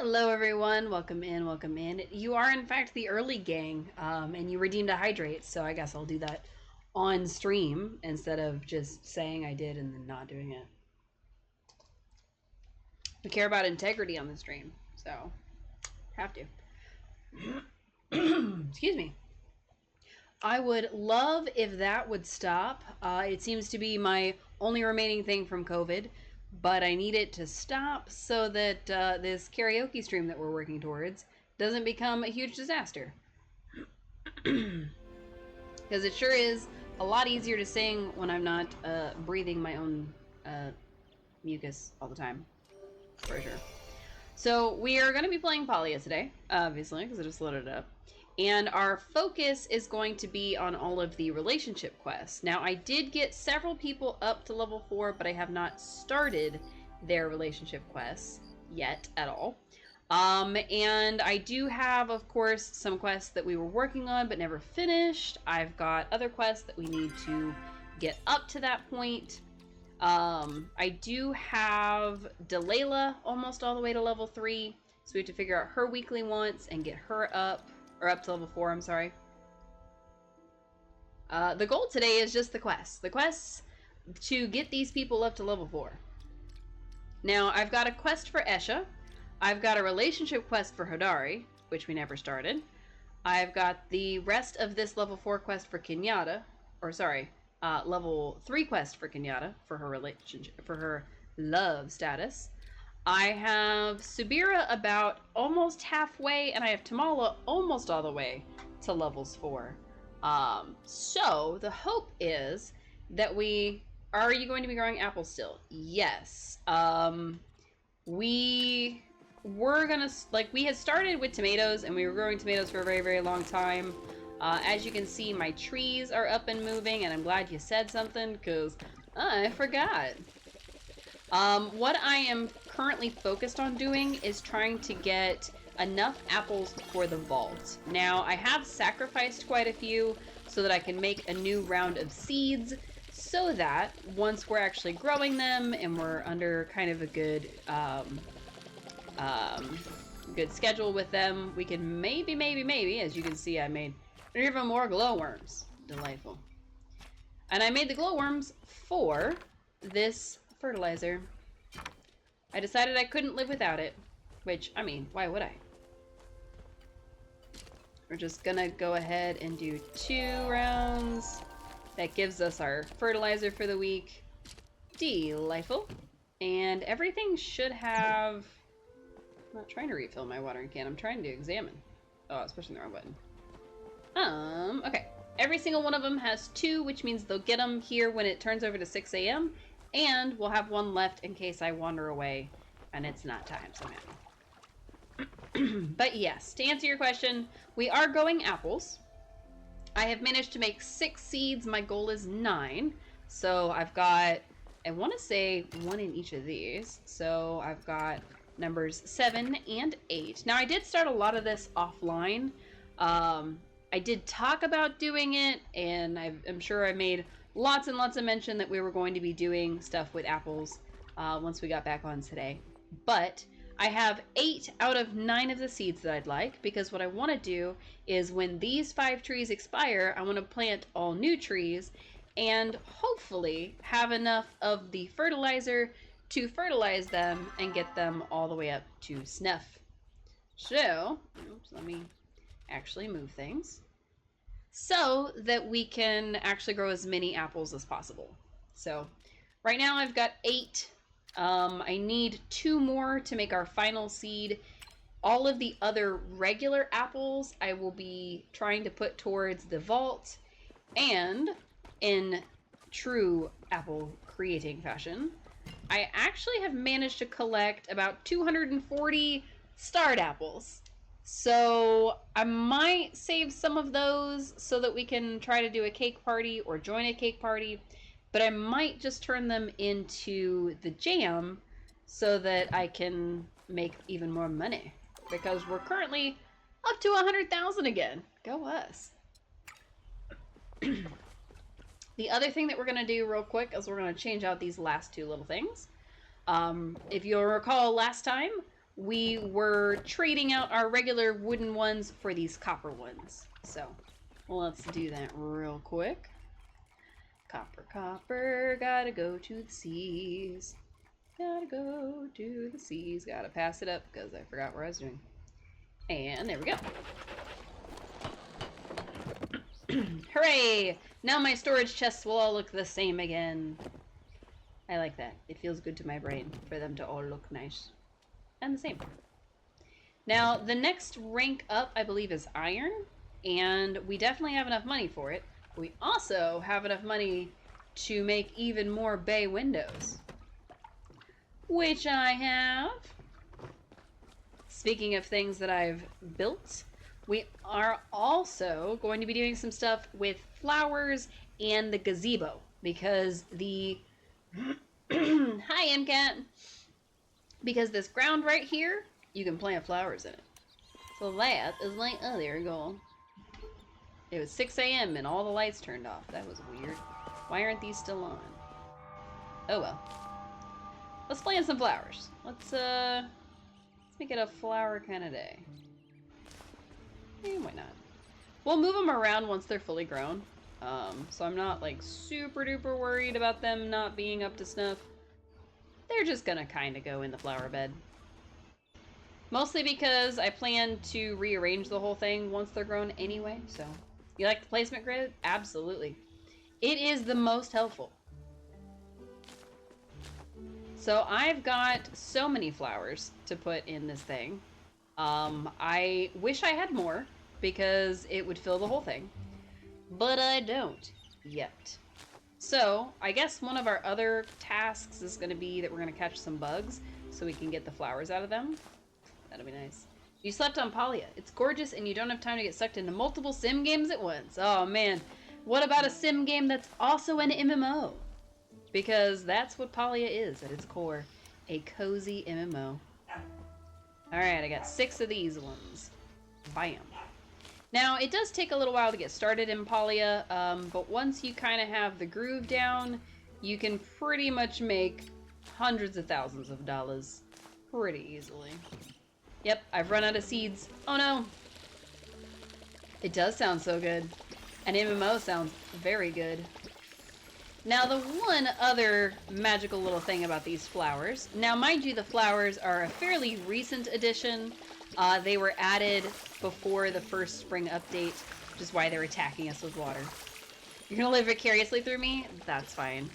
Hello everyone, welcome in, welcome in. You are in fact the early gang, and you redeemed a hydrate, so I guess I'll do that on stream instead of just saying I did and then not doing it. We care about integrity on the stream, so have to. Excuse me. I would love if that would stop. It seems to be my only remaining thing from COVID, but I need it to stop so that this karaoke stream that we're working towards doesn't become a huge disaster. Because it sure is a lot easier to sing when I'm not breathing my own mucus all the time, for sure. So we are going to be playing Palian today, obviously, because I just loaded it up. And our focus is going to be on all of the relationship quests. Now, I did get several people up to level 4, but I have not started their relationship quests yet at all. And I do have, of course, some quests that we were working on but never finished. I've got other quests that we need to get up to that point. I do have Delilah almost all the way to level 3, so we have to figure out her weekly wants and get her up, or up to level 4, I'm sorry. The goal today is just the quests. The quests to get these people up to level 4. Now, I've got a quest for Esha. I've got a relationship quest for Hodari, which we never started. I've got the rest of this level 4 quest for Kenyatta, or sorry, level 3 quest for Kenyatta for her relationship, for her love status. I have Subira about almost halfway, and I have Tamala almost all the way to levels 4. So the hope is that we... Are you going to be growing apples still? Yes. We were gonna... we had started with tomatoes, and we were growing tomatoes for a very, very long time. As you can see, my trees are up and moving, and I'm glad you said something, because I forgot. What I am currently focused on doing is trying to get enough apples for the vault. Now, I have sacrificed quite a few so that I can make a new round of seeds, so that once we're actually growing them and we're under kind of a good good schedule with them, we can maybe, as you can see, I made even more glowworms. Delightful. And I made the glowworms for this fertilizer. I decided I couldn't live without it, which, I mean, why would I? We're just gonna go ahead and do 2 rounds. That gives us our fertilizer for the week. Delightful. And everything should have... I'm not trying to refill my watering can, I'm trying to examine. Oh, I was pushing the wrong button. Okay. Every single one of them has 2, which means they'll get them here when it turns over to 6 a.m. And we'll have 1 left in case I wander away and it's not time somehow. But yes, to answer your question, we are growing apples. I have managed to make 6 seeds. My goal is 9. So I've got, I want to say 1 in each of these. So I've got numbers 7 and 8. Now I did start a lot of this offline. I did talk about doing it, and I'm sure I made lots and lots of mention that we were going to be doing stuff with apples once we got back on today. But I have 8 out of 9 of the seeds that I'd like, because what I want to do is when these 5 trees expire, I want to plant all new trees and hopefully have enough of the fertilizer to fertilize them and get them all the way up to snuff. So, oops, let me actually move things so that we can actually grow as many apples as possible. So right now I've got 8. I need 2 more to make our final seed. All of the other regular apples I will be trying to put towards the vault, and in true apple creating fashion, I actually have managed to collect about 240 starred apples. So I might save some of those so that we can try to do a cake party or join a cake party, but I might just turn them into the jam so that I can make even more money, because we're currently up to 100,000 again. Go us. The other thing that we're going to do real quick is we're going to change out these last 2 little things. If you'll recall last time, we were trading out our regular wooden ones for these copper ones. So let's do that real quick. Copper, copper, gotta go to the seas. Gotta go to the seas. Gotta pass it up because I forgot what I was doing. And there we go. Hooray! Now my storage chests will all look the same again. I like that. It feels good to my brain for them to all look nice. And the same. Now, the next rank up, I believe, is iron. And we definitely have enough money for it. We also have enough money to make even more bay windows. Which I have. Speaking of things that I've built, we are also going to be doing some stuff with flowers and the gazebo. Because the... Hi, MCAT! Because this ground right here, you can plant flowers in it. So that is my other goal. It was 6 a.m. and all the lights turned off. That was weird. Why aren't these still on? Oh well. Let's plant some flowers. Let's make it a flower kind of day. Why not? We'll move them around once they're fully grown. So I'm not like super duper worried about them not being up to snuff. They're just gonna kind of go in the flower bed. Mostly because I plan to rearrange the whole thing once they're grown anyway, so. You like the placement grid? Absolutely. It is the most helpful. So I've got so many flowers to put in this thing. I wish I had more because it would fill the whole thing, but I don't yet. So I guess one of our other tasks is going to be that we're going to catch some bugs so we can get the flowers out of them. That'll be nice. You slept on Palian. It's gorgeous and you don't have time to get sucked into multiple sim games at once. Oh man, what about a sim game that's also an MMO? Because that's what Palian is at its core, a cozy MMO. Alright, I got 6 of these ones. Bam. Now, it does take a little while to get started in Palian, but once you kind of have the groove down, you can pretty much make hundreds of thousands of dollars pretty easily. Yep, I've run out of seeds. Oh no! It does sound so good. An MMO sounds very good. Now, the one other magical little thing about these flowers... Now, mind you, the flowers are a fairly recent addition. They were added before the first spring update, which is why they're attacking us with water. You're gonna live vicariously through me? That's fine.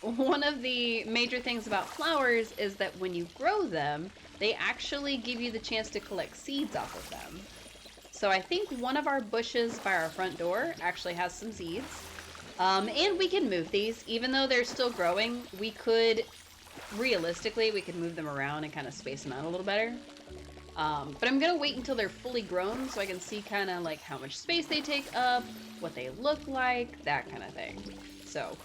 One of the major things about flowers is that when you grow them, they actually give you the chance to collect seeds off of them. So I think one of our bushes by our front door actually has some seeds. And we can move these. Even though they're still growing, we could, realistically, we could move them around and kind of space them out a little better. But I'm gonna wait until they're fully grown so I can see kind of like how much space they take up, what they look like, that kind of thing. So,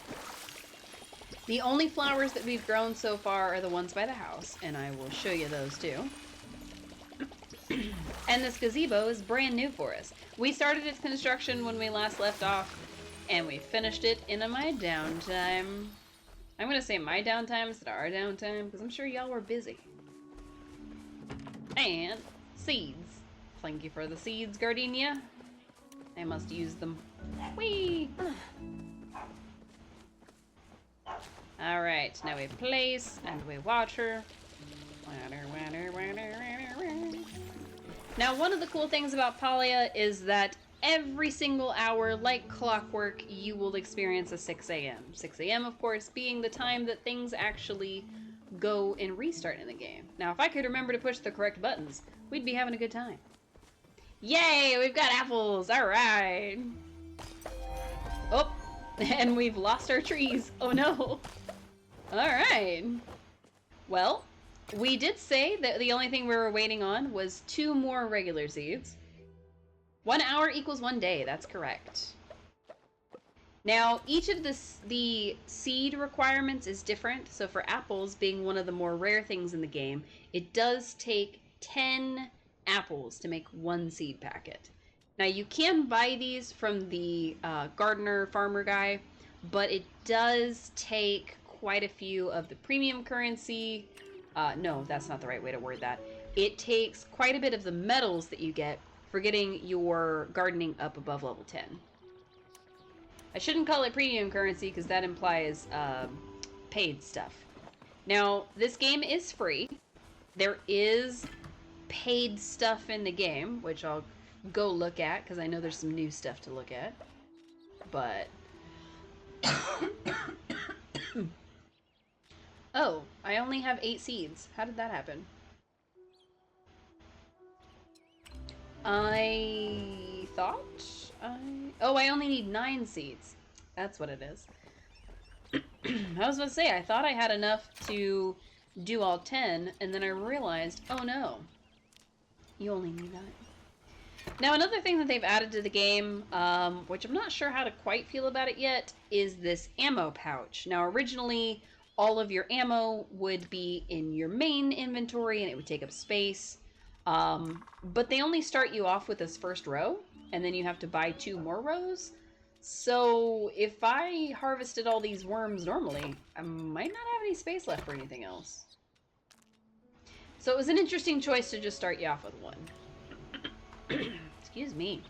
the only flowers that we've grown so far are the ones by the house, and I will show you those too. And this gazebo is brand new for us. We started its construction when we last left off, and we finished it in my downtime. I'm gonna say my downtime instead of our downtime, because I'm sure y'all were busy. And seeds. Thank you for the seeds, Gardenia. I must use them. Whee! Alright, now we place and we water. Now, one of the cool things about Palian is that every single hour, like clockwork, you will experience a 6 a.m. 6 a.m., of course, being the time that things actually go and restart in the game. Now, if I could remember to push the correct buttons, we'd be having a good time. Yay! We've got apples! Alright! Oh! And we've lost our trees! Oh no! Alright! Well, we did say that the only thing we were waiting on was 2 more regular seeds. 1 hour equals 1 day, that's correct. Now, each of the seed requirements is different, so for apples being one of the more rare things in the game, it does take 10 apples to make 1 seed packet. Now, you can buy these from the gardener farmer guy, but it does take quite a few of the premium currency, No, that's not the right way to word that. It takes quite a bit of the medals that you get for getting your gardening up above level 10. I shouldn't call it premium currency because that implies paid stuff. Now, this game is free. There is paid stuff in the game, which I'll go look at because I know there's some new stuff to look at. But oh, I only have 8 seeds. How did that happen? I thought oh, I only need 9 seeds. That's what it is. I was about to say, I thought I had enough to do all 10, and then I realized, oh no, you only need 9. Now, another thing that they've added to the game, which I'm not sure how to quite feel about it yet, is this ammo pouch. Now, originally, all of your ammo would be in your main inventory, and it would take up space. But they only start you off with this first row, and then you have to buy 2 more rows. So, if I harvested all these worms normally, I might not have any space left for anything else. So it was an interesting choice to just start you off with 1. Excuse me.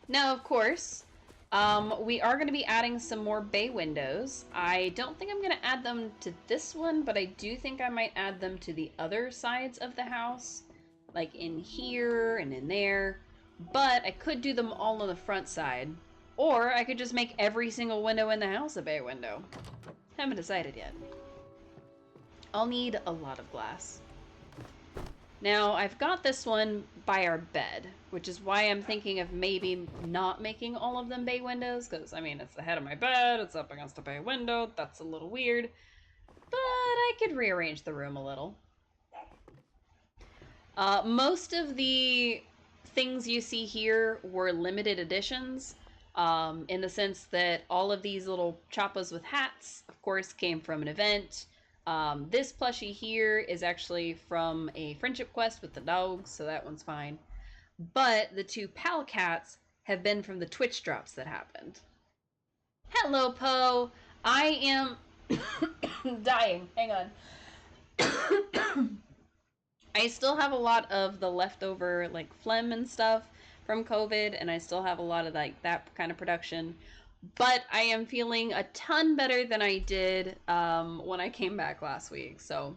Now, of course, we are going to be adding some more bay windows. I don't think I'm going to add them to this one, but I do think I might add them to the other sides of the house, like in here and in there. But I could do them all on the front side, or I could just make every single window in the house a bay window. Haven't decided yet. I'll need a lot of glass. Now, I've got this one by our bed, which is why I'm thinking of maybe not making all of them bay windows, because, I mean, it's the head of my bed, it's up against a bay window, that's a little weird, but I could rearrange the room a little. Most of the things you see here were limited editions, in the sense that all of these little choppas with hats, of course, came from an event. This plushie here is actually from a friendship quest with the dogs, so that one's fine. But the 2 pal cats have been from the Twitch drops that happened. Hello, Poe! I am dying. Hang on. I still have a lot of the leftover, like, phlegm and stuff from COVID, and I still have a lot of, like, that kind of production. But I am feeling a ton better than I did when I came back last week, so.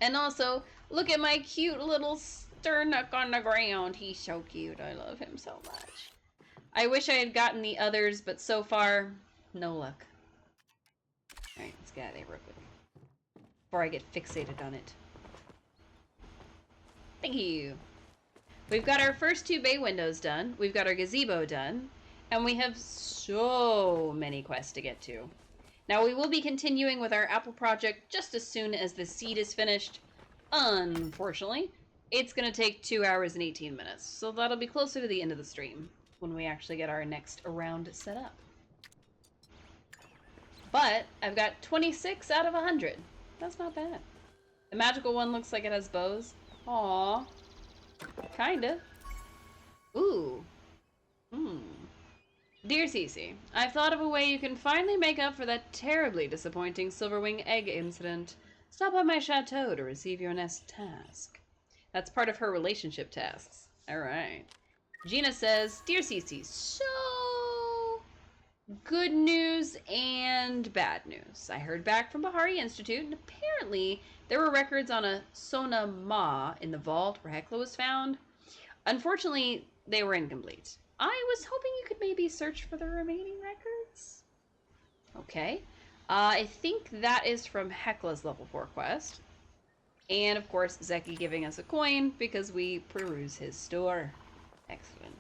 And also, look at my cute little Sternuck on the ground. He's so cute. I love him so much. I wish I had gotten the others, but so far, no luck. Alright, let's get out of there real quick before I get fixated on it. Thank you. We've got our first 2 bay windows done. We've got our gazebo done. And we have so many quests to get to. Now, we will be continuing with our apple project just as soon as the seed is finished. Unfortunately, it's going to take 2 hours and 18 minutes. So that'll be closer to the end of the stream when we actually get our next round set up. But I've got 26 out of 100. That's not bad. The magical one looks like it has bows. Aww. Kinda. Ooh. Dear Cece, I've thought of a way you can finally make up for that terribly disappointing silverwing egg incident. Stop by my chateau to receive your nest task. That's part of her relationship tasks. Alright. Gina says, Dear Cece, so good news and bad news. I heard back from Bahari Institute, and apparently there were records on a Sona Ma in the vault where Hecla was found. Unfortunately, they were incomplete. I was hoping you could maybe search for the remaining records. Okay. I think that is from Hecla's level 4 quest. And, of course, Zeki giving us a coin because we peruse his store. Excellent.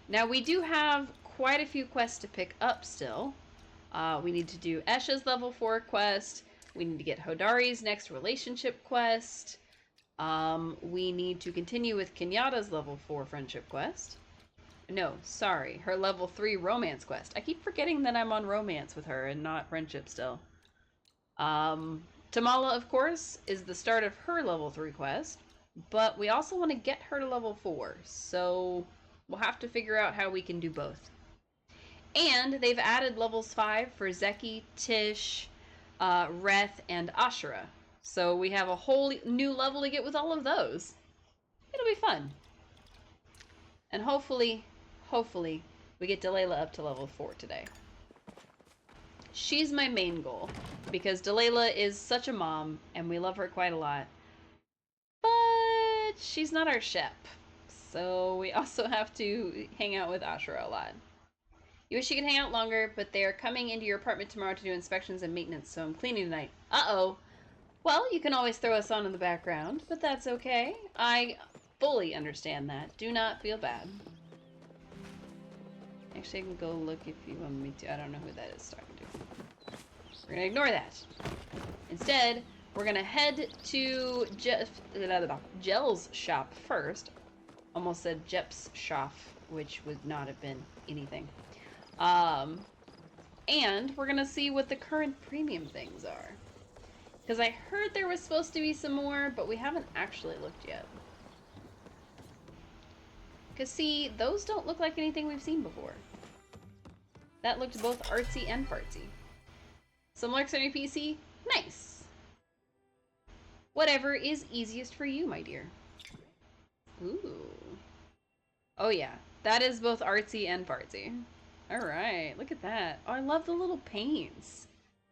Now, we do have quite a few quests to pick up still. We need to do Esha's level 4 quest. We need to get Hodari's next relationship quest. We need to continue with Kenyatta's level 4 friendship quest. No, sorry, her level 3 romance quest. I keep forgetting that I'm on romance with her and not friendship still. Tamala, of course, is the start of her level 3 quest, but we also want to get her to level 4, so we'll have to figure out how we can do both. And they've added levels 5 for Zeki, Tish, Reth, and Ashura. So we have a whole new level to get with all of those. It'll be fun. And hopefully, we get Delilah up to level 4 today. She's my main goal, because Delilah is such a mom, and we love her quite a lot. But she's not our shep. So we also have to hang out with Ashura a lot. You wish you could hang out longer, but they are coming into your apartment tomorrow to do inspections and maintenance, so I'm cleaning tonight. Uh-oh. Well, you can always throw us on in the background, but that's okay. I fully understand that. Do not feel bad. Actually, I can go look if you want me to. I don't know who that is talking to. We're gonna ignore that. Instead, we're gonna head to Gel's shop first. Almost said Jep's shop, which would not have been anything. And we're gonna see what the current premium things are. Because I heard there was supposed to be some more, but we haven't actually looked yet. Because see, those don't look like anything we've seen before. That looked both artsy and fartsy. Some lurks on your PC? Nice! Whatever is easiest for you, my dear. Ooh. Oh yeah, that is both artsy and fartsy. Alright, look at that. Oh, I love the little paints.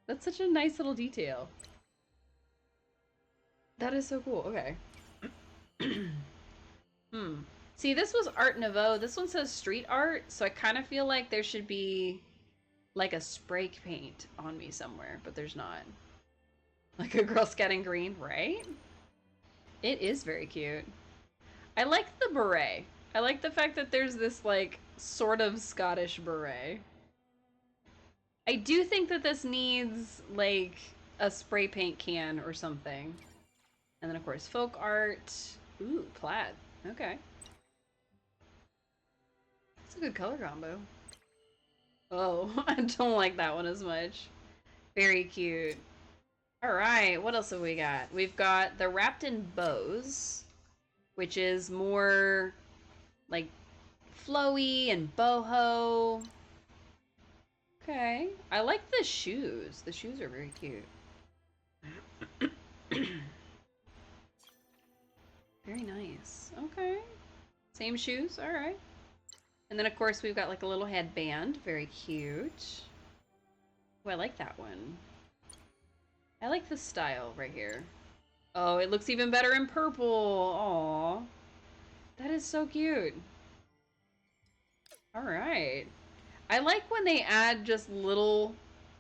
That's such a nice little detail. That is so cool. Okay. See, this was Art Nouveau. This one says street art, so I kind of feel like there should be like a spray paint on me somewhere, but there's not. Like a Girl Scouting green, right? It is very cute. I like the beret. I like the fact that there's this like sort of Scottish beret. I do think that this needs like a spray paint can or something. And then of course folk art. Ooh, plaid. Okay. It's a good color combo. Oh, I don't like that one as much. Very cute. Alright, what else have we got? We've got the Wrapped in Bows, which is more like flowy and boho. Okay. I like the shoes. The shoes are very cute. Very nice. Okay. Same shoes. Alright. And then, of course, we've got like a little headband. Very cute. Oh, I like that one. I like the style right here. Oh, it looks even better in purple. Aww. That is so cute. Alright. I like when they add just little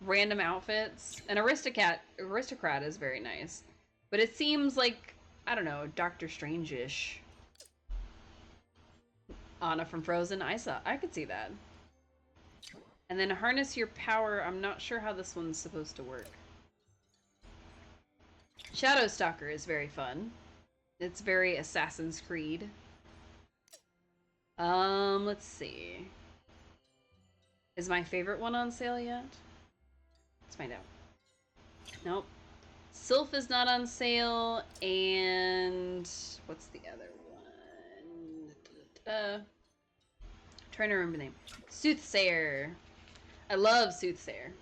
random outfits. An aristocrat is very nice. But it seems like, I don't know, Doctor Strange-ish. Anna from Frozen, I could see that. And then harness your power. I'm not sure how this one's supposed to work. Shadow Stalker is very fun. It's very Assassin's Creed. Let's see. Is my favorite one on sale yet? Let's find out. Nope. Sylph is not on sale, and what's the other one? Trying to remember the name. Soothsayer. I love Soothsayer.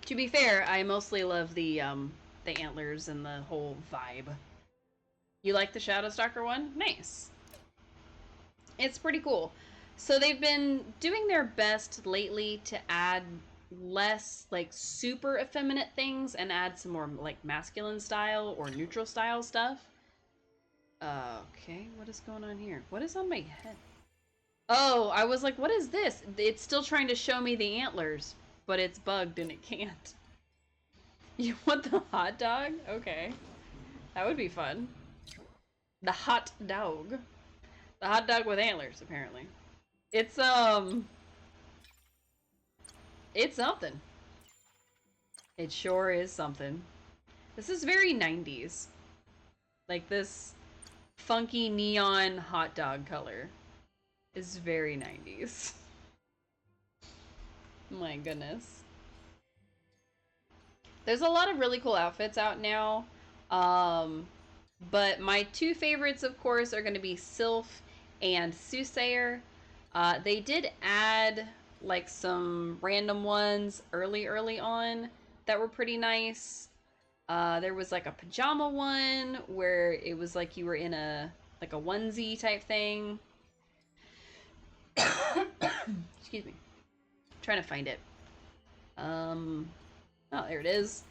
To be fair, I mostly love the antlers and the whole vibe. You like the Shadow Stalker one? Nice. It's pretty cool. So they've been doing their best lately to add less like super effeminate things and add some more like masculine style or neutral style stuff. Okay, what is going on here? What is on my head? Oh, I was like, what is this? It's still trying to show me the antlers, but it's bugged and it can't. You want the hot dog? Okay. That would be fun. The hot dog. The hot dog with antlers, apparently. It's something. It sure is something. This is very 90s. Like this funky neon hot dog color is very 90s. My goodness. There's a lot of really cool outfits out now. But my two favorites, of course, are going to be Sylph and Soothsayer. They did add like some random ones early on that were pretty nice. There was like a pajama one where it was like you were in a like a onesie type thing. Excuse me. I'm trying to find it. Oh, there it is.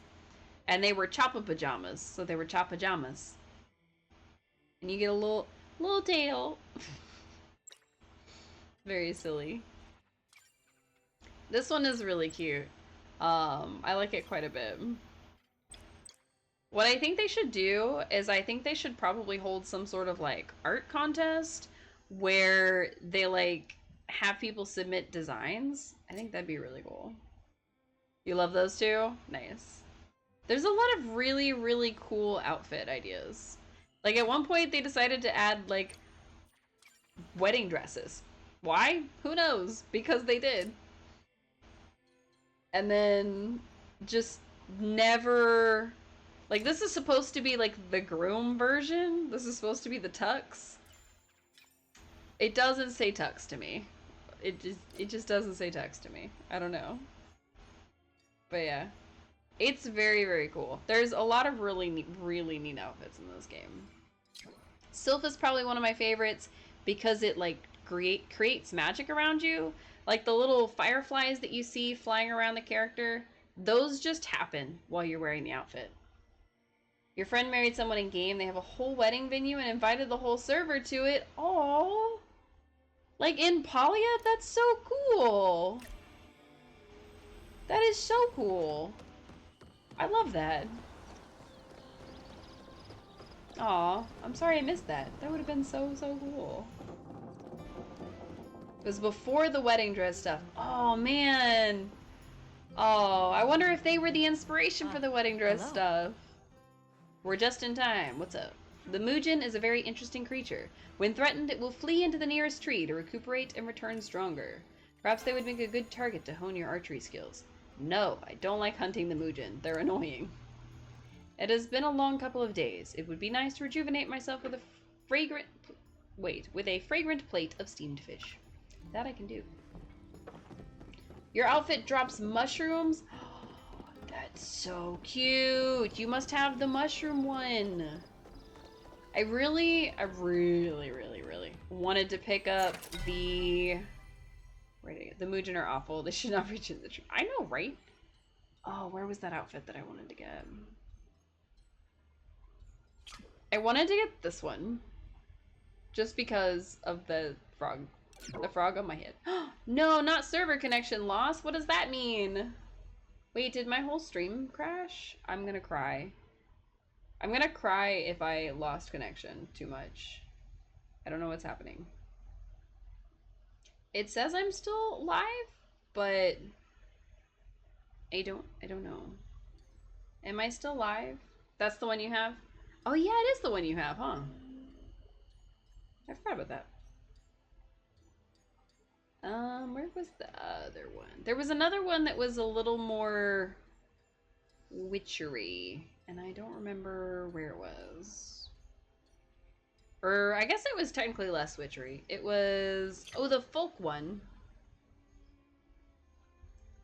And they were choppa pajamas, so they were chop pajamas. And you get a little tail. Very silly. This one is really cute. I like it quite a bit. What I think they should do is I think they should probably hold some sort of like art contest where they like have people submit designs. I think that'd be really cool. You love those too? Nice. There's a lot of really, really cool outfit ideas. Like at one point they decided to add like wedding dresses. Why? Who knows? Because they did. And then just never... Like this is supposed to be like the groom version. This is supposed to be the tux. It doesn't say tux to me. It just doesn't say tux to me. I don't know. But yeah. It's very, very cool. There's a lot of really neat outfits in this game. Sylph is probably one of my favorites because it like creates magic around you. Like the little fireflies that you see flying around the character, those just happen while you're wearing the outfit. Your friend married someone in game, they have a whole wedding venue and invited the whole server to it. Aww. Like in Palian? That's so cool. That is so cool. I love that. Aw, I'm sorry I missed that. That would have been so cool. It was before the wedding dress stuff. Oh, man. Oh, I wonder if they were the inspiration for the wedding dress stuff. We're just in time. What's up? The Mujin is a very interesting creature. When threatened, it will flee into the nearest tree to recuperate and return stronger. Perhaps they would make a good target to hone your archery skills. No, I don't like hunting the Mujin. They're annoying. It has been a long couple of days. It would be nice to rejuvenate myself with a fragrant plate of steamed fish. That I can do. Your outfit drops mushrooms. That's so cute. You must have the mushroom one. I really wanted to pick up the... The Mujin are awful. They should not reach in the tree. I know, right? Oh, where was that outfit that I wanted to get? I wanted to get this one. Just because of the frog. The frog on my head. No, not server connection lost. What does that mean? Wait, did my whole stream crash? I'm gonna cry. I'm gonna cry if I lost connection too much. I don't know what's happening. It says I'm still live, but I don't know. Am I still live? That's the one you have? Oh yeah, it is the one you have, huh? I forgot about that. Where was the other one? There was another one that was a little more witchery, and I don't remember where it was. Or I guess it was technically less witchery. It was, oh, the folk one.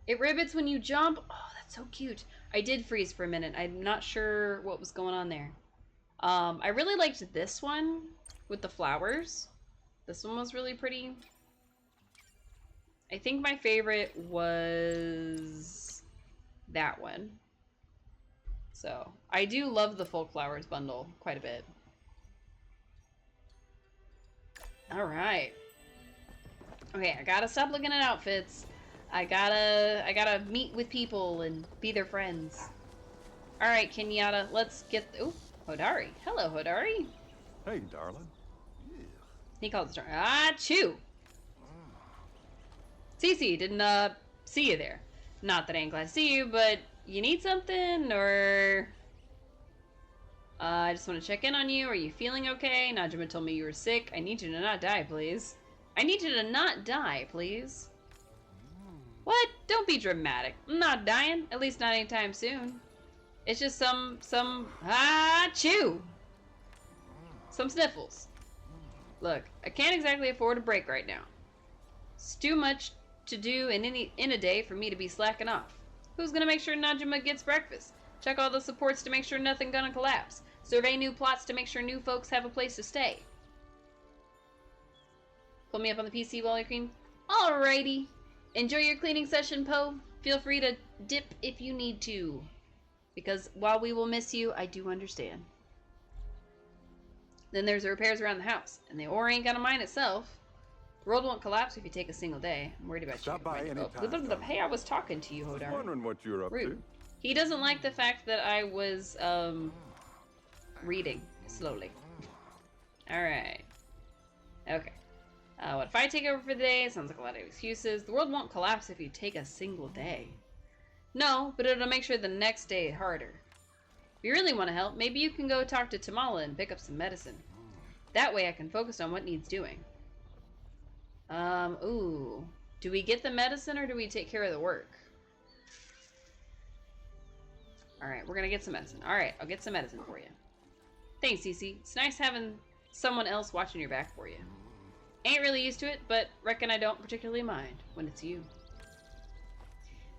It ribbits when you jump. Oh, that's so cute. I did freeze for a minute. I'm not sure what was going on there. I really liked this one with the flowers. This one was really pretty. I think my favorite was that one. So, I do love the folk flowers bundle quite a bit. Alright. Okay, I gotta stop looking at outfits. I gotta meet with people and be their friends. Alright, Kenyatta, let's get... Ooh, Hodari. Hello, Hodari. Hey, darling. Yeah. He called the star. Ah, chew! Cece, didn't, see you there. Not that I ain't glad to see you, but you need something, or... I just want to check in on you. Are you feeling okay? Najima told me you were sick. I need you to not die, please. I need you to not die, please. What? Don't be dramatic. I'm not dying. At least not anytime soon. It's just some chew! Some sniffles. Look, I can't exactly afford a break right now. It's too much to do in a day for me to be slacking off? Who's gonna make sure Najima gets breakfast? Check all the supports to make sure nothing gonna collapse. Survey new plots to make sure new folks have a place to stay. Pull me up on the PC while you clean. Alrighty. Enjoy your cleaning session, Poe. Feel free to dip if you need to. Because while we will miss you, I do understand. Then there's the repairs around the house. And the ore ain't gonna mine itself. The world won't collapse if you take a single day. I'm worried about Stop you. by anytime. Hey, I was talking to you, Hodar. Wondering what you're up Rude. He doesn't like the fact that I was, reading slowly. Alright. Okay. What if I take over for the day? Sounds like a lot of excuses. The world won't collapse if you take a single day. No, but it'll make sure the next day harder. If you really want to help, maybe you can go talk to Tamala and pick up some medicine. That way I can focus on what needs doing. Ooh. Do we get the medicine or do we take care of the work? Alright, we're gonna get some medicine. Alright, I'll get some medicine for you. Thanks, Cece. It's nice having someone else watching your back for you. Ain't really used to it, but reckon I don't particularly mind when it's you.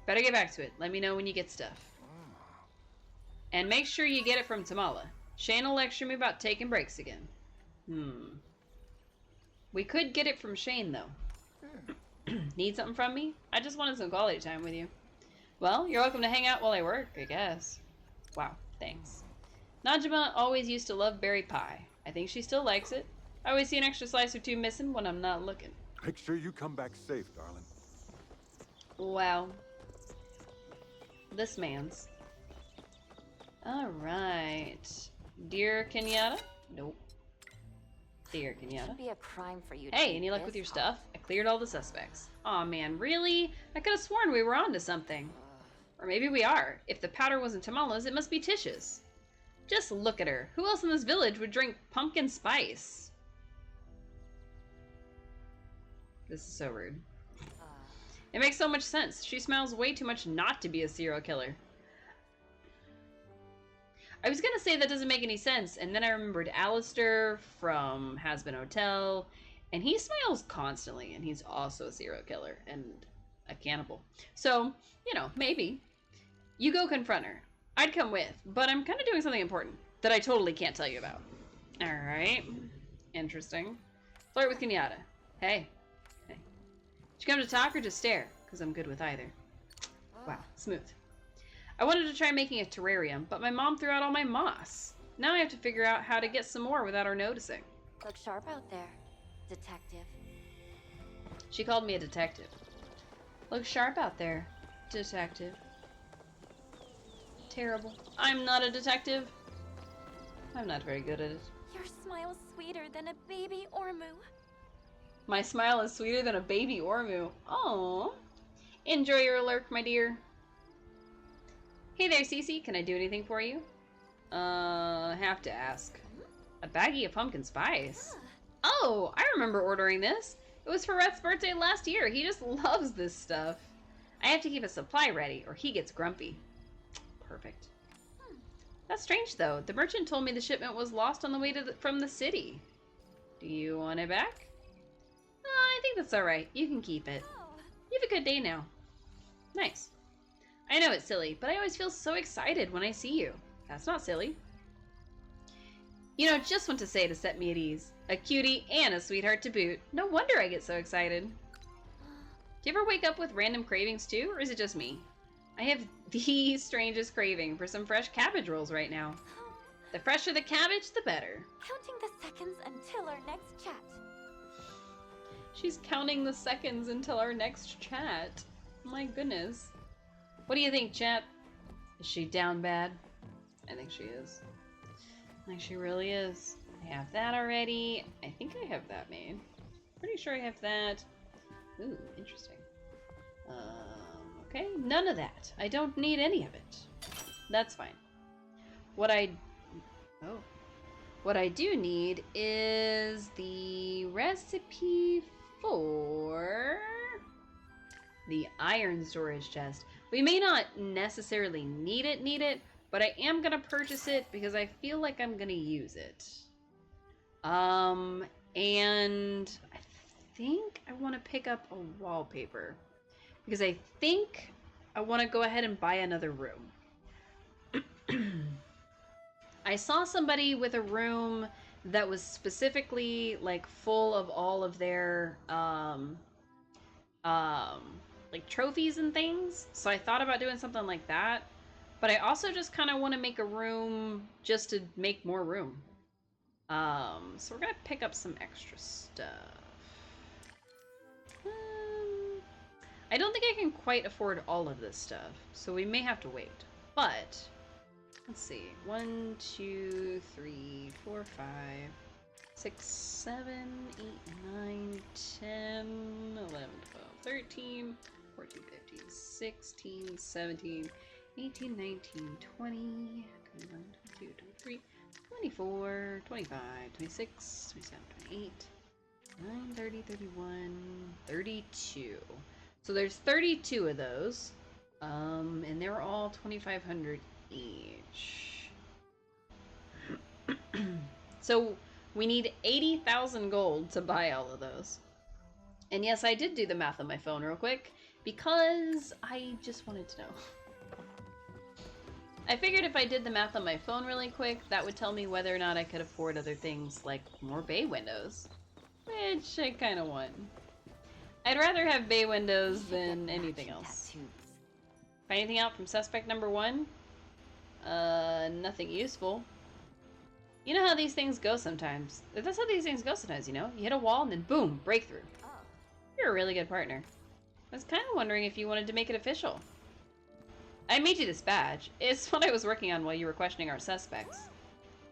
Better get back to it. Let me know when you get stuff. And make sure you get it from Tamala. Shane will lecture me about taking breaks again. We could get it from Shane, though. Need something from me? I just wanted some quality time with you. Well, you're welcome to hang out while I work, I guess. Wow, thanks. Najima always used to love berry pie. I think she still likes it. I always see an extra slice or two missing when I'm not looking. Make sure you come back safe, darling. Wow. This man's. Alright. Dear Kenyatta? Nope. Dear Kenyatta. It'd be a crime for you to Hey, any luck with your stuff? I cleared all the suspects. Aw, man, really? I could have sworn we were onto something. Or maybe we are. If the powder wasn't Tamala's, it must be Tish's. Just look at her. Who else in this village would drink pumpkin spice? This is so rude. It makes so much sense. She smells way too much not to be a serial killer. I was gonna say that doesn't make any sense, and then I remembered Alistair from Has Been Hotel, and he smiles constantly, and he's also a serial killer and a cannibal. So, you know, maybe. You go confront her. I'd come with, but I'm kind of doing something important that I totally can't tell you about. Alright. Interesting. Flirt with Kenyatta. Hey. Hey. Did you come to talk or just stare? Because I'm good with either. Wow, smooth. I wanted to try making a terrarium, but my mom threw out all my moss. Now I have to figure out how to get some more without her noticing. Look sharp out there, detective. She called me a detective. Look sharp out there, detective. Terrible. I'm not a detective. I'm not very good at it. Your smile's sweeter than a baby Ormu. My smile is sweeter than a baby Ormu. Oh, enjoy your lurk, my dear. Hey there, Cece. Can I do anything for you? Have to ask. A baggie of pumpkin spice. Oh, I remember ordering this. It was for Rhett's birthday last year. He just loves this stuff. I have to keep a supply ready, or he gets grumpy. Perfect. That's strange, though. The merchant told me the shipment was lost on the way from the city. Do you want it back? I think that's alright. You can keep it. You have a good day now. Nice. I know it's silly, but I always feel so excited when I see you. That's not silly. You know, just want to say to set me at ease. A cutie and a sweetheart to boot. No wonder I get so excited. Do you ever wake up with random cravings too, or is it just me? I have the strangest craving for some fresh cabbage rolls right now. The fresher the cabbage, the better. Counting the seconds until our next chat. She's counting the seconds until our next chat. My goodness. What do you think, chat? Is she down bad? I think she is. I think she really is. I have that already. I think I have that made. Pretty sure I have that. Ooh, interesting. Okay, none of that. I don't need any of it. That's fine. What I do need is the recipe for the iron storage chest. We may not necessarily need it, but I am gonna purchase it because I feel like I'm gonna use it. And I think I want to pick up a wallpaper. because I think I want to go ahead and buy another room. I saw somebody with a room that was specifically like full of all of their like trophies and things. So I thought about doing something like that. But I also just kind of want to make a room just to make more room. So we're gonna pick up some extra stuff. I don't think I can quite afford all of this stuff, so we may have to wait. But let's see. 1, 2, 3, 4, 5, 6, 7, 8, 9, 10, 11, 12, 13, 14, 15, 16, 17, 18, 19, 20, 21, 22, 23, 24, 25, 26, 27, 28, 29, 30, 31, 32. So there's 32 of those. And they were all 2,500 each. So we need 80,000 gold to buy all of those. And yes, I did do the math on my phone real quick because I just wanted to know. I figured if I did the math on my phone really quick, that would tell me whether or not I could afford other things like more bay windows, which I kind of want. I'd rather have bay windows than anything else. Find anything out from suspect number 1? Nothing useful. You know how these things go sometimes. That's how these things go sometimes, you know? You hit a wall and then boom, breakthrough. You're a really good partner. I was kind of wondering if you wanted to make it official. I made you this badge. It's what I was working on while you were questioning our suspects.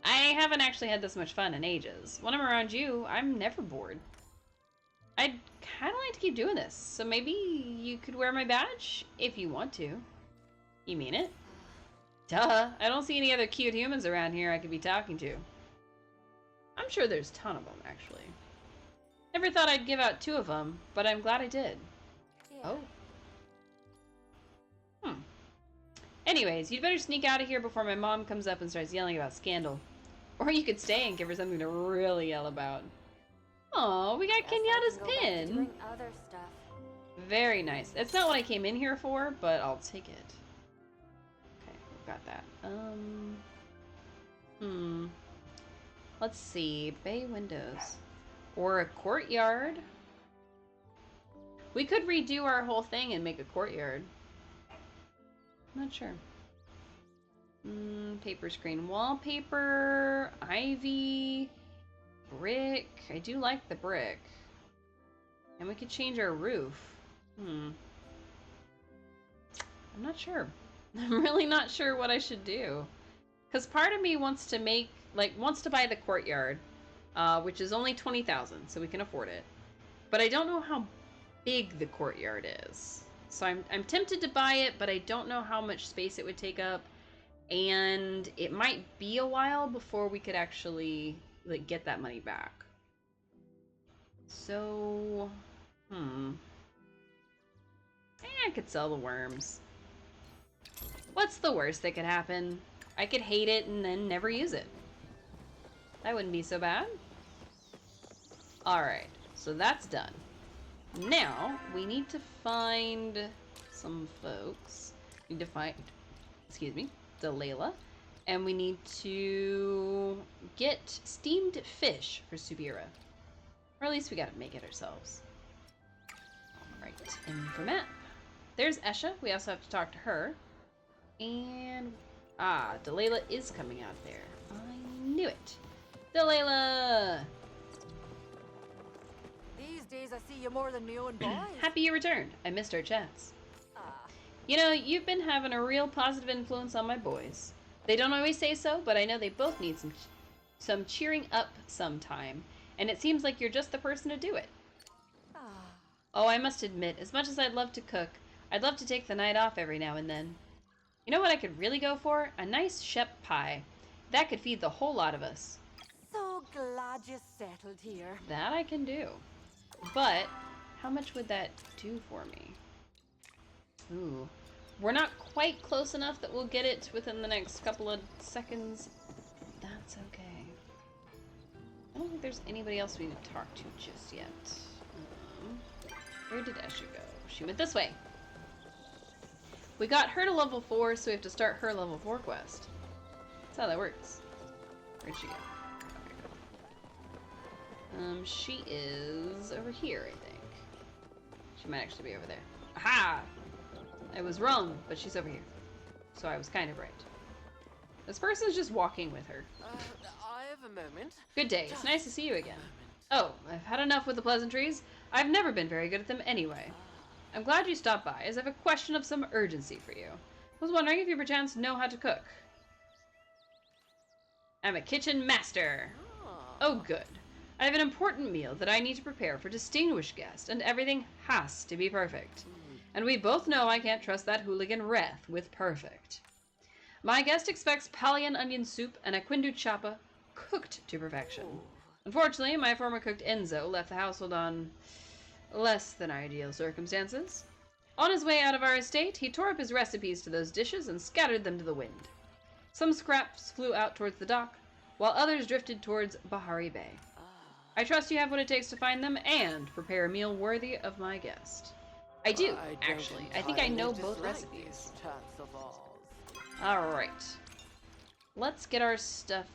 I haven't actually had this much fun in ages. When I'm around you, I'm never bored. I'd kind of like to keep doing this, so maybe you could wear my badge if you want to. You mean it? Duh, I don't see any other cute humans around here I could be talking to. I'm sure there's a ton of them, actually. Never thought I'd give out 2 of them, but I'm glad I did. Yeah. Oh. Anyways, you'd better sneak out of here before my mom comes up and starts yelling about scandal. Or you could stay and give her something to really yell about. Oh, we got Guess I Kenyatta's can go back to pin. doing other stuff. Very nice. It's not what I came in here for, but I'll take it. Okay, we've got that. Let's see. Bay windows. Or a courtyard. We could redo our whole thing and make a courtyard. Not sure. Paper screen wallpaper, ivy, brick. I do like the brick. And we could change our roof. I'm not sure. I'm really not sure what I should do. Because part of me wants to make, wants to buy the courtyard, which is only 20,000, so we can afford it. But I don't know how big the courtyard is. So I'm tempted to buy it, but I don't know how much space it would take up. And it might be a while before we could actually get that money back. So, I could sell the worms. What's the worst that could happen? I could hate it and then never use it. That wouldn't be so bad. Alright, so that's done. Now, we need to find some folks. We need to find, excuse me, Delilah. And we need to get steamed fish for Subira. Or at least we gotta make it ourselves. Alright, info map. There's Esha. We also have to talk to her. And, Delilah is coming out there. I knew it. Delilah! These days I see you more than me own boys. Happy you returned. I missed our chats. Ah, You know, you've been having a real positive influence on my boys. They don't always say so, but I know they both need some cheering up sometime. And it seems like you're just the person to do it. ah. Oh, I must admit, as much as I'd love to cook, I'd love to take the night off every now and then. You know what I could really go for? A nice shep pie. That could feed the whole lot of us. So glad you settled here. That I can do. But, how much would that do for me? Ooh. We're not quite close enough that we'll get it within the next couple of seconds. That's okay. I don't think there's anybody else we need to talk to just yet. Where did Esha go? She went this way. We got her to level 4, so we have to start her level 4 quest. That's how that works. Where'd she go? Okay, go. She is over here, I think. She might actually be over there. Aha! I was wrong, but she's over here. So I was kind of right. This person's just walking with her. I have a moment. Good day. It's nice to see you again. Oh, I've had enough with the pleasantries. I've never been very good at them anyway. I'm glad you stopped by, as I have a question of some urgency for you. I was wondering if you perchance know how to cook. I'm a kitchen master. Oh, good. I have an important meal that I need to prepare for distinguished guests, and everything has to be perfect. And we both know I can't trust that hooligan Wrath with perfect. My guest expects Palian onion soup and a quindu chapa cooked to perfection. Unfortunately, my former cook Enzo left the household on less than ideal circumstances. On his way out of our estate, he tore up his recipes to those dishes and scattered them to the wind. Some scraps flew out towards the dock, while others drifted towards Bahari Bay. I trust you have what it takes to find them and prepare a meal worthy of my guest. I do, actually. I think I know both recipes. Alright. Let's get our stuff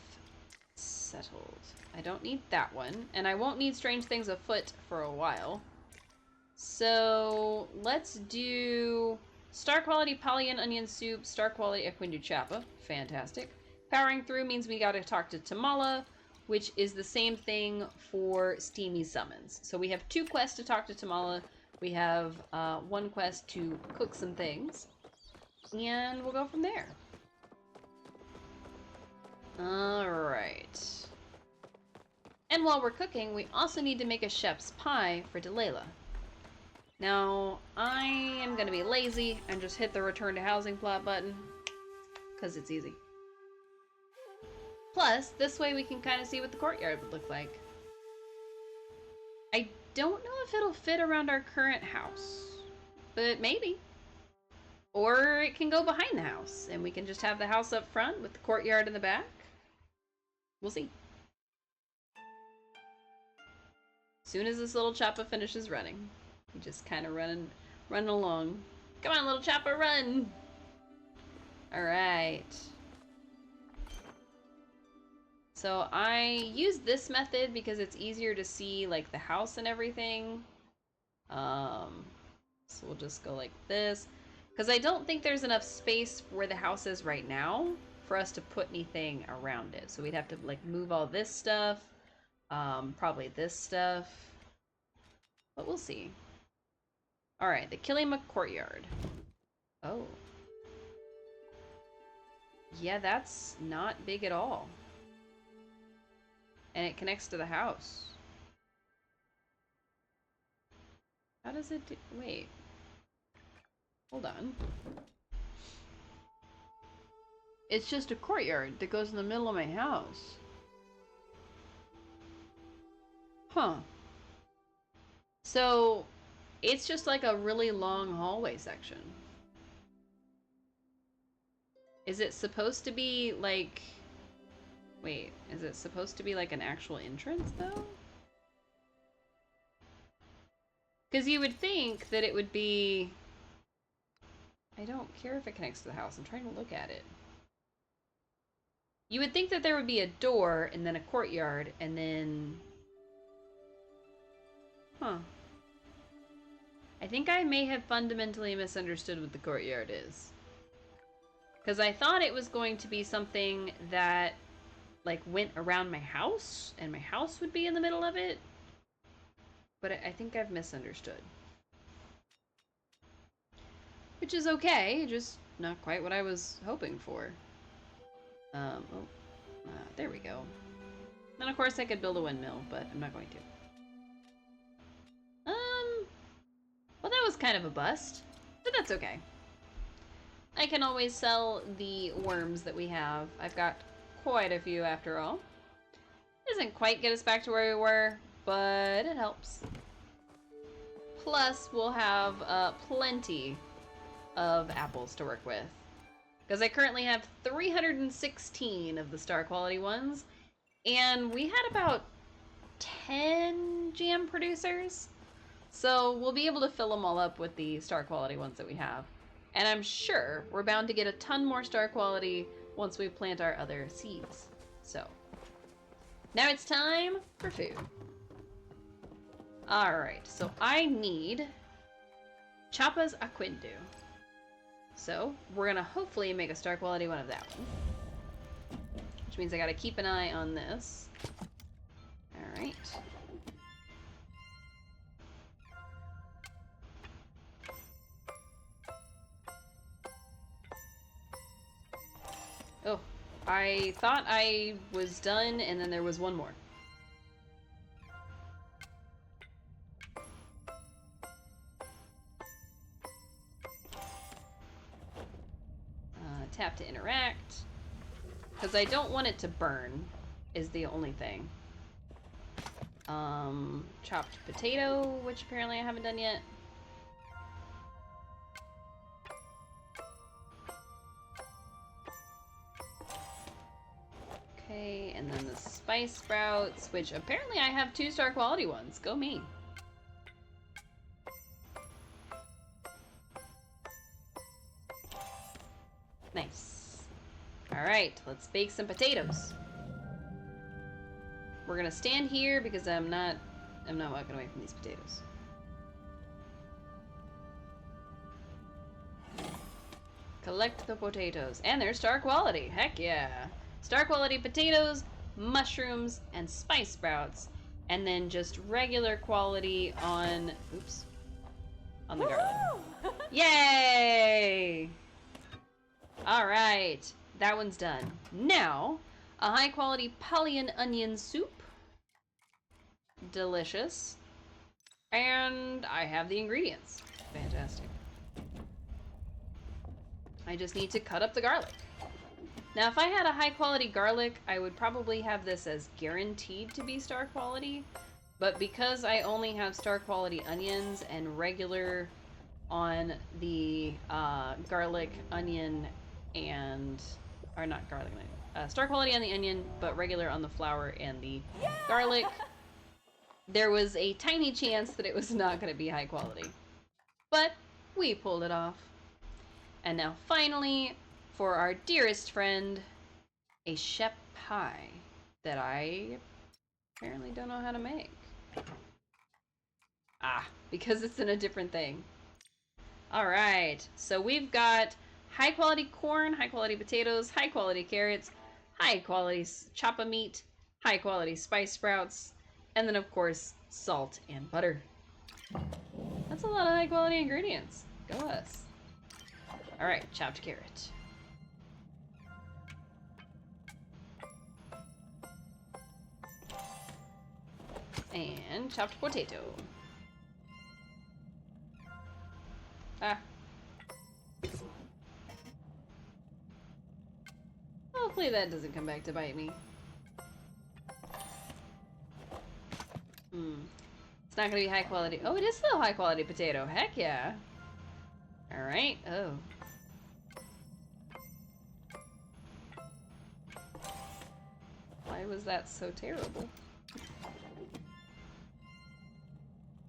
settled. I don't need that one, and I won't need strange things afoot for a while. So, let's do star quality Palian onion soup, star quality Equindu Chapa. Fantastic. Powering through means we gotta talk to Tamala, which is the same thing for Steamy Summons. So we have 2 quests to talk to Tamala. We have 1 quest to cook some things. And we'll go from there. Alright. And while we're cooking, we also need to make a chef's pie for Delilah. Now, I am going to be lazy and just hit the return to housing plot button, because it's easy. Plus, this way we can kind of see what the courtyard would look like. I don't know if it'll fit around our current house, but maybe. Or it can go behind the house, and we can just have the house up front with the courtyard in the back. We'll see. Soon as this little choppa finishes running, we just kind of run along. Come on, little choppa, run! Alright. So I use this method because it's easier to see like the house and everything. So we'll just go like this. Because I don't think there's enough space where the house is right now for us to put anything around it. So we'd have to like move all this stuff. Probably this stuff. But we'll see. Alright, the Kilima Courtyard. Oh. Yeah, that's not big at all. And it connects to the house. How does it do? Wait. Hold on. It's just a courtyard that goes in the middle of my house. Huh. So, it's just like a really long hallway section. Is it supposed to be like... Wait, is it supposed to be like an actual entrance, though? Because you would think that it would be... I don't care if it connects to the house. I'm trying to look at it. You would think that there would be a door, and then a courtyard, and then... Huh. I think I may have fundamentally misunderstood what the courtyard is. Because I thought it was going to be something that... like went around my house and my house would be in the middle of it, but I think I've misunderstood, which is okay, just not quite what I was hoping for. There we go. And of course I could build a windmill, but I'm not going to. Well, that was kind of a bust, but that's okay. I can always sell the worms that we have. I've got quite a few after all. Doesn't quite get us back to where we were, but it helps. Plus, we'll have plenty of apples to work with. Because I currently have 316 of the star quality ones, and we had about 10 jam producers. So we'll be able to fill them all up with the star quality ones that we have. And I'm sure we're bound to get a ton more star quality once we plant our other seeds. So, now it's time for food. Alright, so I need Chapa's Aquindu. So, we're gonna hopefully make a star quality one of that one. Which means I gotta keep an eye on this. Alright. Oh, I thought I was done and then there was one more. Tap to interact. Because I don't want it to burn, is the only thing. Chopped potato, which apparently I haven't done yet. Okay, and then the spice sprouts, which apparently I have 2-star quality ones. Go me. Nice. Alright, let's bake some potatoes. We're gonna stand here because I'm not walking away from these potatoes. Collect the potatoes. And they're star quality. Heck yeah. Star quality potatoes, mushrooms, and spice sprouts. And then just regular quality on... Oops. On the garlic. Yay! Alright. That one's done. Now, a high quality Palian onion soup. Delicious. And I have the ingredients. Fantastic. I just need to cut up the garlic. Now, if I had a high quality garlic, I would probably have this as guaranteed to be star quality. But because I only have star quality onions and regular on the garlic, onion, and... Or not garlic, star quality on the onion, but regular on the flour and the garlic, there was a tiny chance that it was not going to be high quality. But we pulled it off. And now finally, for our dearest friend, a shep pie that I apparently don't know how to make. Ah, because it's in a different thing. Alright, so we've got high quality corn, high quality potatoes, high quality carrots, high quality choppa meat, high quality spice sprouts, and then of course, salt and butter. That's a lot of high quality ingredients. Go us. Alright, chopped carrot. And chopped potato. Ah. Hopefully that doesn't come back to bite me. It's not gonna be high quality. Oh, it is still high quality potato. Heck yeah. Alright. Oh. Why was that so terrible?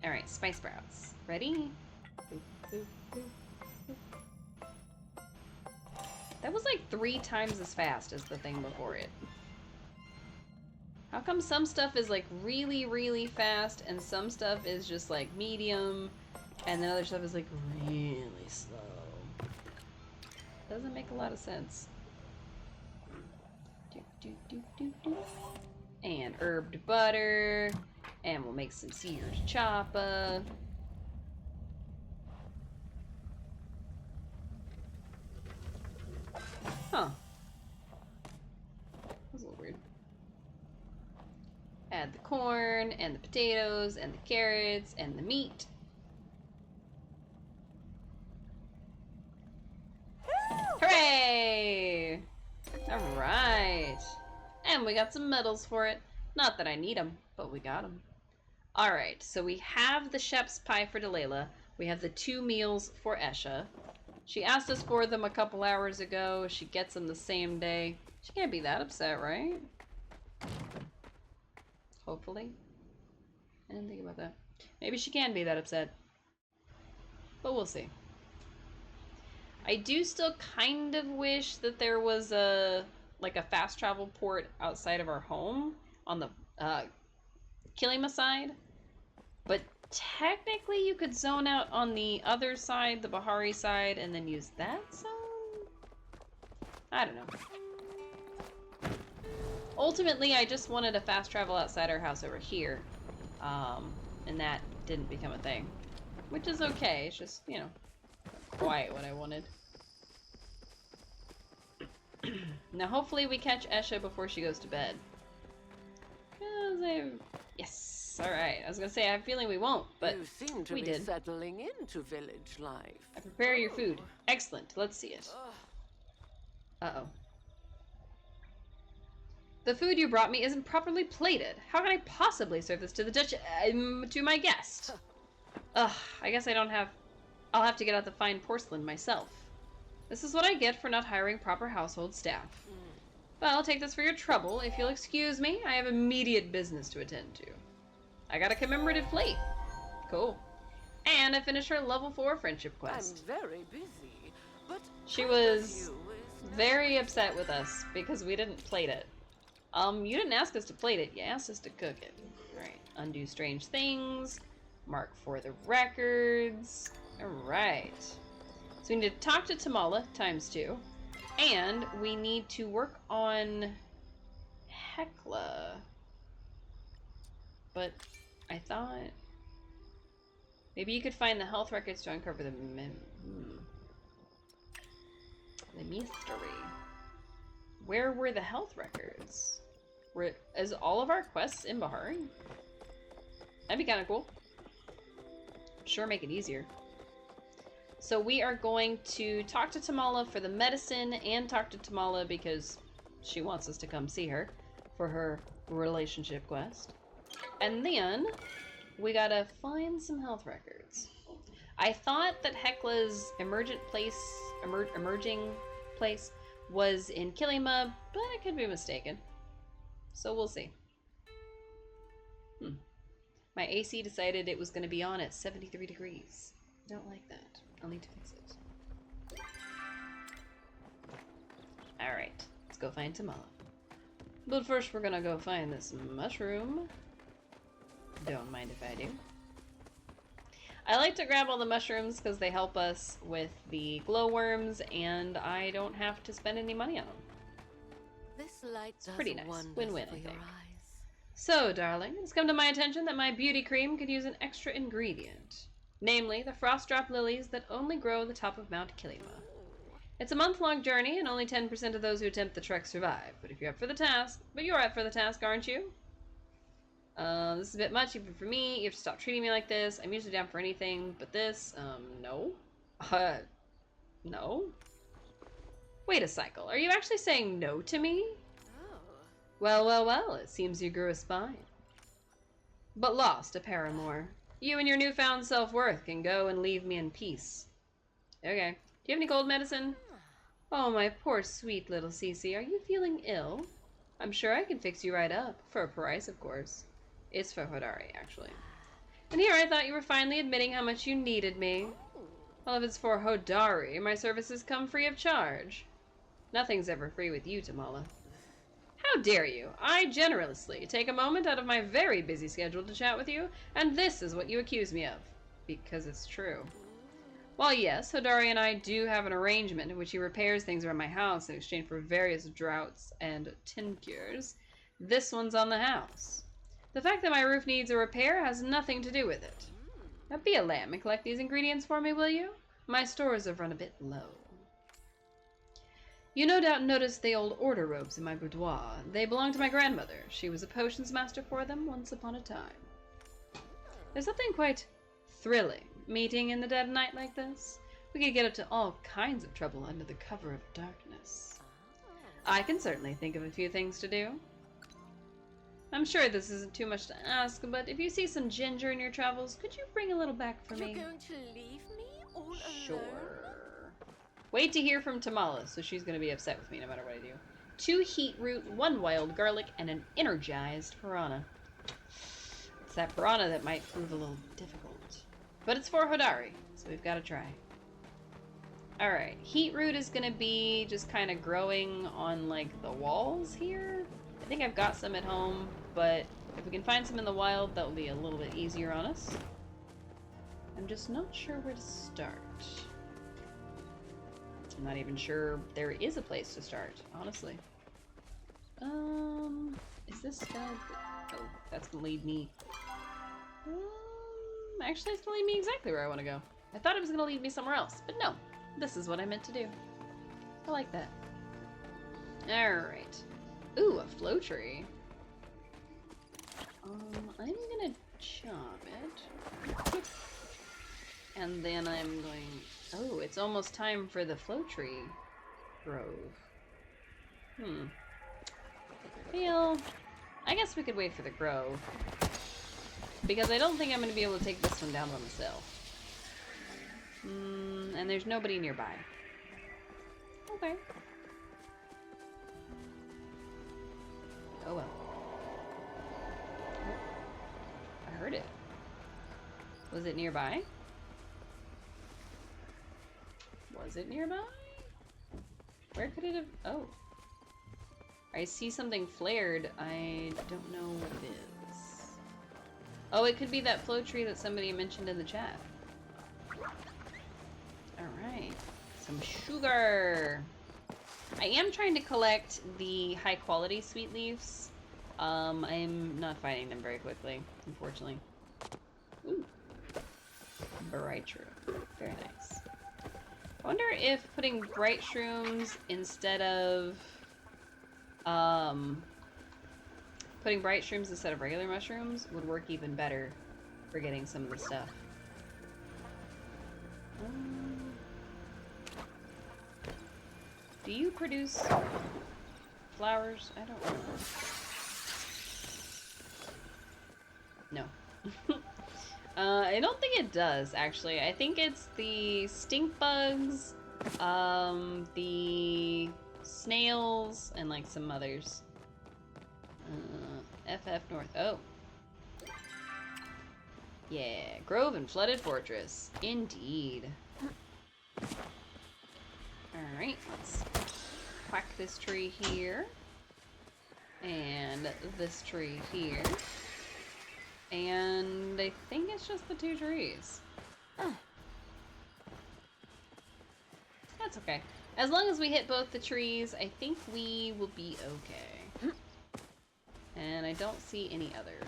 Alright, spice sprouts. Ready? Boop, boop, boop, boop. That was like 3 times as fast as the thing before it. How come some stuff is like really, really fast and some stuff is just like medium and then other stuff is like really slow? Doesn't make a lot of sense. And herbed butter. And we'll make some seared choppa. Huh. That was a little weird. Add the corn, and the potatoes, and the carrots, and the meat. Hooray! Alright. And we got some medals for it. Not that I need them, but we got them. Alright, so we have the Shep's Pie for Delilah. We have the 2 meals for Esha. She asked us for them a couple hours ago. She gets them the same day. She can't be that upset, right? Hopefully. I didn't think about that. Maybe she can be that upset. But we'll see. I do still kind of wish that there was a fast travel port outside of our home on the Kilima side, but technically you could zone out on the other side, the Bahari side, and then use that zone? I don't know. Ultimately, I just wanted a fast travel outside our house over here, and that didn't become a thing, which is okay. It's just, you know, quite what I wanted. Now hopefully we catch Esha before she goes to bed. Yes, alright. I was gonna say, I have a feeling we won't, but you seem to we be did. settling into village life. I prepare your food. Excellent. Let's see it. Uh-oh. The food you brought me isn't properly plated. How can I possibly serve this to the to my guest? Ugh, I guess I'll have to get out the fine porcelain myself. This is what I get for not hiring proper household staff. Well, I'll take this for your trouble. If you'll excuse me, I have immediate business to attend to. I got a commemorative plate. Cool. And I finished her level 4 friendship quest. I'm very busy, but She was very upset with us because we didn't plate it. You didn't ask us to plate it, you asked us to cook it. Alright, undo strange things, mark for the records. Alright. So we need to talk to Tamala, ×2, and we need to work on Hecla. But I thought maybe you could find the health records to uncover the mystery. Where were the health records? Is all of our quests in Bahari? That'd be kind of cool. Sure, make it easier. So we are going to talk to Tamala for the medicine and talk to Tamala because she wants us to come see her for her relationship quest. And then we gotta find some health records. I thought that Hecla's emerging place was in Kilima, but I could be mistaken. So we'll see. My AC decided it was going to be on at 73 degrees. I don't like that. I'll need to fix it. Alright, let's go find Tamala. But first we're gonna go find this mushroom. Don't mind if I do. I like to grab all the mushrooms because they help us with the glowworms and I don't have to spend any money on them. This light It's pretty nice. Win-win, I your think. eyes. So, darling, it's come to my attention that my beauty cream could use an extra ingredient. Namely, the frost drop lilies that only grow at the top of Mount Kilima. It's a month-long journey, and only 10% of those who attempt the trek survive. But if you're up for the task, aren't you? This is a bit much even for me. You have to stop treating me like this. I'm usually down for anything, but this, no. No? Wait a cycle. Are you actually saying no to me? Oh. Well, it seems you grew a spine. But lost a paramour. You and your newfound self-worth can go and leave me in peace. Okay. Do you have any cold medicine? Oh, my poor sweet little Cece, are you feeling ill? I'm sure I can fix you right up. For a price, of course. It's for Hodari, actually. And here I thought you were finally admitting how much you needed me. Well, if it's for Hodari, my services come free of charge. Nothing's ever free with you, Tamala. How dare you? I generously take a moment out of my very busy schedule to chat with you, and this is what you accuse me of. Because it's true. While yes, Hodari and I do have an arrangement in which he repairs things around my house in exchange for various droughts and tinctures, this one's on the house. The fact that my roof needs a repair has nothing to do with it. Now be a lamb and collect these ingredients for me, will you? My stores have run a bit low. You no doubt noticed the old order robes in my boudoir. They belong to my grandmother. She was a potions master for them once upon a time. There's something quite thrilling meeting in the dead of night like this. We could get up to all kinds of trouble under the cover of darkness. I can certainly think of a few things to do. I'm sure this isn't too much to ask, but if you see some ginger in your travels, could you bring a little back for me? You're going to leave me all alone? Sure. Wait to hear from Tamala, so she's going to be upset with me no matter what I do. 2 heat root, 1 wild garlic, and an energized piranha. It's that piranha that might prove a little difficult. But it's for Hodari, so we've got to try. Alright, heat root is gonna be just kind of growing on, like, the walls here. I think I've got some at home, but if we can find some in the wild, that will be a little bit easier on us. I'm just not sure where to start. I'm not even sure there is a place to start, honestly. Is this gonna... Oh, that's gonna lead me... actually, it's gonna lead me exactly where I want to go. I thought it was gonna lead me somewhere else, but no. This is what I meant to do. I like that. Alright. Ooh, a flow tree. I'm gonna chop it. And then I'm going... Oh, it's almost time for the flow tree grove. Well, I guess we could wait for the grove. Because I don't think I'm gonna be able to take this one down by myself. And there's nobody nearby. Okay. Oh well. Oh, I heard it. Was it nearby? Was it nearby? Where could it have... Oh. I see something flared. I don't know what it is. Oh, it could be that flow tree that somebody mentioned in the chat. Alright. Some sugar! I am trying to collect the high quality sweet leaves. I'm not finding them very quickly, unfortunately. Ooh. Bright shroom. Very nice. I wonder if putting bright shrooms instead of regular mushrooms would work even better for getting some of the stuff. Do you produce flowers? I don't know. No. I don't think it does, actually. I think it's the stink bugs, the snails, and like some others. FF North. Oh. Yeah, Grove and Flooded Fortress. Indeed. Alright, let's whack this tree here. And this tree here. And I think it's just the two trees. That's okay. As long as we hit both the trees, I think we will be okay. And I don't see any others,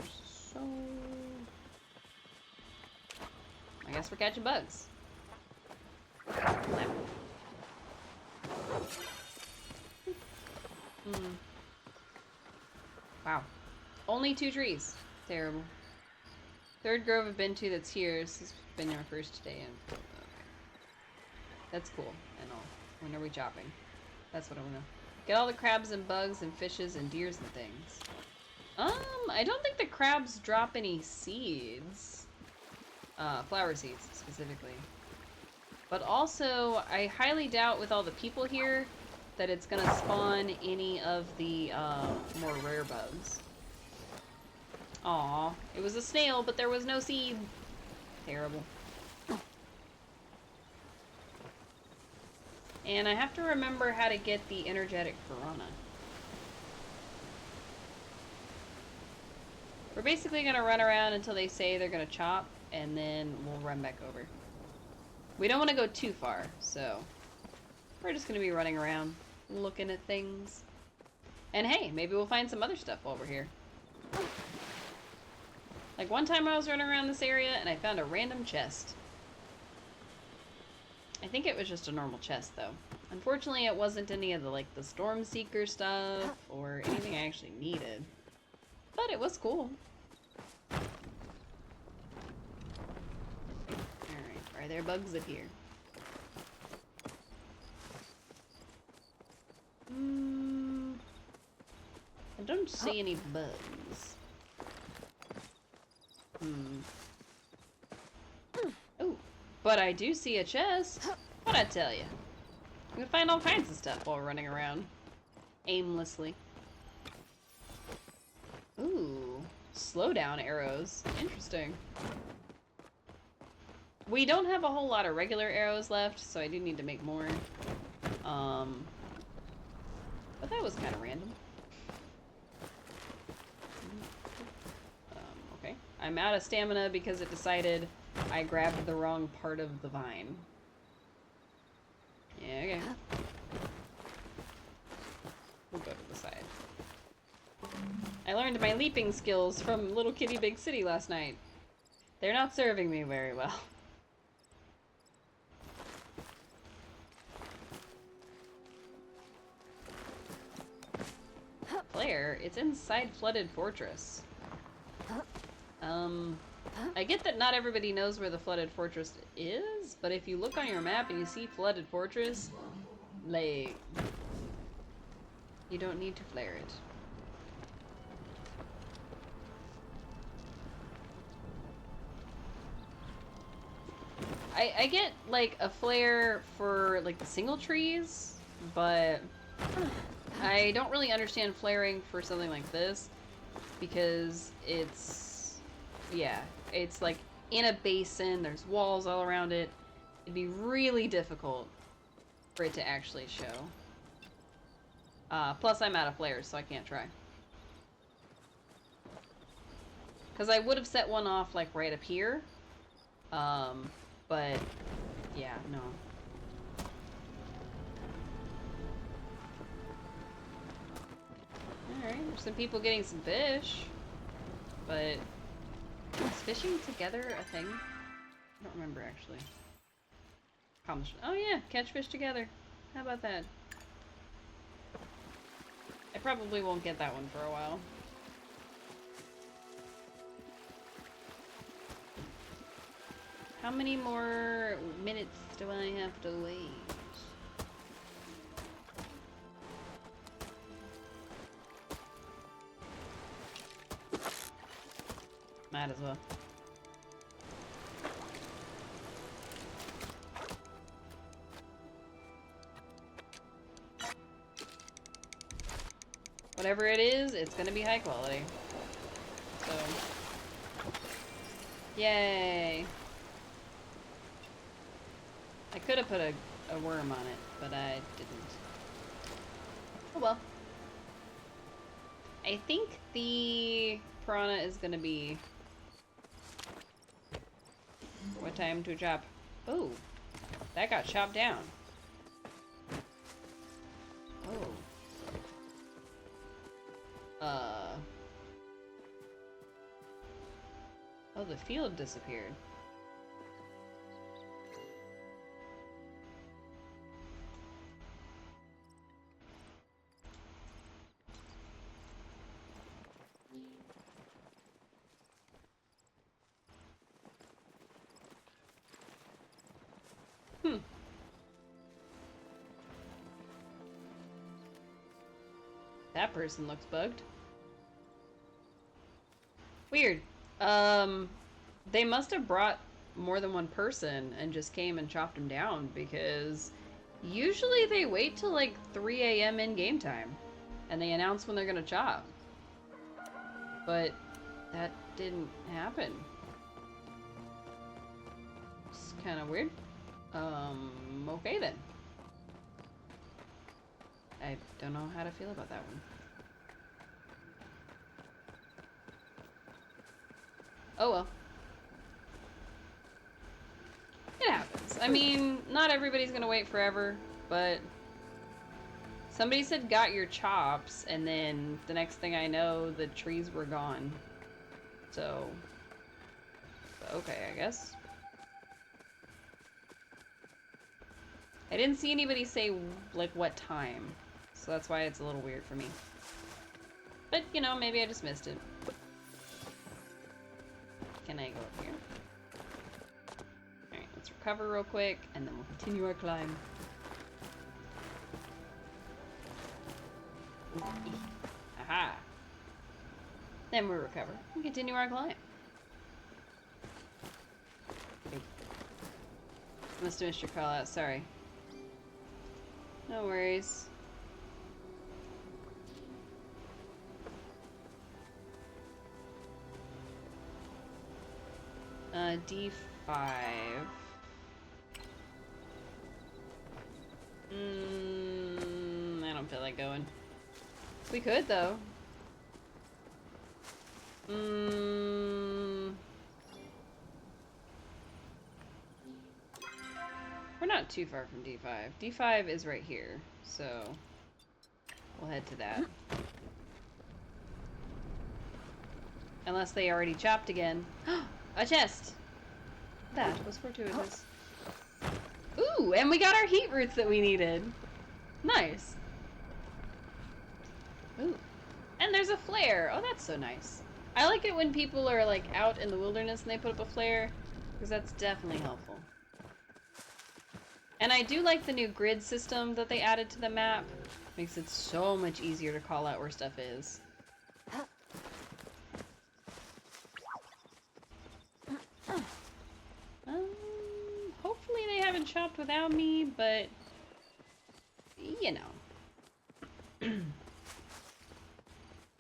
so... I guess we're catching bugs. Wow. Only 2 trees. Terrible. Third grove I've been to that's here. This has been our first day in. Okay. That's cool and all. When are we chopping? That's what I wanna get all the crabs and bugs and fishes and deers and things. I don't think the crabs drop any seeds. Flower seeds specifically. But also, I highly doubt with all the people here that it's gonna spawn any of the more rare bugs. Aw, it was a snail, but there was no seed. Terrible. And I have to remember how to get the energetic piranha. We're basically gonna run around until they say they're gonna chop, and then we'll run back over. We don't want to go too far, so we're just gonna be running around, looking at things. And hey, maybe we'll find some other stuff while we're here. Like one time I was running around this area and I found a random chest. I think it was just a normal chest though. Unfortunately it wasn't any of the like the Storm Seeker stuff or anything I actually needed. But it was cool. Alright, are there bugs up here? I don't see any bugs. Oh, but I do see a chest. What'd I tell you? We can find all kinds of stuff while running around. Aimlessly. Ooh, slow down arrows. Interesting. We don't have a whole lot of regular arrows left, so I do need to make more. But that was kind of random. Okay. I'm out of stamina because it decided I grabbed the wrong part of the vine. Yeah, okay. We'll go to the side. I learned my leaping skills from Little Kitty Big City last night. They're not serving me very well. Flare, it's inside Flooded Fortress. I get that not everybody knows where the Flooded Fortress is, but if you look on your map and you see Flooded Fortress, like, you don't need to flare it. I get, like, a flare for, like, the single trees, but I don't really understand flaring for something like this, because it's, yeah, it's, like, in a basin, there's walls all around it. It'd be really difficult for it to actually show. Plus I'm out of flares, so I can't try. Because I would have set one off, like, right up here. But, yeah, no. Alright, there's some people getting some fish. But, is fishing together a thing? I don't remember, actually. Oh yeah, catch fish together. How about that? I probably won't get that one for a while. How many more minutes do I have to wait? Might as well. Whatever it is, it's gonna be high quality. So, yay! I could have put a worm on it, but I didn't. Oh well. I think the piranha is gonna be... What time to chop? Oh, that got chopped down. Oh. Oh, the field disappeared. That person looks bugged. Weird. They must have brought more than one person and just came and chopped them down, because usually they wait till like 3 a.m. in game time and they announce when they're gonna chop. But that didn't happen. It's kind of weird. Okay then. I don't know how to feel about that one. Oh well. It happens. I mean, not everybody's gonna wait forever, but somebody said got your chops, and then the next thing I know, the trees were gone. So, okay, I guess. I didn't see anybody say, like, what time, so that's why it's a little weird for me. But, you know, maybe I just missed it. Can I go up here? Alright, let's recover real quick, and then we'll continue our climb. Aha! Then we'll recover and continue our climb. Must have missed your call out, sorry. No worries. 5. I don't feel like going. We could, though. We're not too far from D5. D5 is right here, so we'll head to that. Unless they already chopped again. A chest! That was fortuitous. Ooh, and we got our heat roots that we needed. Nice. Ooh. And there's a flare. Oh, that's so nice. I like it when people are like out in the wilderness and they put up a flare, because that's definitely helpful. And I do like the new grid system that they added to the map. Makes it so much easier to call out where stuff is. Hopefully they haven't chopped without me, but you know.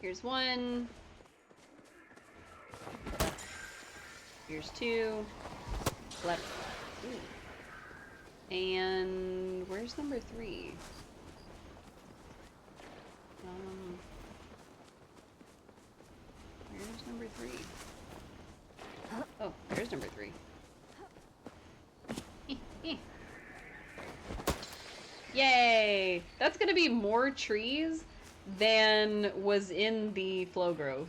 Here's 1. Here's 2. Left. Ooh. And where's number 3? Where's number 3? Oh, there's number 3. Yay! That's gonna be more trees than was in the Flow Grove.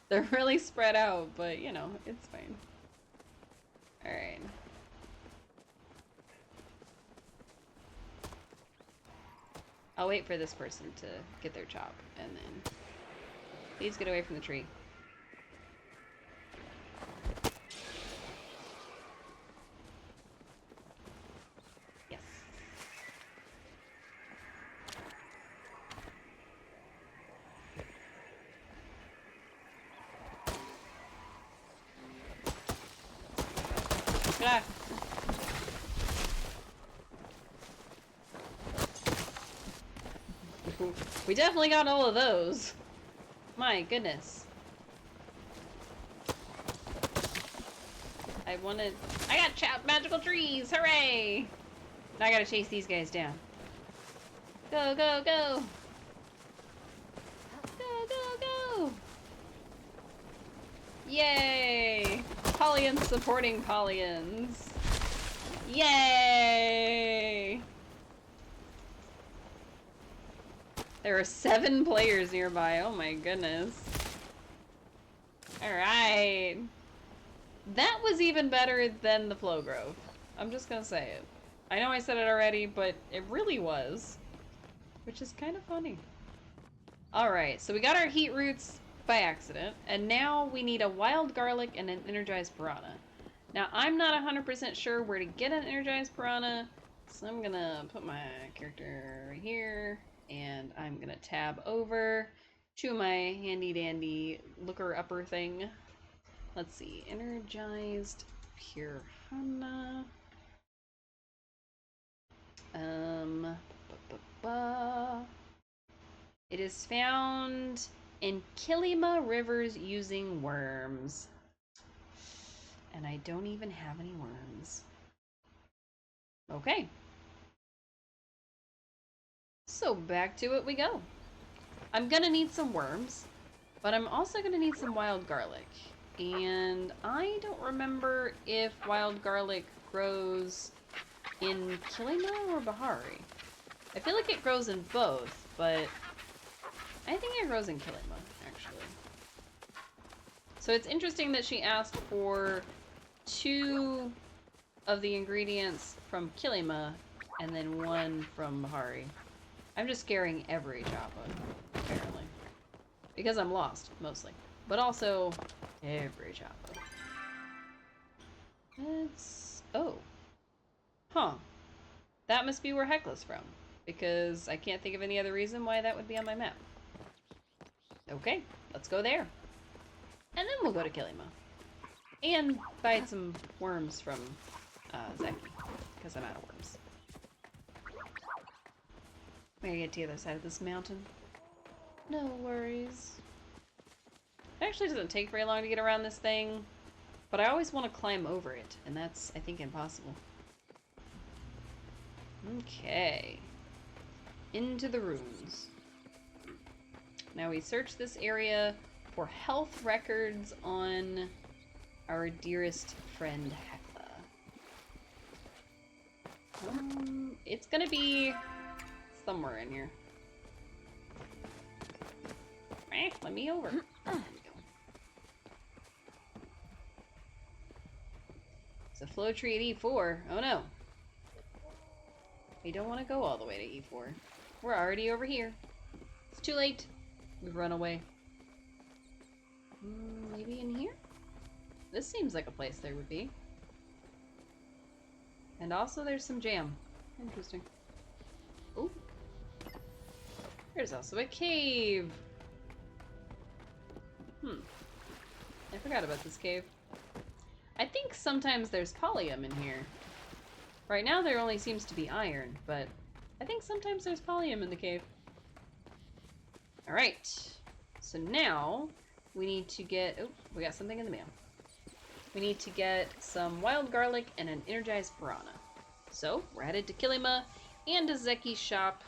They're really spread out, but you know, it's fine. Alright. I'll wait for this person to get their chop, and then please get away from the tree. Yes. Ah. We definitely got all of those. My goodness. I got chopped magical trees! Hooray! Now I gotta chase these guys down. Go, go, go! Go, go, go! Yay! Palians supporting Palians. Yay! There are 7 players nearby. Oh my goodness. Alright. That was even better than the Flow Grove. I'm just gonna say it. I know I said it already, but it really was. Which is kind of funny. Alright, so we got our heat roots by accident, and now we need a wild garlic and an energized piranha. Now, I'm not 100% sure where to get an energized piranha, so I'm gonna put my character right here, and I'm gonna tab over to my handy dandy looker-upper thing. Let's see, energized piranha. It is found in Kilima rivers using worms. And I don't even have any worms. Okay. So back to it we go. I'm gonna need some worms, but I'm also gonna need some wild garlic. And I don't remember if wild garlic grows in Kilima or Bahari. I feel like it grows in both, but I think it grows in Kilima, actually. So it's interesting that she asked for 2 of the ingredients from Kilima and then 1 from Bahari. I'm just scaring every Joppa, apparently. Because I'm lost, mostly. But also, every Joppa. It's... oh. Huh. That must be where Hecla's from. Because I can't think of any other reason why that would be on my map. Okay, let's go there. And then we'll go to Kilima. And buy some worms from Zeki. Because I'm out of worms. I'm gonna get to the other side of this mountain. No worries. It actually doesn't take very long to get around this thing. But I always want to climb over it, and that's, I think, impossible. Okay. Into the ruins. Now we search this area for health records on our dearest friend Hecla. It's gonna be somewhere in here. Let me over. There we go. It's a flow tree at E4. Oh no. We don't want to go all the way to E4. We're already over here. It's too late. We've run away. Maybe in here? This seems like a place there would be. And also there's some jam. Interesting. Oh. There's also a cave. I forgot about this cave. I think sometimes there's Palium in here. Right now there only seems to be iron, but I think sometimes there's Palium in the cave. Alright. So now we need to get... Oh, we got something in the mail. We need to get some wild garlic and an energized piranha. So, we're headed to Kilima and to Zeki's shop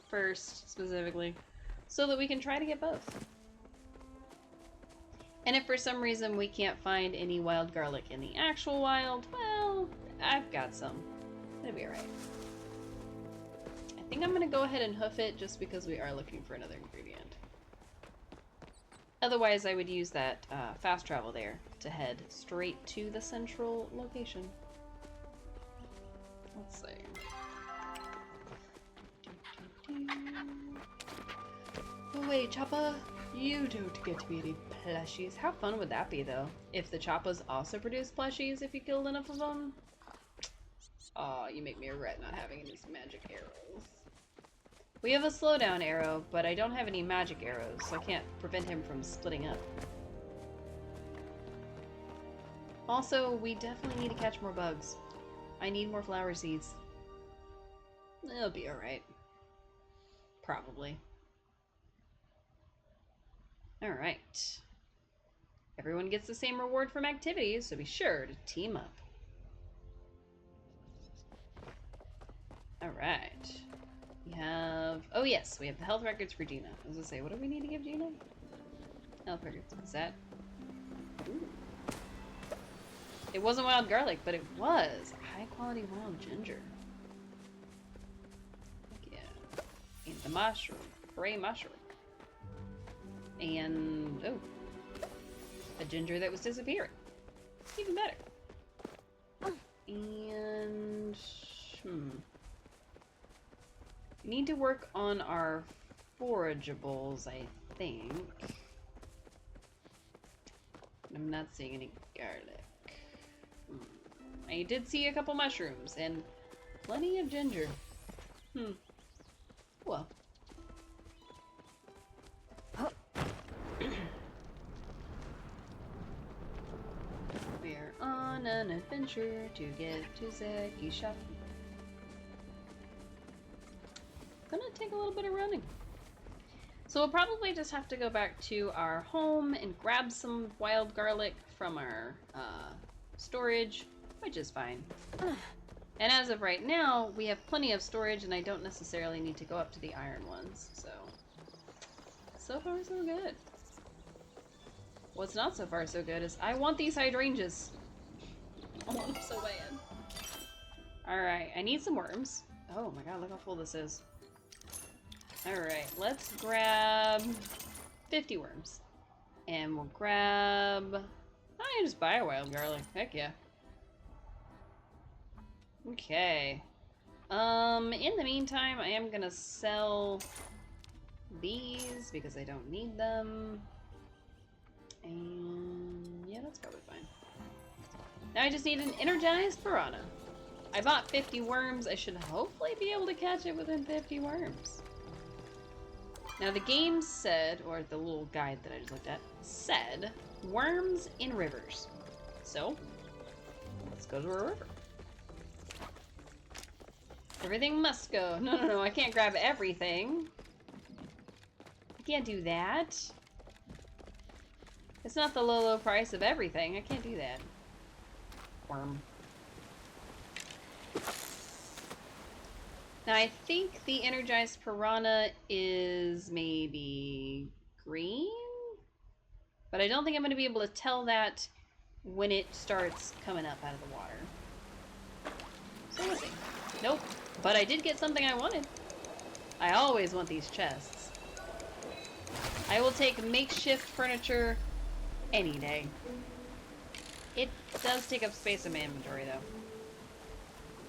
first, specifically, so that we can try to get both. And if for some reason we can't find any wild garlic in the actual wild, well, I've got some. It'll be alright. I think I'm gonna go ahead and hoof it just because we are looking for another ingredient. Otherwise, I would use that fast travel there to head straight to the central location. Let's see. Oh wait, Choppa, you don't get to be any plushies. How fun would that be, though? If the Choppas also produce plushies if you killed enough of them? Aw, you make me regret not having any magic arrows. We have a slowdown arrow, but I don't have any magic arrows, so I can't prevent him from splitting up. Also, we definitely need to catch more bugs. I need more flower seeds. It'll be alright. Probably. Alright. Everyone gets the same reward from activities, so be sure to team up. Alright. We have... Oh yes, we have the health records for Gina. I was gonna say, what do we need to give Gina? Health records. What's that? Ooh. It wasn't wild garlic, but it was high quality wild ginger. Yeah. And the mushroom. Gray mushroom. And, oh. A ginger that was disappearing. Even better. And, we need to work on our forageables, I think. I'm not seeing any garlic. I did see a couple mushrooms and plenty of ginger. Well. We're on an adventure to get to Zeki's shop. Gonna take a little bit of running. So we'll probably just have to go back to our home and grab some wild garlic from our storage, which is fine. And as of right now, we have plenty of storage and I don't necessarily need to go up to the iron ones, so far so good. What's not so far so good is I want these hydrangeas. I want them so bad. Alright, I need some worms. Oh my god, look how full this is. Alright, let's grab 50 worms. And we'll grab... I can just buy a wild garlic. Heck yeah. Okay. In the meantime, I am gonna sell these because I don't need them. And yeah, that's probably fine. Now I just need an energized piranha. I bought 50 worms. I should hopefully be able to catch it within 50 worms. Now the game said, or the little guide that I just looked at, said worms in rivers. So, let's go to a river. Everything must go. No, I can't grab everything. I can't do that. It's not the low price of everything. I can't do that. worm. Now I think the energized piranha is maybe green? But I don't think I'm going to be able to tell that when it starts coming up out of the water. So we'll see. Nope. But I did get something I wanted. I always want these chests. I will take makeshift furniture any day. It does take up space in my inventory, though.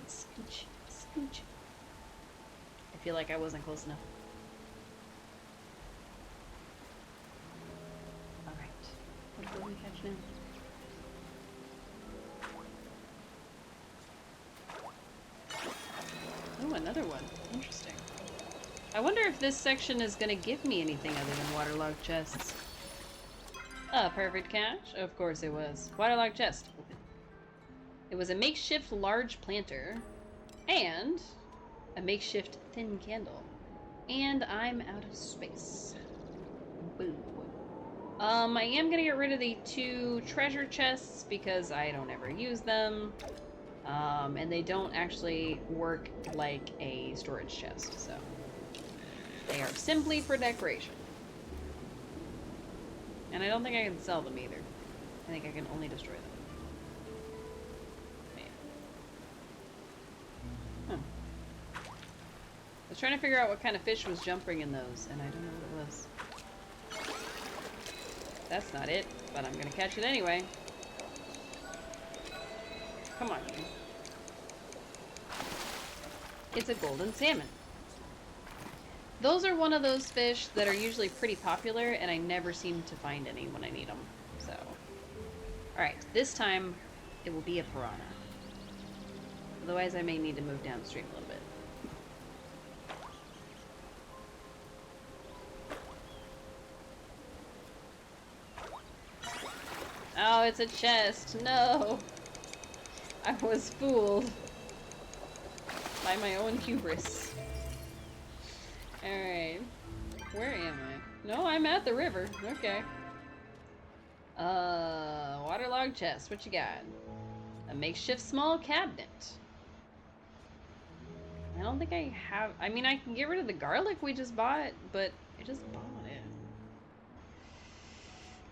Scooch. Scooch. I feel like I wasn't close enough. Alright. What will we catch now? Oh, another one. Interesting. I wonder if this section is going to give me anything other than waterlogged chests. A perfect catch. Of course it was. Waterlogged chest. Open. It was a makeshift large planter. And a makeshift thin candle. And I'm out of space. Boo. I am gonna get rid of the 2 treasure chests because I don't ever use them. And they don't actually work like a storage chest, so they are simply for decoration. And I don't think I can sell them either. I think I can only destroy them. Huh. I was trying to figure out what kind of fish was jumping in those, and I don't know what it was. That's not it, but I'm gonna catch it anyway. Come on, you. It's a golden salmon. Those are one of those fish that are usually pretty popular, and I never seem to find any when I need them. So, alright, this time it will be a piranha. Otherwise, I may need to move downstream a little bit. Oh, it's a chest. No! I was fooled by my own hubris. Alright. Where am I? No, I'm at the river. Okay. Waterlogged chest. What you got? A makeshift small cabinet. I don't think I have... I mean, I can get rid of the garlic we just bought, but I just bought it.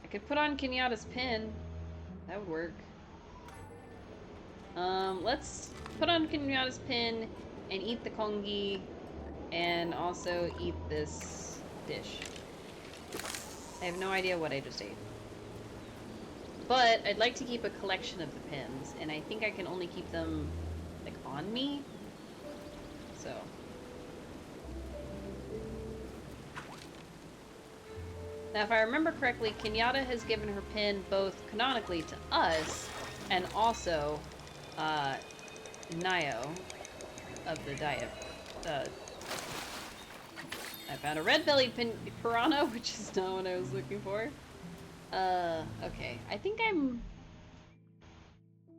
I could put on Kenyatta's pin. That would work. Let's put on Kenyatta's pin and eat the kongi and also eat this dish. I have no idea what I just ate. But I'd like to keep a collection of the pins, and I think I can only keep them, like, on me. So. Now, if I remember correctly, Kenyatta has given her pin both canonically to us and also Nio of the diet. I found a red-bellied piranha, which is not what I was looking for. Okay. I think I'm...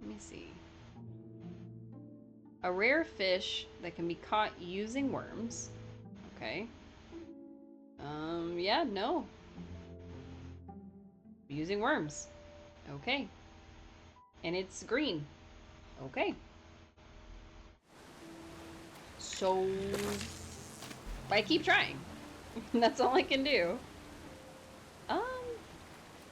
Let me see. A rare fish that can be caught using worms. Okay. Yeah, no. Using worms. Okay. And it's green. Okay. So... I keep trying. That's all I can do. Huh.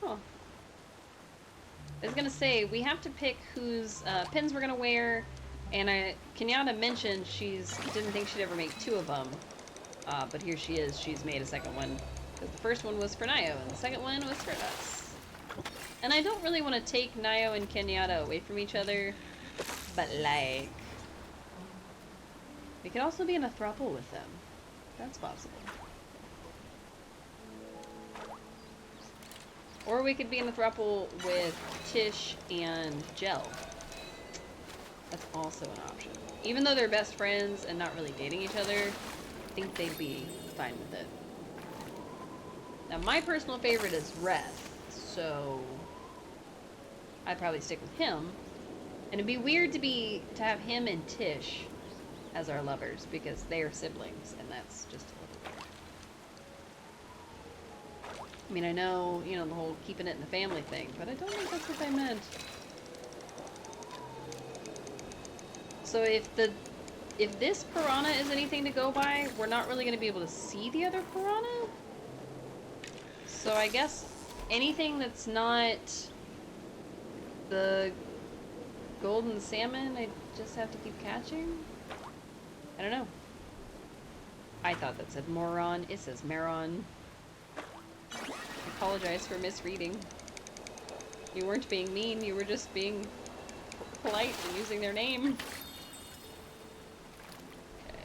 I was gonna say, we have to pick whose pins we're gonna wear, and Kenyatta mentioned didn't think she'd ever make 2 of them, but here she is, she's made a second one, because the first one was for Nio, and the second one was for us. And I don't really want to take Nio and Kenyatta away from each other, but like... We could also be in a throuple with them. That's possible. Or we could be in the throuple with Tish and Jel. That's also an option. Even though they're best friends and not really dating each other, I think they'd be fine with it. Now, my personal favorite is Reth, so I'd probably stick with him. And it'd be weird to have him and Tish as our lovers, because they are siblings, and that's just a little weird. I mean, I know, you know, the whole keeping it in the family thing, but I don't think that's what they meant. So if this piranha is anything to go by, we're not really going to be able to see the other piranha. So I guess anything that's not the golden salmon, I just have to keep catching? I don't know. I thought that said moron. It says Maron. I apologize for misreading. You weren't being mean, you were just being polite and using their name. Okay.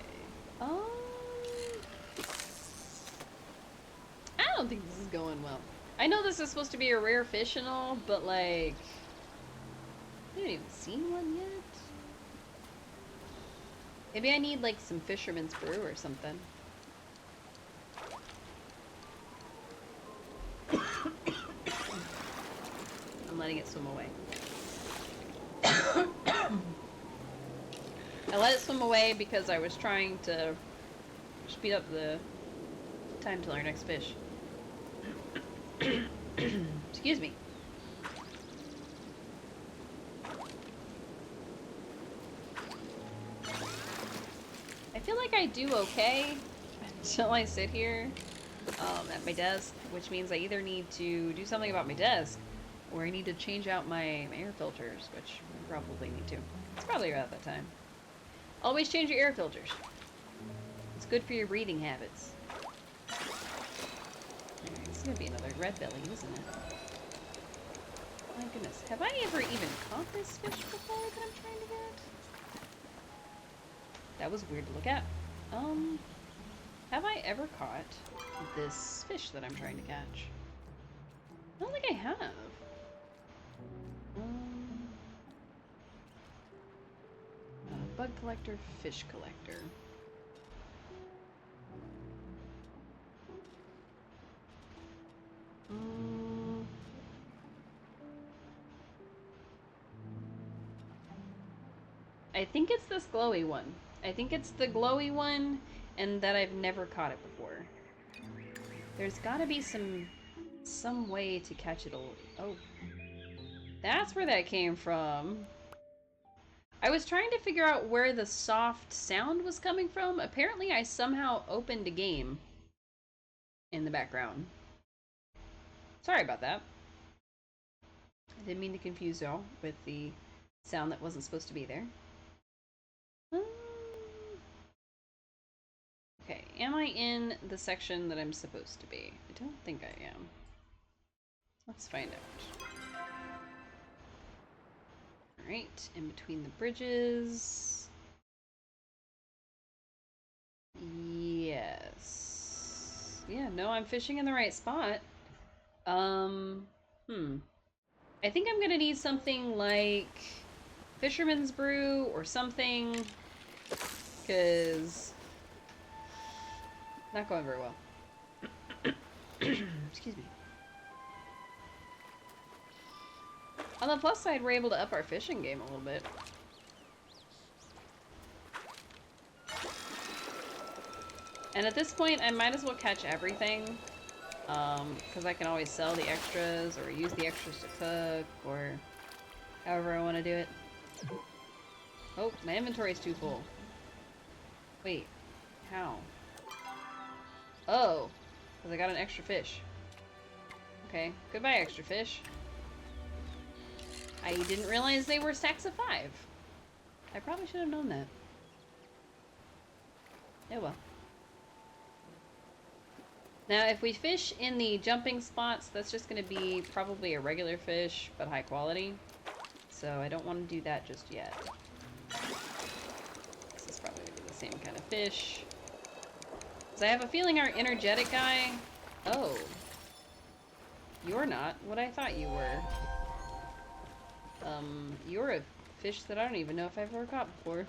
I don't think this is going well. I know this is supposed to be a rare fish and all, but like... I haven't even seen one yet. Maybe I need like some fisherman's brew or something. I'm letting it swim away. I let it swim away because I was trying to speed up the time till our next fish. Excuse me. I feel like I do okay until I sit here at my desk, which means I either need to do something about my desk or I need to change out my air filters, which I probably need to. It's probably about that time. Always change your air filters. It's good for your breathing habits. Alright, this is gonna be another red belly, isn't it? My goodness, have I ever even caught this fish before that I'm trying to get? That was weird to look at. Have I ever caught this fish that I'm trying to catch? I don't think I have. Bug collector, fish collector. I think it's this glowy one. I think it's the glowy one, and that I've never caught it before. There's gotta be some way to catch it. Oh, that's where that came from. I was trying to figure out where the soft sound was coming from. Apparently, I somehow opened a game in the background. Sorry about that. I didn't mean to confuse y'all with the sound that wasn't supposed to be there. Okay, am I in the section that I'm supposed to be? I don't think I am. Let's find out. Alright, in between the bridges. Yes. Yeah, no, I'm fishing in the right spot. I think I'm gonna need something like fisherman's brew or something, because not going very well. Excuse me. On the plus side, we're able to up our fishing game a little bit. And at this point, I might as well catch everything. Because I can always sell the extras, or use the extras to cook, or however I want to do it. Oh, my inventory is too full. Wait, how? Oh, because I got an extra fish. Okay, goodbye extra fish. I didn't realize they were stacks of 5. I probably should have known that. Oh well. Now, if we fish in the jumping spots, that's just going to be probably a regular fish, but high quality. So I don't want to do that just yet. This is probably going to be the same kind of fish. So I have a feeling our energetic guy... Oh. You're not what I thought you were. You're a fish that I don't even know if I've ever caught before.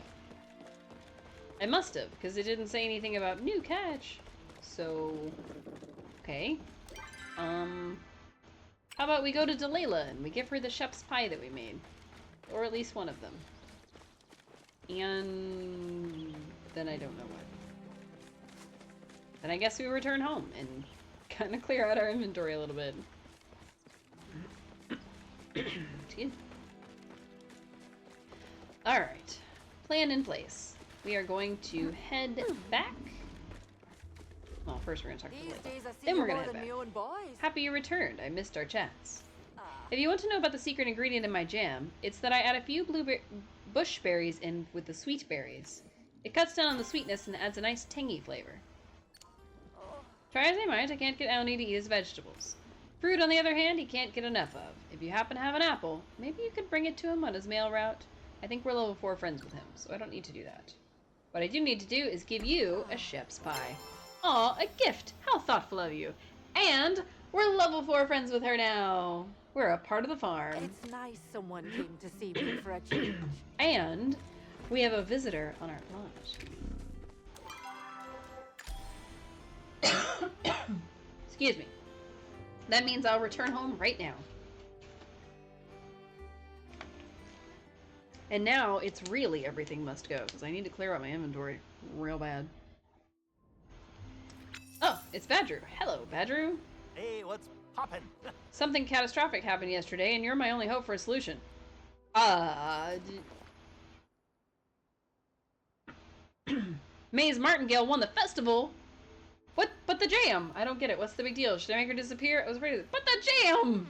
I must have, because it didn't say anything about new catch. So, okay. How about we go to Delilah and we give her the sheph's pie that we made? Or at least one of them. And then I don't know what. Then I guess we return home and kind of clear out our inventory a little bit. Excuse me. Alright. plan in place. We are going to head back. Well, first we're going to talk to These Layla. days I see Then you we're going more to head than back. me own boys. Happy you returned. I missed our chats. Ah, If you want to know about the secret ingredient in my jam, it's that I add a few bush berries in with the sweet berries. It cuts down on the sweetness and adds a nice tangy flavor. Try as I might, I can't get Elnie to eat his vegetables. Fruit, on the other hand, he can't get enough of. If you happen to have an apple, maybe you could bring it to him on his mail route. I think we're level 4 friends with him, so I don't need to do that. What I do need to do is give you a sheph's pie. Aw, a gift! How thoughtful of you. And we're level 4 friends with her now. We're a part of the farm. it's nice someone came to see me for a change. And we have a visitor on our plot. Excuse me. That means I'll return home right now. And now it's really everything must go, because I need to clear out my inventory real bad. Oh, it's Badru. Hello, Badru. Hey, what's poppin'? Something catastrophic happened yesterday, and you're my only hope for a solution. Maze Martingale won the festival! What? But the jam! I don't get it. What's the big deal? Should I make her disappear? I was afraid of it. But the jam!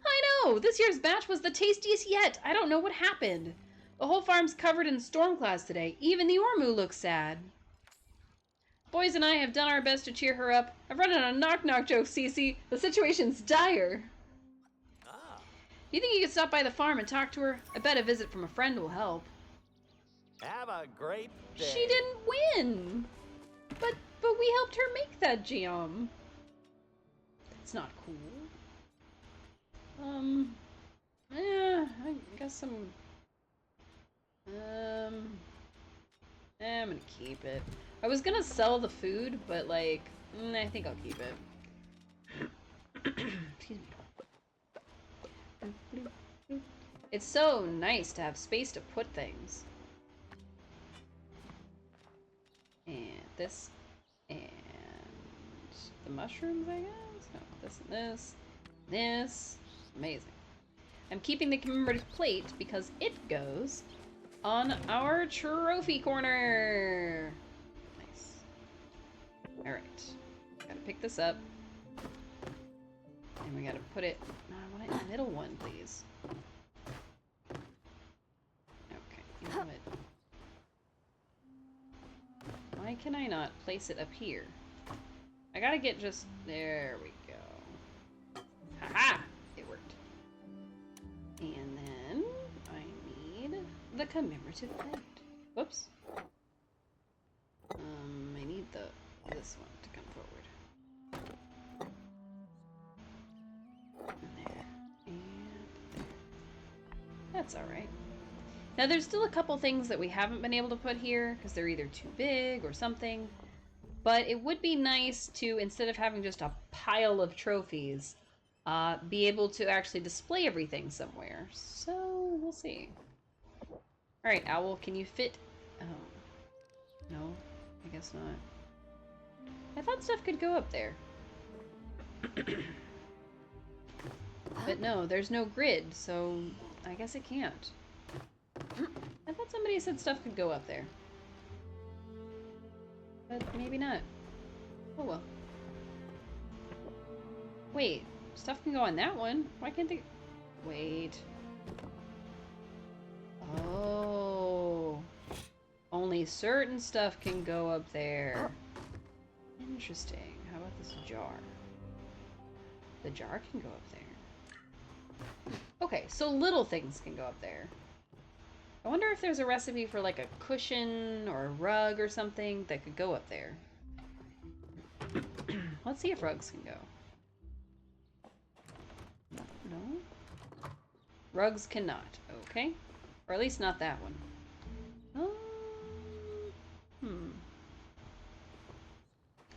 I know! This year's batch was the tastiest yet! I don't know what happened. The whole farm's covered in storm clouds today. Even the Ormu looks sad. Boys and I have done our best to cheer her up. I've run out of knock-knock jokes, Cece. The situation's dire. Ah, Do you think you could stop by the farm and talk to her? I bet a visit from a friend will help. have a great day. She didn't win! But we helped her make that jam. That's not cool. I guess I'm gonna keep it. I was gonna sell the food, but like, I think I'll keep it. Excuse me. It's so nice to have space to put things. And this, and the mushrooms, I guess? No, this and this. This. Amazing. I'm keeping the commemorative plate because it goes on our trophy corner. Nice. Alright. Gotta pick this up. And we gotta put it... No, I want it in the middle one, please. Okay, you know what? Why can I not place it up here? I gotta get just... There we go. Haha! It worked. And then I need the commemorative plate. Whoops. I need this one to come forward. There. And there. That's alright. Now there's still a couple things that we haven't been able to put here because they're either too big or something. But it would be nice to, instead of having just a pile of trophies, be able to actually display everything somewhere. So, we'll see. Alright, Owl, can you fit... Oh. No, I guess not. I thought stuff could go up there. But no, there's no grid, so I guess it can't. I thought somebody said stuff could go up there. But maybe not. Oh well. Wait, stuff can go on that one. Why can't they... Wait. Oh. Only certain stuff can go up there. Interesting. How about this jar? The jar can go up there. Okay, so little things can go up there. I wonder if there's a recipe for like a cushion or a rug or something that could go up there. Let's see if rugs can go. No? Rugs cannot. Okay. Or at least not that one.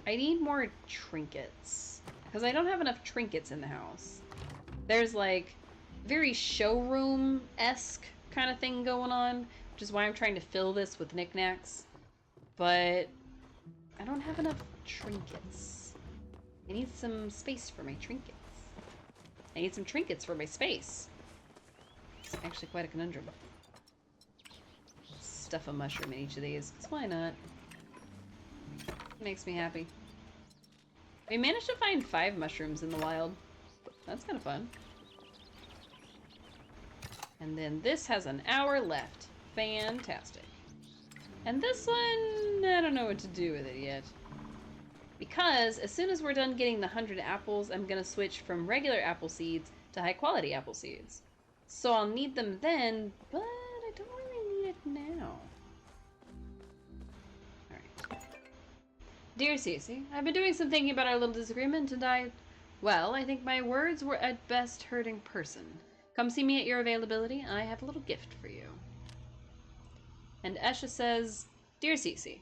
I need more trinkets. Because I don't have enough trinkets in the house. There's like very showroom-esque kind of thing going on, which is why I'm trying to fill this with knickknacks. But I don't have enough trinkets. I need some space for my trinkets. I need some trinkets for my space. It's actually quite a conundrum. stuff a mushroom in each of these. 'Cause why not? Makes me happy. We managed to find 5 mushrooms in the wild. That's kind of fun. And then this has an hour left. Fantastic. And this one, I don't know what to do with it yet. Because as soon as we're done getting the 100 apples, I'm going to switch from regular apple seeds to high quality apple seeds. So I'll need them then, but I don't really need it now. Alright. Dear Cece, I've been doing some thinking about our little disagreement, and I think my words were at best hurting person. Come see me at your availability. I have a little gift for you. And Esha says, Dear Cece,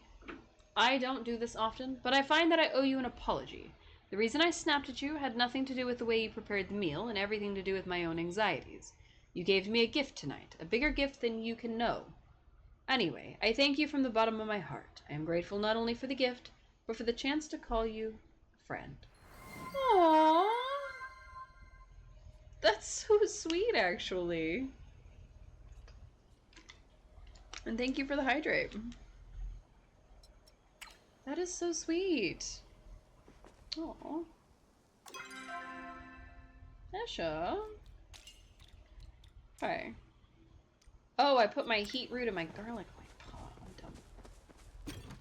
I don't do this often, but I find that I owe you an apology. The reason I snapped at you had nothing to do with the way you prepared the meal and everything to do with my own anxieties. You gave me a gift tonight, a bigger gift than you can know. Anyway, I thank you from the bottom of my heart. I am grateful not only for the gift, but for the chance to call you a friend. Aww. That's so sweet, actually. And thank you for the hydrate. That is so sweet. Aww. Esha. Okay. Oh, I put my heat root and my garlic. Oh, I'm dumb.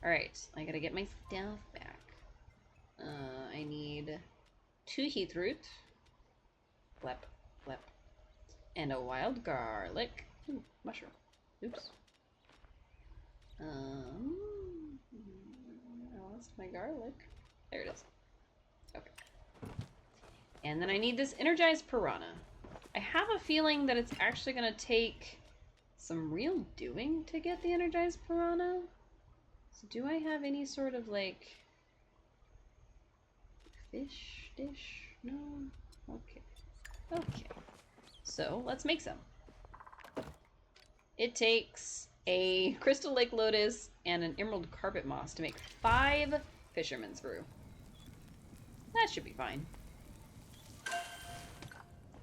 Alright, I gotta get my stuff back. I need 2 heat root. Blep, blep. And a wild garlic. Ooh, mushroom. Oops. I lost my garlic. There it is. Okay. And then I need this energized piranha. I have a feeling that it's actually going to take some real doing to get the energized piranha. So do I have any sort of, like, fish dish? No? Okay. Okay. So, let's make some. It takes a crystal lake lotus and an emerald carpet moss to make 5 fisherman's brew. That should be fine.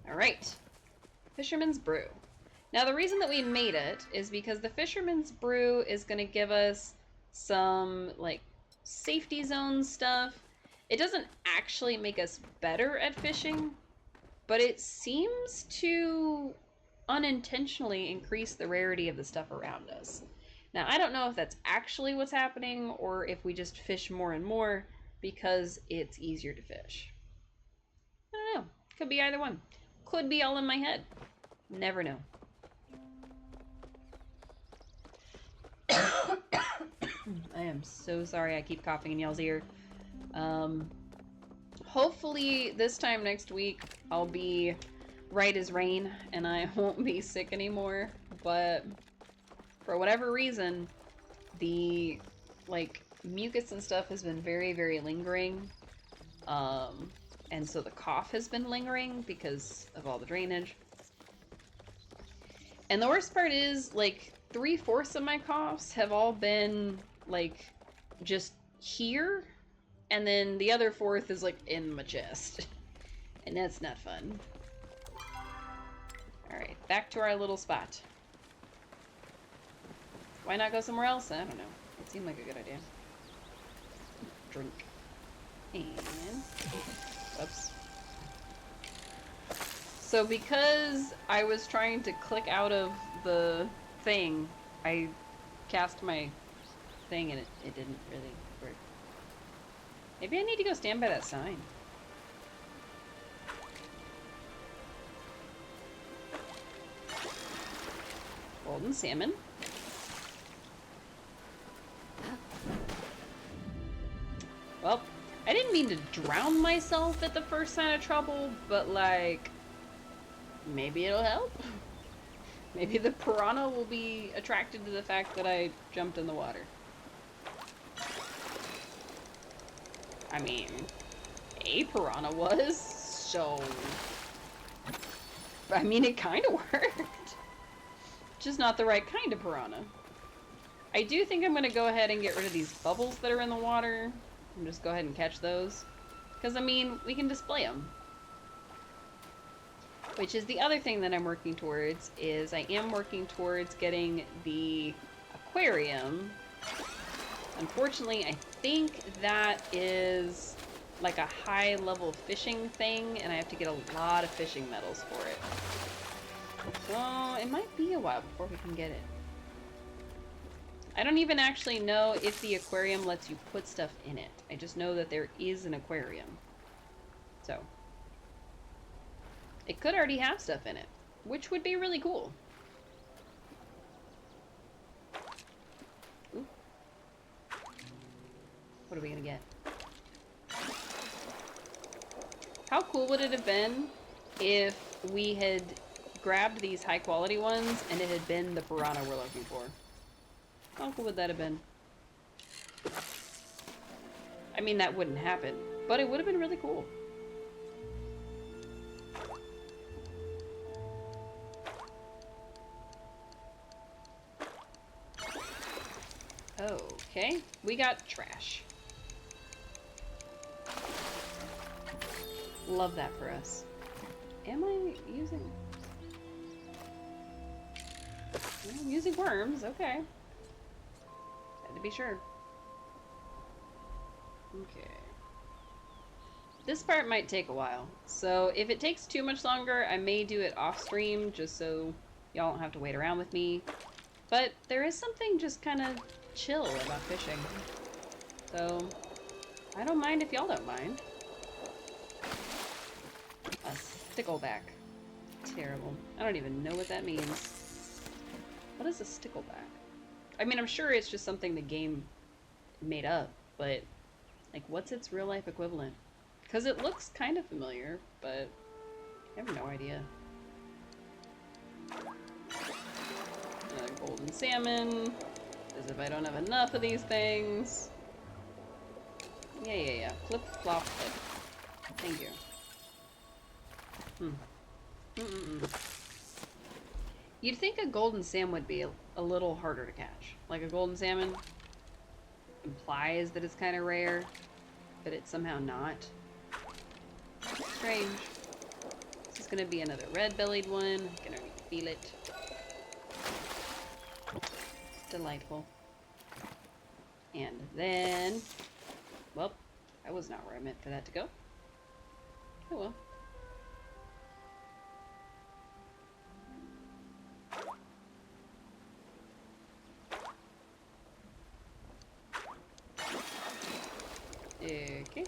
Alright. Fisherman's brew. Now the reason that we made it is because the fisherman's brew is going to give us some, like, safety zone stuff. It doesn't actually make us better at fishing, but it seems to unintentionally increase the rarity of the stuff around us. Now, I don't know if that's actually what's happening or if we just fish more and more because it's easier to fish. I don't know. Could be either one. Could be all in my head. Never know. I am so sorry I keep coughing in y'all's ear. Hopefully this time next week I'll be right as rain and I won't be sick anymore, but for whatever reason the mucus and stuff has been very, very lingering, and so the cough has been lingering because of all the drainage. And the worst part is, like, 3/4 of my coughs have all been, like, just here, and then the other 1/4 is, like, in my chest. And that's not fun. Alright, back to our little spot. Why not go somewhere else? I don't know. It seemed like a good idea. Drink. And... Whoops. So because I was trying to click out of the thing, I cast my thing and it didn't really work. Maybe I need to go stand by that sign. Golden salmon. Well, I didn't mean to drown myself at the first sign of trouble, but, like, maybe it'll help. Maybe the piranha will be attracted to the fact that I jumped in the water. I mean, a piranha was, so... I mean, it kind of worked. Just not the right kind of piranha. I do think I'm going to go ahead and get rid of these bubbles that are in the water. And just go ahead and catch those. Because, I mean, we can display them. Which is the other thing that I'm working towards, is I am working towards getting the aquarium. Unfortunately, I think that is like a high level fishing thing, and I have to get a lot of fishing medals for it. So it might be a while before we can get it. I don't even actually know if the aquarium lets you put stuff in it. I just know that there is an aquarium. So it could already have stuff in it, which would be really cool. Ooh. What are we gonna get? How cool would it have been if we had grabbed these high quality ones and it had been the piranha we're looking for? How cool would that have been? I mean, that wouldn't happen, but it would have been really cool. Okay, we got trash. Love that for us. Am I using... I'm using worms, okay. Had to be sure. Okay. This part might take a while, so if it takes too much longer, I may do it off stream, just so y'all don't have to wait around with me. But there is something just kind of chill about fishing. So, I don't mind if y'all don't mind. A stickleback. Terrible. I don't even know what that means. What is a stickleback? I mean, I'm sure it's just something the game made up, but, like, what's its real life equivalent? Because it looks kind of familiar, but I have no idea. Golden salmon. As if I don't have enough of these things. Yeah. Flip, flop, flip. Thank you. You'd think a golden salmon would be a little harder to catch. Like a golden salmon implies that it's kind of rare, but it's somehow not. Strange. This is gonna be another red-bellied one. I can already feel it. Delightful. And then, well, that was not where I meant for that to go. Oh well. Okay.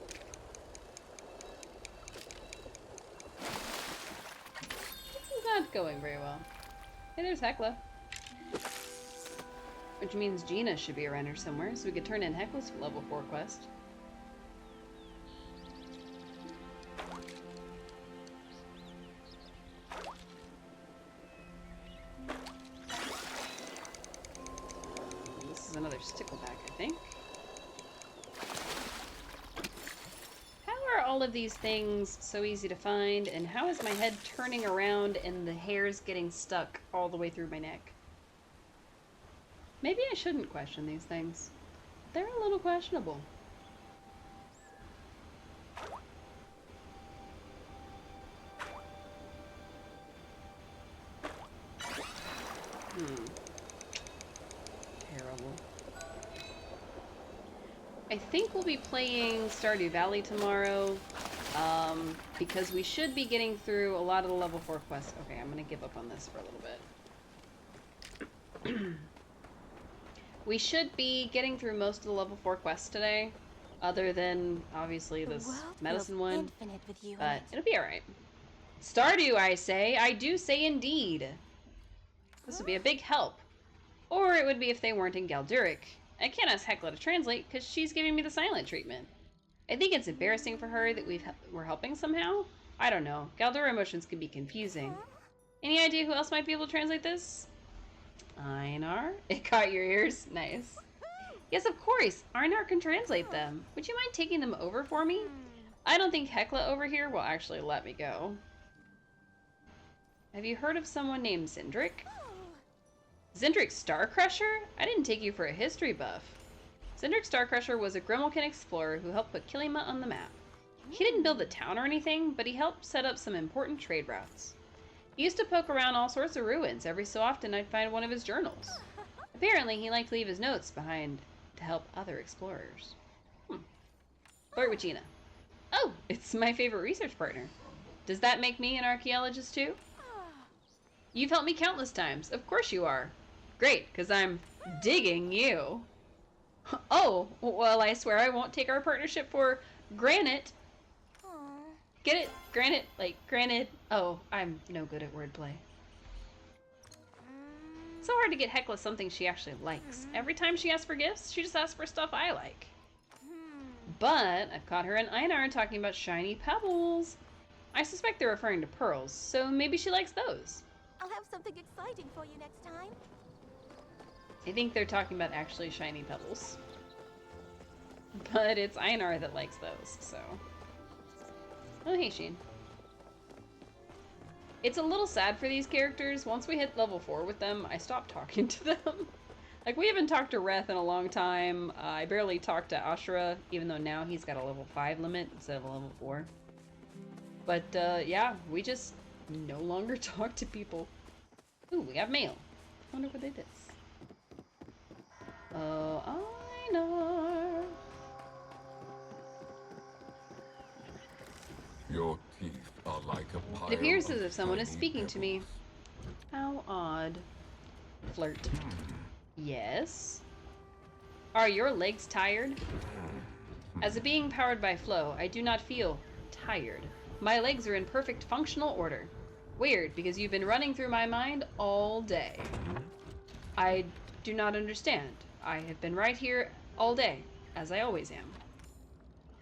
This is not going very well. Hey, there's Hecla. Which means Gina should be around here somewhere, so we could turn in Hecla's level 4 quest. This is another stickleback, I think. How are all of these things so easy to find, and how is my head turning around and the hair's getting stuck all the way through my neck? Maybe I shouldn't question these things. They're a little questionable. Terrible. I think we'll be playing Stardew Valley tomorrow, because we should be getting through a lot of the level 4 quests. Okay, I'm gonna give up on this for a little bit. We should be getting through most of the level 4 quests today, other than, obviously, this medicine one, but it'll be alright. Stardew, I say. I do say indeed. This would be a big help. Or it would be if they weren't in Galduric. I can't ask Hecla to translate, because she's giving me the silent treatment. I think it's embarrassing for her that we're helping somehow. I don't know. Galdura emotions can be confusing. Any idea who else might be able to translate this? Einar? It caught your ears? Nice. Yes, of course. Einar can translate them. Would you mind taking them over for me? I don't think Hecla over here will actually let me go. Have you heard of someone named Zindrik? Zindrik Starcrusher? I didn't take you for a history buff. Zindrik Starcrusher was a Grimalkin explorer who helped put Kilima on the map. He didn't build the town or anything, but he helped set up some important trade routes. He used to poke around all sorts of ruins. Every so often I'd find one of his journals. Apparently, he liked to leave his notes behind to help other explorers. Flirt with Gina. Oh, it's my favorite research partner. Does that make me an archaeologist too? You've helped me countless times. Of course you are. Great, because I'm digging you. Oh, well, I swear I won't take our partnership for granted. Get it? Granted? Like, granted. Oh, I'm no good at wordplay. So hard to get Hecla something she actually likes. Every time she asks for gifts, she just asks for stuff I like. But I've caught her and Einar talking about shiny pebbles. I suspect they're referring to pearls, so maybe she likes those. I'll have something exciting for you next time. I think they're talking about actually shiny pebbles. But it's Einar that likes those, so... Oh, hey, Sheen. It's a little sad for these characters. Once we hit level 4 with them, I stopped talking to them. Like, we haven't talked to Reth in a long time. I barely talked to Ashura, even though now he's got a level 5 limit instead of a level 4. But, yeah, we just no longer talk to people. Ooh, we got mail. I wonder what it is. Einar. Your teeth are like a pile It appears of as if someone is tiny speaking to me. pebbles. How odd. Flirt. Yes? Are your legs tired? As a being powered by flow, I do not feel tired. My legs are in perfect functional order. Weird, because you've been running through my mind all day. I do not understand. I have been right here all day, as I always am.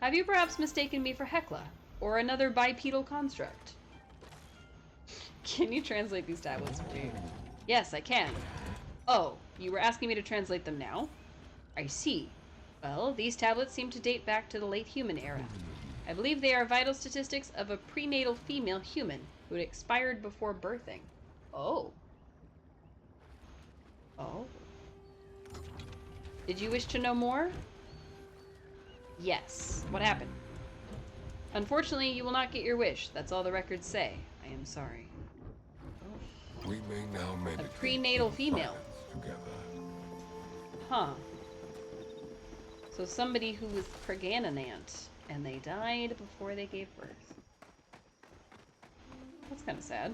Have you perhaps mistaken me for Hecla, or another bipedal construct? Can you translate these tablets for me? Yes, I can. Oh, you were asking me to translate them now? I see. Well, these tablets seem to date back to the late human era. I believe they are vital statistics of a prenatal female human who had expired before birthing. Oh. Oh. Did you wish to know more? Yes. What happened? Unfortunately, you will not get your wish. That's all the records say. I am sorry. We may now meditate A prenatal in female. silence together. Huh. So somebody who was pregnant and they died before they gave birth. That's kind of sad.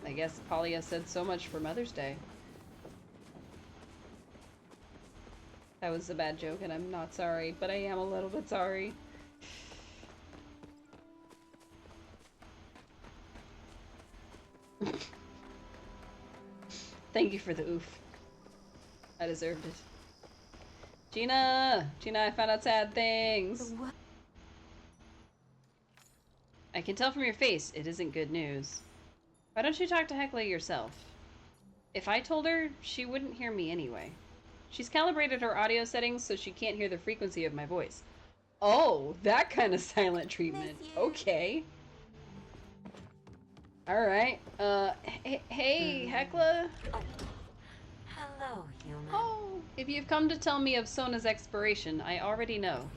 I guess Palia said so much for Mother's Day. That was a bad joke and I'm not sorry, but I am a little bit sorry. Thank you for the oof. I deserved it. Gina! Gina, I found out sad things! What? I can tell from your face it isn't good news. Why don't you talk to Hecla yourself? If I told her, she wouldn't hear me anyway. She's calibrated her audio settings so she can't hear the frequency of my voice. Oh, that kind of silent treatment. Miss you. Okay. Alright. Hey, Hecla? Hello, human. Oh, if you've come to tell me of Sona's expiration, I already know.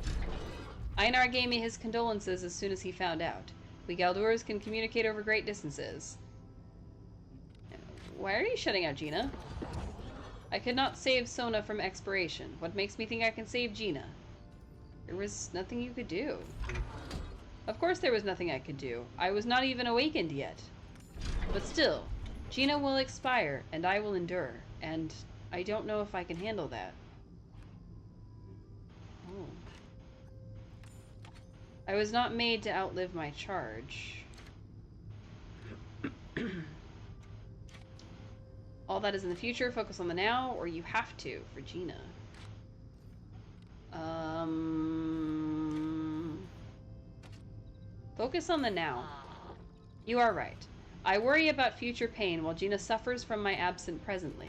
Einar gave me his condolences as soon as he found out. We Galdurs can communicate over great distances. Why are you shutting out Gina? I could not save Sona from expiration. What makes me think I can save Gina? There was nothing you could do. Of course there was nothing I could do. I was not even awakened yet. But still, Gina will expire, and I will endure. And I don't know if I can handle that. Oh. I was not made to outlive my charge. All that is in the future, focus on the now, or you have to, for Gina. Focus on the now. You are right. I worry about future pain while Gina suffers from my absent presently.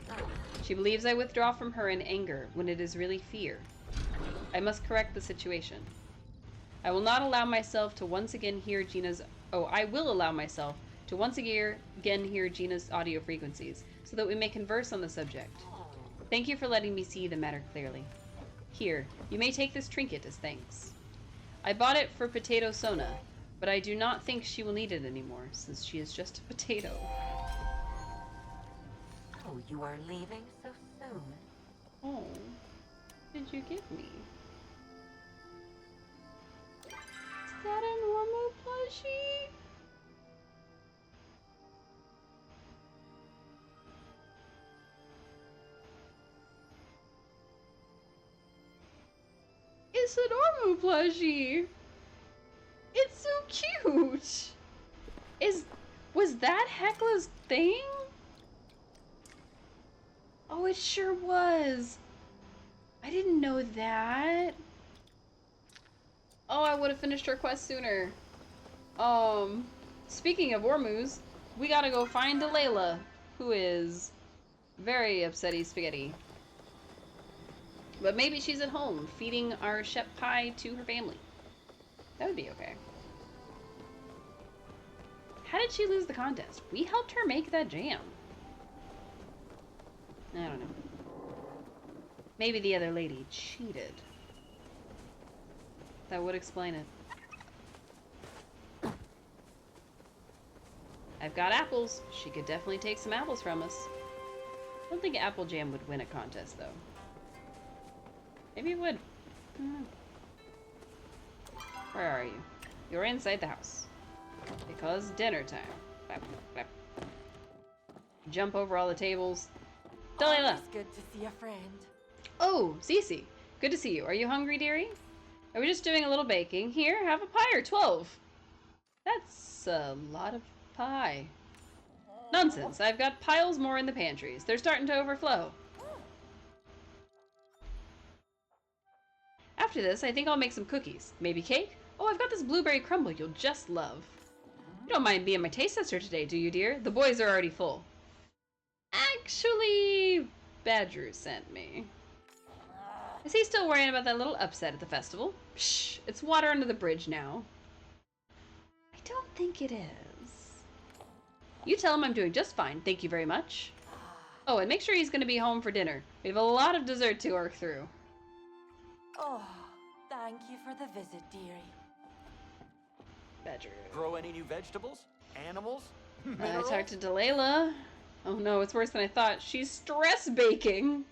She believes I withdraw from her in anger when it is really fear. I must correct the situation. I will not allow myself to once again hear Gina's... Oh, I will allow myself to once again hear Gina's audio frequencies, so that we may converse on the subject. Thank you for letting me see the matter clearly. Here, you may take this trinket as thanks. I bought it for Potato Sona, but I do not think she will need it anymore, since she is just a potato. you are leaving so soon. Oh, what did you give me? Is that a normal plushie? It's a normal plushie. It's so cute. Was that Hecla's thing? Oh, it sure was. I didn't know that. Oh, I would have finished her quest sooner. Speaking of Ormuz, we gotta go find Delilah, who is very upsetty spaghetti. But maybe she's at home, feeding our Shep pie to her family. That would be okay. How did she lose the contest? We helped her make that jam. I don't know. Maybe the other lady cheated. That would explain it. I've got apples. She could definitely take some apples from us. I don't think apple jam would win a contest, though. Maybe it would. I don't know. Where are you? You're inside the house. Because dinner time. Clap, clap. Jump over all the tables. Delilah! Always good to see a friend. Oh, Cece. Good to see you. Are you hungry, dearie? Are we just doing a little baking? Here, have a pie or 12. That's a lot of pie. Nonsense. I've got piles more in the pantries. They're starting to overflow. After this, I think I'll make some cookies. Maybe cake? Oh, I've got this blueberry crumble you'll just love. You don't mind being my taste tester today, do you, dear? The boys are already full. Actually, Badger sent me. Is he still worrying about that little upset at the festival? Psh, it's water under the bridge now. I don't think it is. You tell him I'm doing just fine, thank you very much. Oh, and make sure he's going to be home for dinner. We have a lot of dessert to work through. Oh, thank you for the visit, dearie. Badger. Grow any new vegetables? Animals? I talked to Delilah. Oh no, it's worse than I thought. She's stress baking.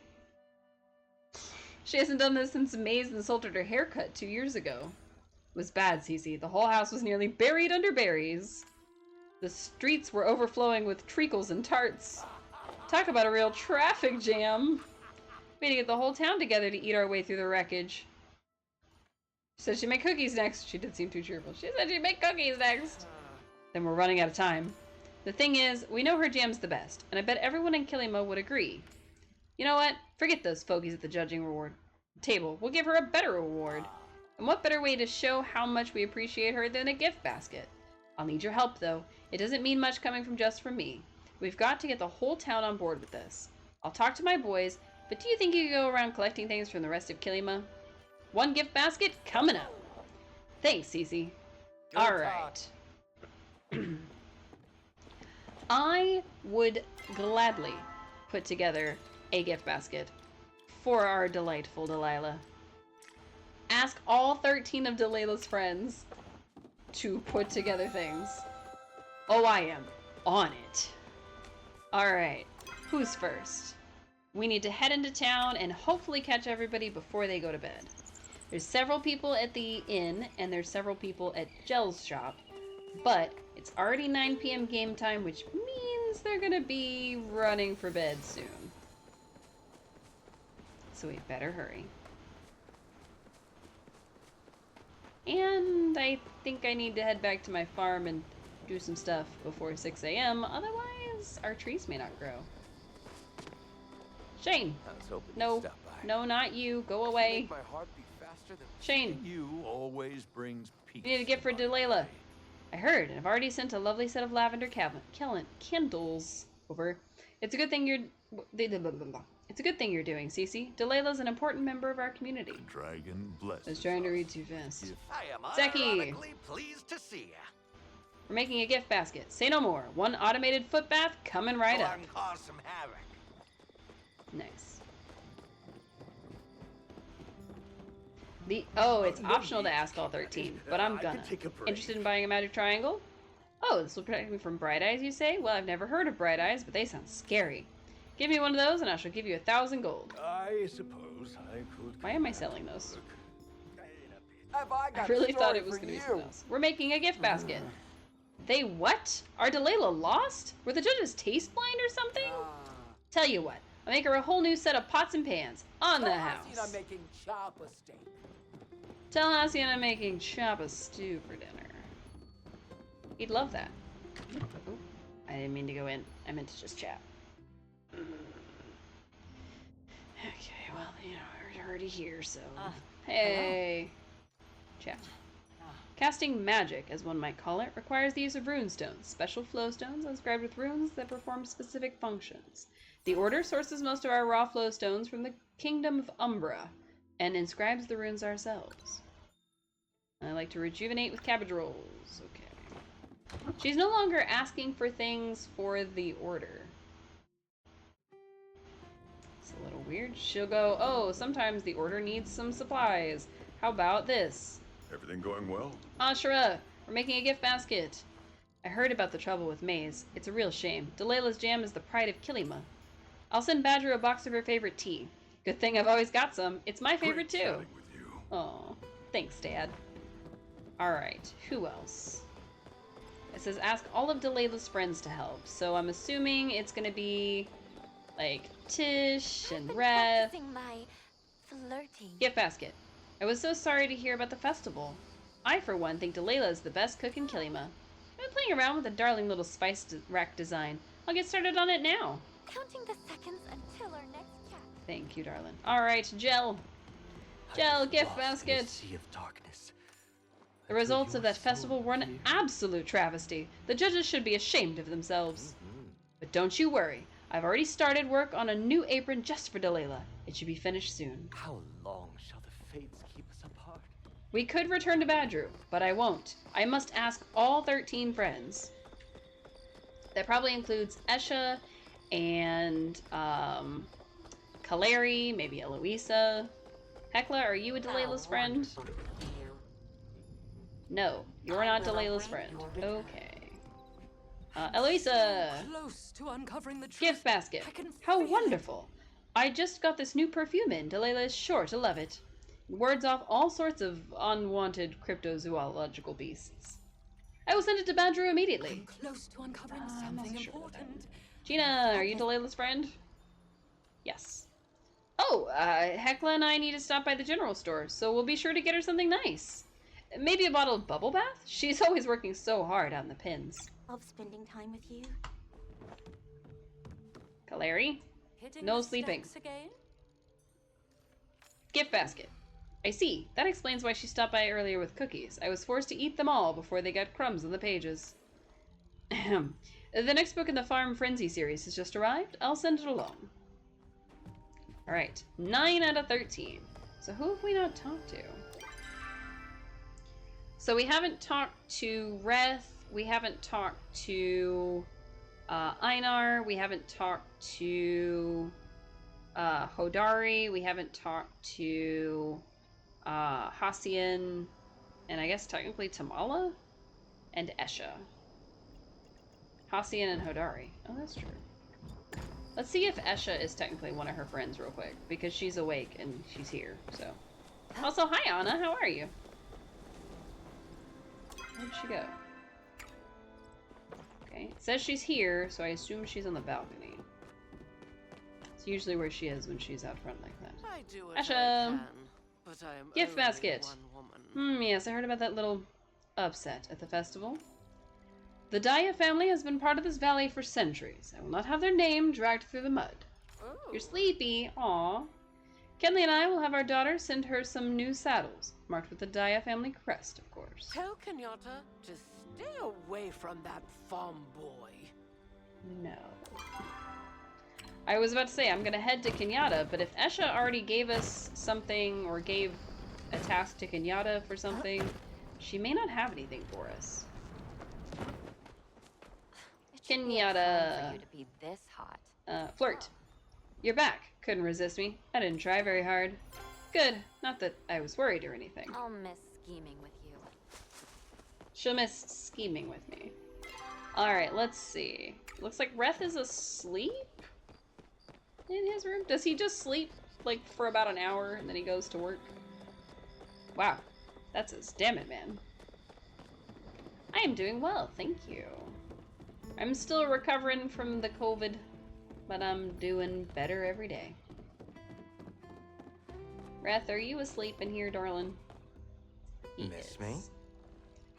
She hasn't done this since Maze insulted her haircut 2 years ago. It was bad, Cece. The whole house was nearly buried under berries. The streets were overflowing with treacles and tarts. Talk about a real traffic jam. We had to get the whole town together to eat our way through the wreckage. She said she'd make cookies next. She did seem too cheerful. She said she'd make cookies next. Then we're running out of time. The thing is, we know her jam's the best, and I bet everyone in Kilima would agree. You know what? Forget those fogies at the judging reward table. We'll give her a better reward. And what better way to show how much we appreciate her than a gift basket? I'll need your help, though. It doesn't mean much coming from just from me. We've got to get the whole town on board with this. I'll talk to my boys, but do you think you could go around collecting things from the rest of Kilima? One gift basket coming up. Thanks, Cece. All right. I would gladly put together a gift basket for our delightful Delilah. Ask all 13 of Delilah's friends to put together things. Oh, I am on it. Alright, who's first? We need to head into town and hopefully catch everybody before they go to bed. There's several people at the inn, and there's several people at Gel's shop, but it's already 9 p.m. game time, which means they're gonna be running for bed soon. So we better hurry. And I think I need to head back to my farm and do some stuff before 6 a.m. Otherwise, our trees may not grow. Shane! I was hoping No, you'd stop by. no, not you. Go away. Make my heart beat faster than Shane, You always brings peace. we need a gift for to my Delilah. life. I heard, and I've already sent a lovely set of lavender candles over. It's a good thing you're... It's a good thing you're doing, Cece. Delilah's an important member of our community. The dragon blesses I was trying to us. read too fast. If I am Zeki. ironically pleased to see ya. We're making a gift basket. Say no more. One automated foot bath coming right Go up. out and cause some havoc. Nice. It's optional to ask all 13, but I'm I gonna. could take a break. Interested in buying a magic triangle? Oh, this will protect me from bright eyes, you say? Well, I've never heard of bright eyes, but they sound scary. Give me one of those and I shall give you 1,000 gold. I suppose I could. Why am I selling those? Have I I got really a thought story it was for going to be you. something else. We're making a gift basket. They what? Are Delilah lost? Were the judges taste blind or something? Tell you what, I'll make her a whole new set of pots and pans on the house. I'm making chopper steak. Tell Hacienda I'm making choppa stew for dinner. He'd love that. Oh, I didn't mean to go in. I meant to just chat. Okay, well, you know, we're already here, so... Hey! Chat. Casting magic, as one might call it, requires the use of rune stones, special flow stones inscribed with runes that perform specific functions. The Order sources most of our raw flow stones from the Kingdom of Umbra, and inscribes the runes ourselves. I like to rejuvenate with cabbage rolls. Okay. She's no longer asking for things for the Order. It's a little weird. She'll go, oh, sometimes the Order needs some supplies. How about this? Everything going well? Ashura, we're making a gift basket. I heard about the trouble with maize. It's a real shame. Delilah's jam is the pride of Kilima. I'll send Badger a box of her favorite tea. Good thing I've always got some. It's my favorite Great too. chatting with you. Oh, thanks, Dad. Alright, who else? It says ask all of Delilah's friends to help, so I'm assuming it's gonna be like Tish and Reth. Practicing my flirting. Gift basket. I was so sorry to hear about the festival. I, for one, think Delilah is the best cook in Kilima. I've been playing around with a darling little spice rack design. I'll get started on it now. Counting the seconds until our next chat. Thank you, darling. Alright, Gel. Gel, gift basket. Sea of darkness. The results of that festival were an absolute travesty. The judges should be ashamed of themselves. But don't you worry. I've already started work on a new apron just for Delilah. It should be finished soon. How long shall the fates keep us apart? We could return to Badru, but I won't. I must ask all 13 friends. That probably includes Esha and Kaleri, maybe Eloisa. Hekla, are you a Delilah's friend? No, you're not Delilah's friend. Okay. Eloisa! Close to uncovering the truth. Gift basket. I can How feel it. wonderful. I just got this new perfume in. Delilah is sure to love it. It wards off all sorts of unwanted cryptozoological beasts. I will send it to Badru immediately. I'm close to uncovering I'm not something sure about that. important. Gina, are you Delilah's friend? Yes. Oh, Hekla and I need to stop by the general store, so we'll be sure to get her something nice. Maybe a bottle of bubble bath? She's always working so hard on the pins. Love spending time with you. Kaleri? Hitting No the sleeping. stacks again? Gift basket. I see. That explains why she stopped by earlier with cookies. I was forced to eat them all before they got crumbs on the pages. Ahem. The next book in the Farm Frenzy series has just arrived. I'll send it along. Alright. 9 out of 13. So who have we not talked to? So we haven't talked to Reth. We haven't talked to Einar. We haven't talked to Hodari. We haven't talked to Hacian, and I guess technically Tamala and Esha. Hacian and Hodari. Oh, that's true. Let's see if Esha is technically one of her friends real quick, because she's awake and she's here, so. Also, hi Anna, how are you? Where'd she go? Okay, it says she's here, so I assume she's on the balcony. It's usually where she is when she's out front like that. I do what I Asha. can, but I am Gift only basket. one woman. Yes, I heard about that little upset at the festival. The Daya family has been part of this valley for centuries. I will not have their name dragged through the mud. Oh. You're sleepy. Aw. Kenley and I will have our daughter send her some new saddles, marked with the Daya family crest, of course. Tell Kenyatta to stay away from that farm boy. No. I was about to say, I'm gonna head to Kenyatta, but if Esha already gave us something, or gave a task to Kenyatta for something, she may not have anything for us. It should be a Kenyatta. crime for you to be this hot. Flirt. You're back. Couldn't resist me. I didn't try very hard. Good. Not that I was worried or anything. I'll miss scheming with you. She'll miss scheming with me. Alright, let's see. Looks like Reth is asleep? in his room? Does he just sleep like for about an hour and then he goes to work? Wow, that's his. Damn it, man. I am doing well, thank you. I'm still recovering from the COVID, but I'm doing better every day. Wrath, are you asleep in here, darling? He Miss is. me?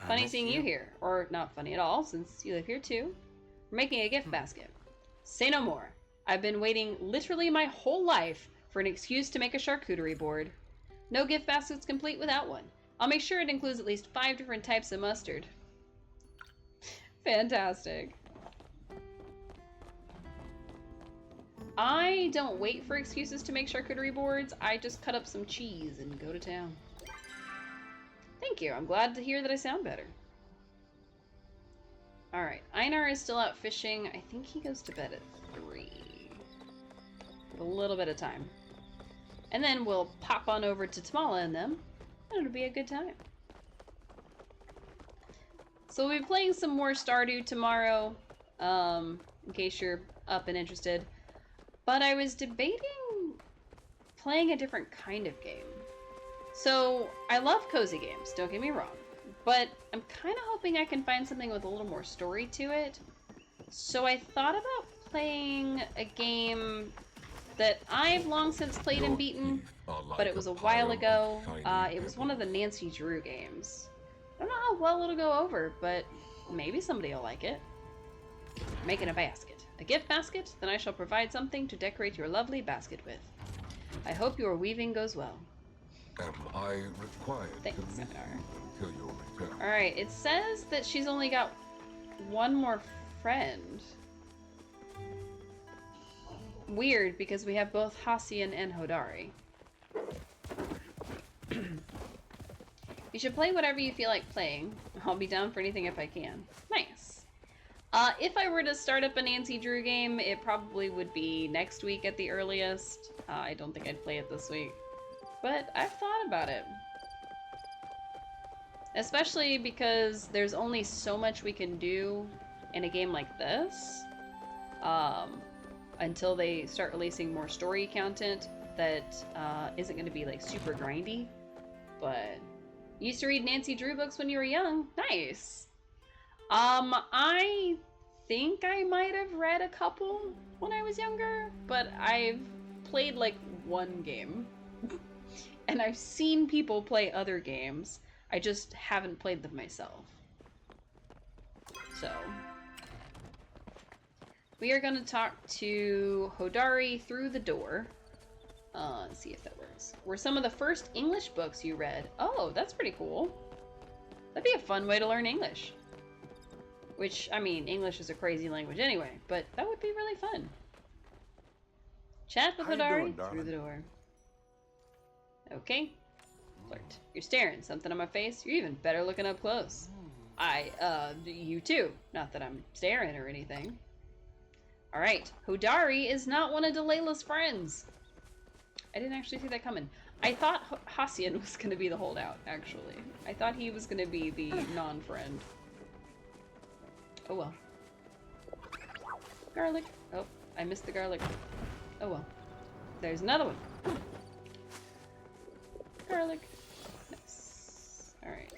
I Funny miss seeing you here. Or not funny at all, since you live here too. We're making a gift basket. Say no more. I've been waiting literally my whole life for an excuse to make a charcuterie board. No gift basket's complete without one. I'll make sure it includes at least 5 different types of mustard. Fantastic. I don't wait for excuses to make charcuterie boards. I just cut up some cheese and go to town. Thank you. I'm glad to hear that I sound better. Alright. Einar is still out fishing. I think he goes to bed at 3. With a little bit of time. And then we'll pop on over to Tamala and them. And it'll be a good time. So we'll be playing some more Stardew tomorrow. In case you're up and interested. But I was debating playing a different kind of game. So, I love cozy games, don't get me wrong. But I'm kind of hoping I can find something with a little more story to it. So I thought about playing a game that I've long since played and beaten, but it was a while ago. It was one of the Nancy Drew games. I don't know how well it'll go over, but maybe somebody will like it. Making a basket. A gift basket? Then I shall provide something to decorate your lovely basket with. I hope your weaving goes well. Am I required Thanks, to meet Seminar. you until your return? Alright, it says that she's only got one more friend. Weird, because we have both Hassian and Hodari. You should play whatever you feel like playing. I'll be down for anything if I can. Nice. If I were to start up a Nancy Drew game, it probably would be next week at the earliest. I don't think I'd play it this week. But I've thought about it. Especially because there's only so much we can do in a game like this. Until they start releasing more story content that isn't going to be like super grindy. But you used to read Nancy Drew books when you were young. Nice. I think I might have read a couple when I was younger, but I've played like one game. And I've seen people play other games. I just haven't played them myself. So we are going to talk to Hodari through the door. Let's see if that works. Were some of the first English books you read? Oh, that's pretty cool. That'd be a fun way to learn English. Which, I mean, English is a crazy language anyway, but that would be really fun. Chat with Hodari through the door. Okay. Flirt. You're staring. Something on my face? You're even better looking up close. You too. Not that I'm staring or anything. Alright. Hodari is not one of Delilah's friends. I didn't actually see that coming. I thought Hassian was going to be the holdout, actually. I thought he was going to be the non-friend. Oh well. Garlic. Oh, I missed the garlic. Oh well. There's another one. Garlic. Nice. Alright.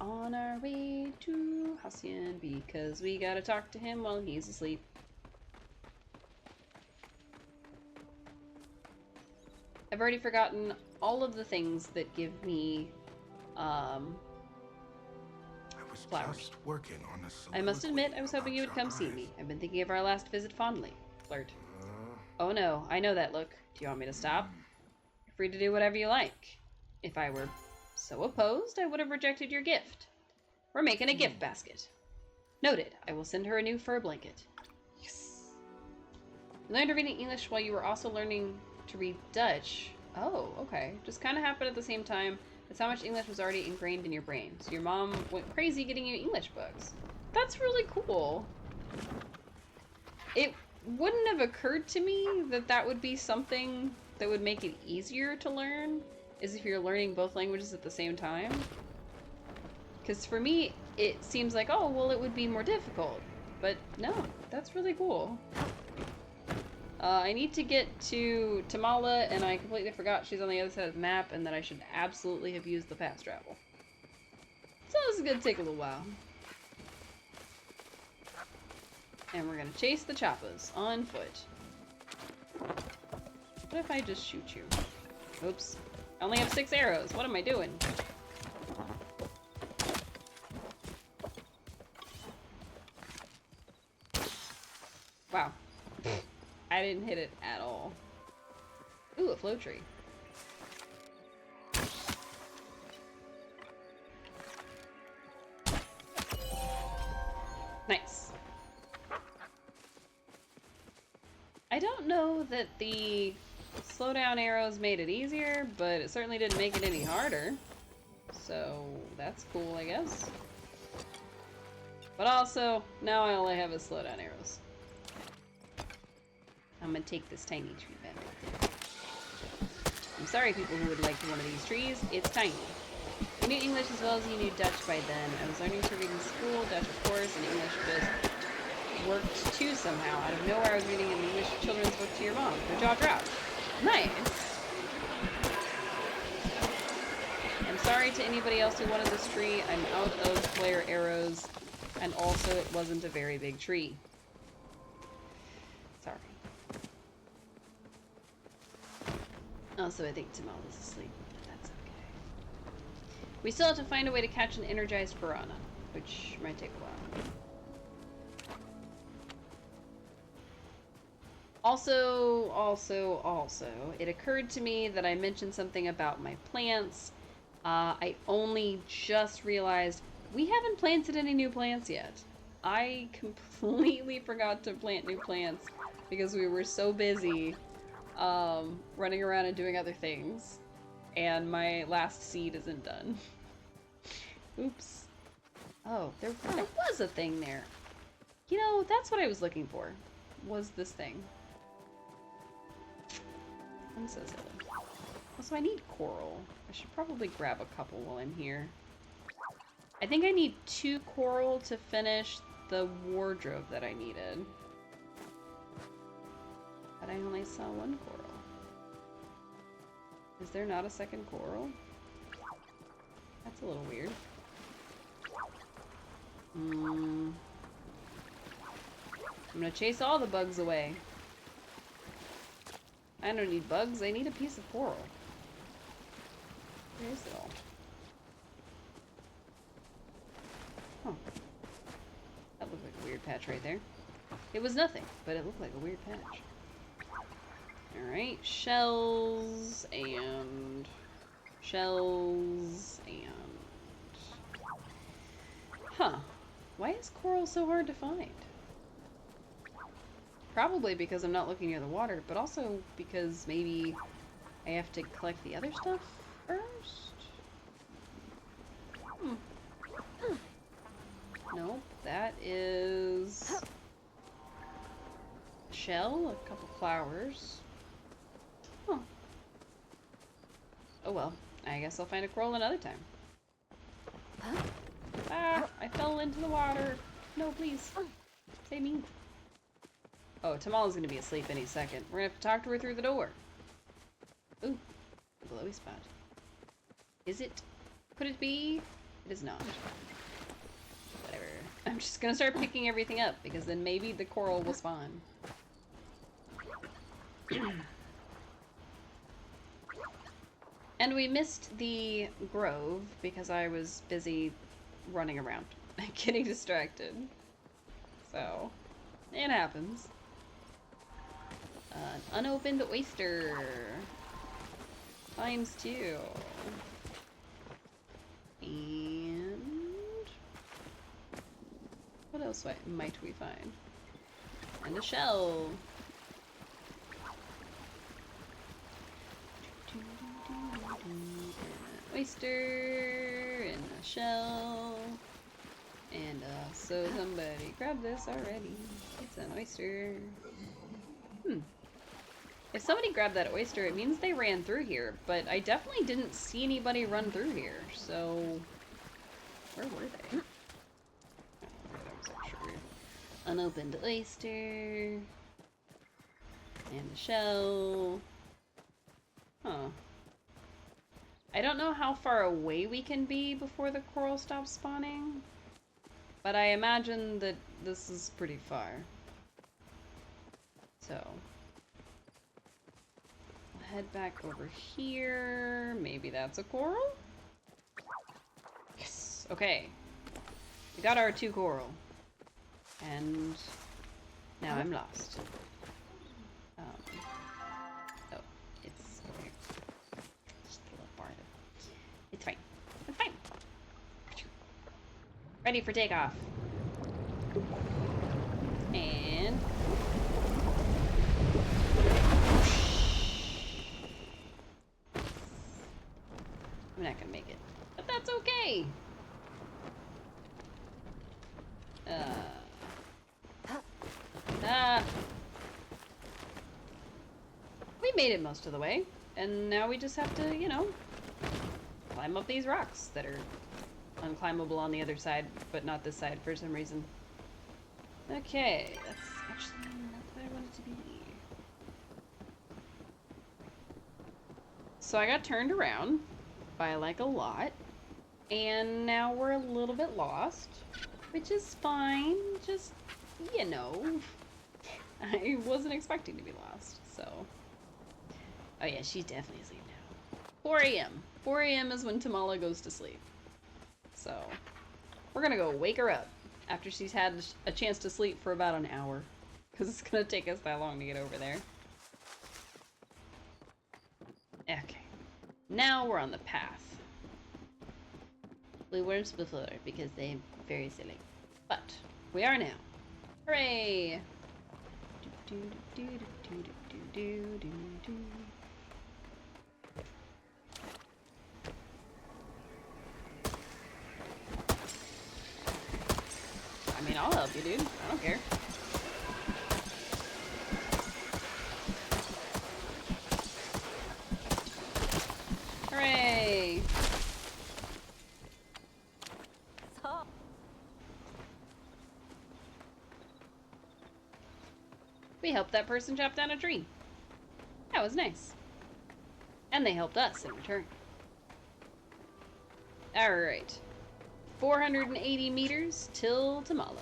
On our way to Hassian because we gotta talk to him while he's asleep. I've already forgotten all of the things that give me, flowers. Just working on a I must admit, I was hoping you would come see eyes. me. I've been thinking of our last visit fondly. Flirt. Oh no, I know that look. Do you want me to stop? You're free to do whatever you like. If I were so opposed, I would have rejected your gift. We're making a gift basket. Noted. I will send her a new fur blanket. Yes. You learned to read English while you were also learning to read Dutch. Oh, okay. Just kind of happened at the same time. That's how much English was already ingrained in your brain. So your mom went crazy getting you English books. That's really cool. It wouldn't have occurred to me that that would be something that would make it easier to learn, is if you're learning both languages at the same time. Because for me, it seems like, oh, well, it would be more difficult. But no, that's really cool. I need to get to Tamala, and I completely forgot she's on the other side of the map, and that I should absolutely have used the fast travel. So this is gonna take a little while. And we're gonna chase the choppas on foot. What if I just shoot you? Oops. I only have 6 arrows. What am I doing? Wow. I didn't hit it at all. Ooh, a flow tree. Nice. I don't know that the slowdown arrows made it easier, but it certainly didn't make it any harder. So that's cool, I guess. But also, now I only have a slowdown arrows. I'm gonna take this tiny tree back. I'm sorry, people who would like one of these trees. It's tiny. You knew English as well as you knew Dutch by then. I was learning to read in school, Dutch of course, and English just worked too somehow. Out of nowhere, I was reading an English children's book to your mom. Her jaw dropped. Nice. I'm sorry to anybody else who wanted this tree. I'm out of flare arrows, and also it wasn't a very big tree. Sorry. Also, I think Tamala's asleep, but that's okay. We still have to find a way to catch an energized piranha, which might take a while. Also, it occurred to me that I mentioned something about my plants. I only just realized we haven't planted any new plants yet. I completely forgot to plant new plants because we were so busy running around and doing other things. And my last seed isn't done. Oops. Oh, there was a thing there. You know, that's what I was looking for. Was this thing. I'm so silly. Also, I need coral. I should probably grab a couple while I'm here. I think I need 2 coral to finish the wardrobe that I needed. But I only saw 1 coral. Is there not a second coral? That's a little weird. I'm gonna chase all the bugs away. I don't need bugs, I need a piece of coral. Where is it all? Huh. That looked like a weird patch right there. It was nothing, but it looked like a weird patch. Alright, shells and... Huh. Why is coral so hard to find? Probably because I'm not looking near the water, but also because maybe I have to collect the other stuff first? Nope, that is... shell, a couple flowers. Huh. Oh well, I guess I'll find a coral another time. Ah, I fell into the water. No, please. Save me. Oh, Tamala's gonna be asleep any second. We're gonna have to talk to her through the door. Ooh, a glowy spot. Is it? Could it be? It is not. Whatever. I'm just gonna start picking everything up, because then maybe the coral will spawn. And we missed the grove because I was busy running around and getting distracted. So, it happens. An unopened oyster. ×2. And... what else might we find? And a shell. Oyster and a shell. And so somebody grabbed this already. It's an oyster. If somebody grabbed that oyster, it means they ran through here, but I definitely didn't see anybody run through here, so... where were they? Oh, that was actually weird. Unopened oyster. And a shell. Huh. I don't know how far away we can be before the coral stops spawning, but I imagine that this is pretty far. So, we'll head back over here. Maybe that's a coral? Yes! Okay. We got our 2 coral. And now I'm lost. Oh, it's over here. Just a little farther. It's fine. It's fine. Ready for takeoff. And I'm not gonna make it, but that's okay. We made it most of the way, and now we just have to, you know, climb up these rocks that are unclimbable on the other side, but not this side for some reason. Okay, that's actually not what I wanted to be. So I got turned around by like a lot, and now we're a little bit lost, which is fine, just, you know, I wasn't expecting to be lost, so. Oh yeah, she's definitely asleep now. 4 a.m. 4 a.m. is when Tamala goes to sleep. So, we're gonna go wake her up after she's had a chance to sleep for about an hour, because it's gonna take us that long to get over there. Okay. Now we're on the path. We weren't before because they're very silly. But we are now. Hooray! I mean, I'll help you, dude. I don't care. Hooray! Stop. We helped that person chop down a tree. That was nice. And they helped us in return. Alright. 480 meters till Tamala.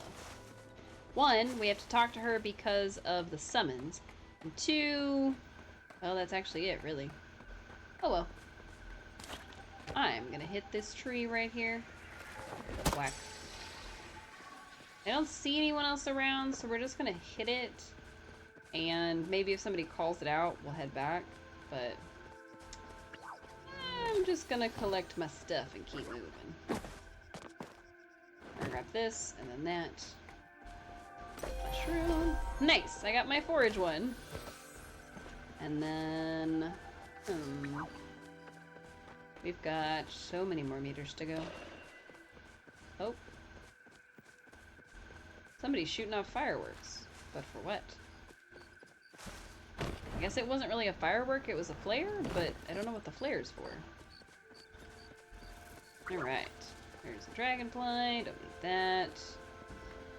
1, we have to talk to her because of the summons. And 2, well, that's actually it, really. Oh well. I'm gonna hit this tree right here. Whack. I don't see anyone else around, so we're just gonna hit it. And maybe if somebody calls it out, we'll head back. But I'm just gonna collect my stuff and keep moving. I'll grab this, and then that. Mushroom. Nice! I got my forage one. And then... we've got so many more meters to go. Oh. Somebody's shooting off fireworks. But for what? I guess it wasn't really a firework, it was a flare, but I don't know what the flare's for. Alright. There's a dragonfly, don't need that.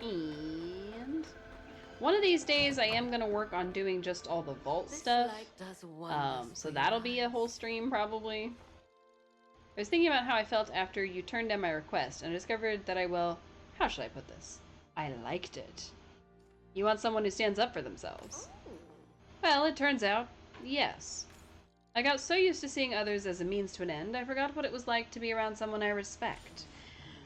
And one of these days I am gonna work on doing just all the vault stuff. So that'll be a whole stream probably. I was thinking about how I felt after you turned down my request, and I discovered that how should I put this? I liked it. You want someone who stands up for themselves. Well, it turns out, yes. I got so used to seeing others as a means to an end, I forgot what it was like to be around someone I respect.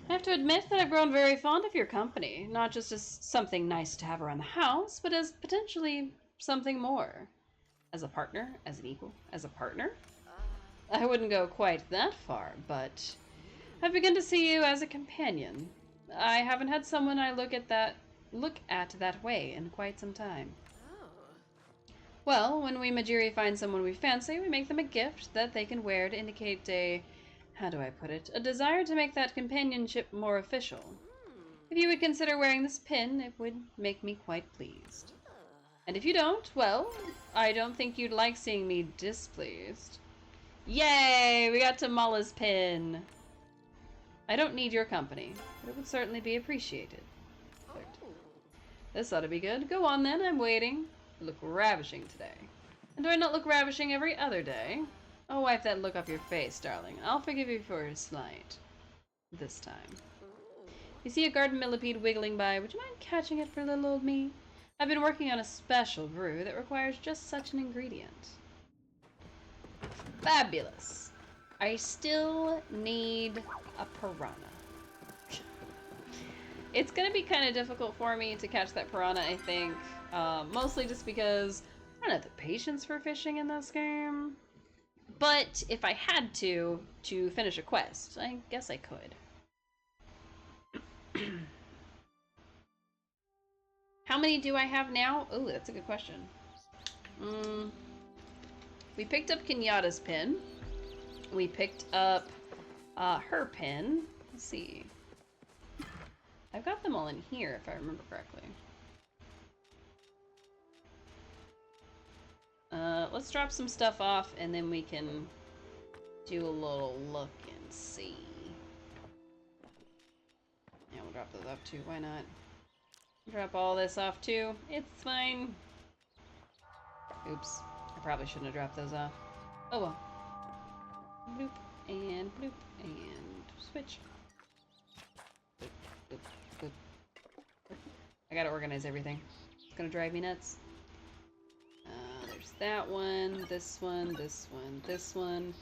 I have to admit that I've grown very fond of your company, not just as something nice to have around the house, but as potentially something more. As a partner, as an equal, as a partner? I wouldn't go quite that far, but I've begun to see you as a companion. I haven't had someone I look at that way in quite some time. Well, when we Majiri find someone we fancy, we make them a gift that they can wear to indicate a, how do I put it, a desire to make that companionship more official. If you would consider wearing this pin, it would make me quite pleased. And if you don't, well, I don't think you'd like seeing me displeased. Yay! We got Tamala's pin! I don't need your company, but it would certainly be appreciated. Perfect. This ought to be good. Go on then, I'm waiting. You look ravishing today. And do I not look ravishing every other day? Oh, wipe that look off your face, darling. I'll forgive you for your slight. This time. You see a garden millipede wiggling by. Would you mind catching it for little old me? I've been working on a special brew that requires just such an ingredient. Fabulous. I still need a piranha. It's gonna be kind of difficult for me to catch that piranha, I think. Mostly just because I don't have the patience for fishing in this game. But if I had to finish a quest, I guess I could. How many do I have now? Oh, that's a good question. We picked up Kenyatta's pin. We picked up her pin. Let's see. I've got them all in here, if I remember correctly. Let's drop some stuff off, and then we can do a little look and see. Yeah, we'll drop those off too. Why not? Drop all this off too. It's fine. Oops. I probably shouldn't have dropped those off. Oh well. Bloop, and switch. Boop, boop, boop. I gotta organize everything. It's gonna drive me nuts. There's that one, this one, this one, this one.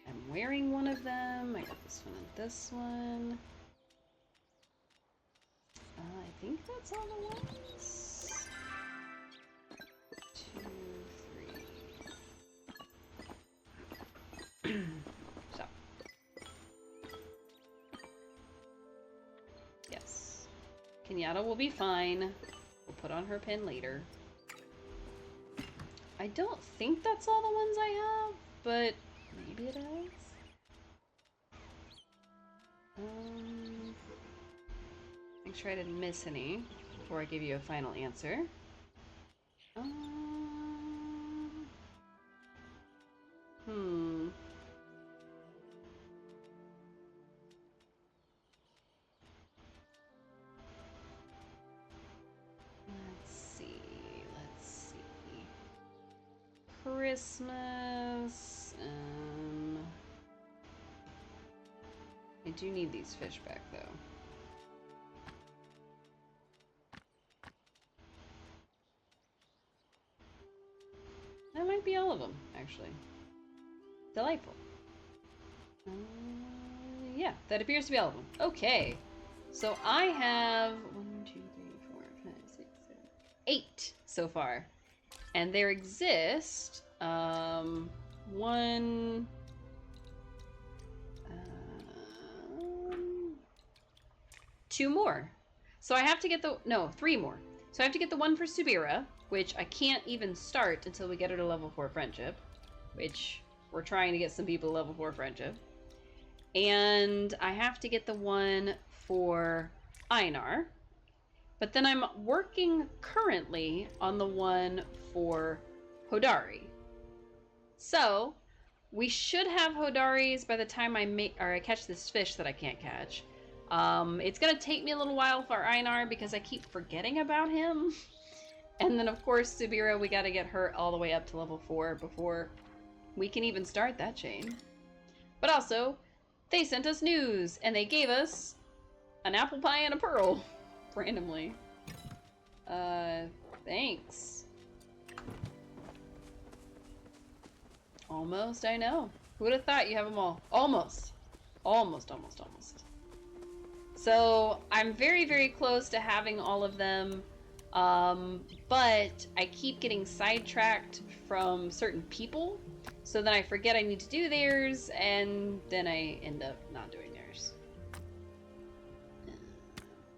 I'm wearing one of them. I got this one and this one. I think that's all the ones. 2, 3. So. Yes. Kenyatta will be fine. We'll put on her pin later. I don't think that's all the ones I have, but maybe it is. Make sure I didn't miss any before I give you a final answer. Let's see. Christmas. I do need these fish back though. That might be all of them, actually. Delightful. Yeah, that appears to be all of them. Okay. So I have 1, 2, 3, 4, 5, 6, 7, 8 so far. And there exist 2 more. So I have to get no, 3 more. So I have to get the one for Subira, which I can't even start until we get her to level 4 friendship, which we're trying to get some people to level 4 friendship. And I have to get the one for Einar. But then I'm working currently on the one for Hodari. So we should have Hodaris by the time I catch this fish that I can't catch. It's gonna take me a little while for Einar because I keep forgetting about him. And then of course Subira, we gotta get her all the way up to level 4 before we can even start that chain. But also, they sent us news and they gave us an apple pie and a pearl. Randomly. Thanks. Almost, I know. Who would have thought you have them all? Almost. Almost. So, I'm very, very close to having all of them, but I keep getting sidetracked from certain people, so then I forget I need to do theirs, and then I end up not doing theirs.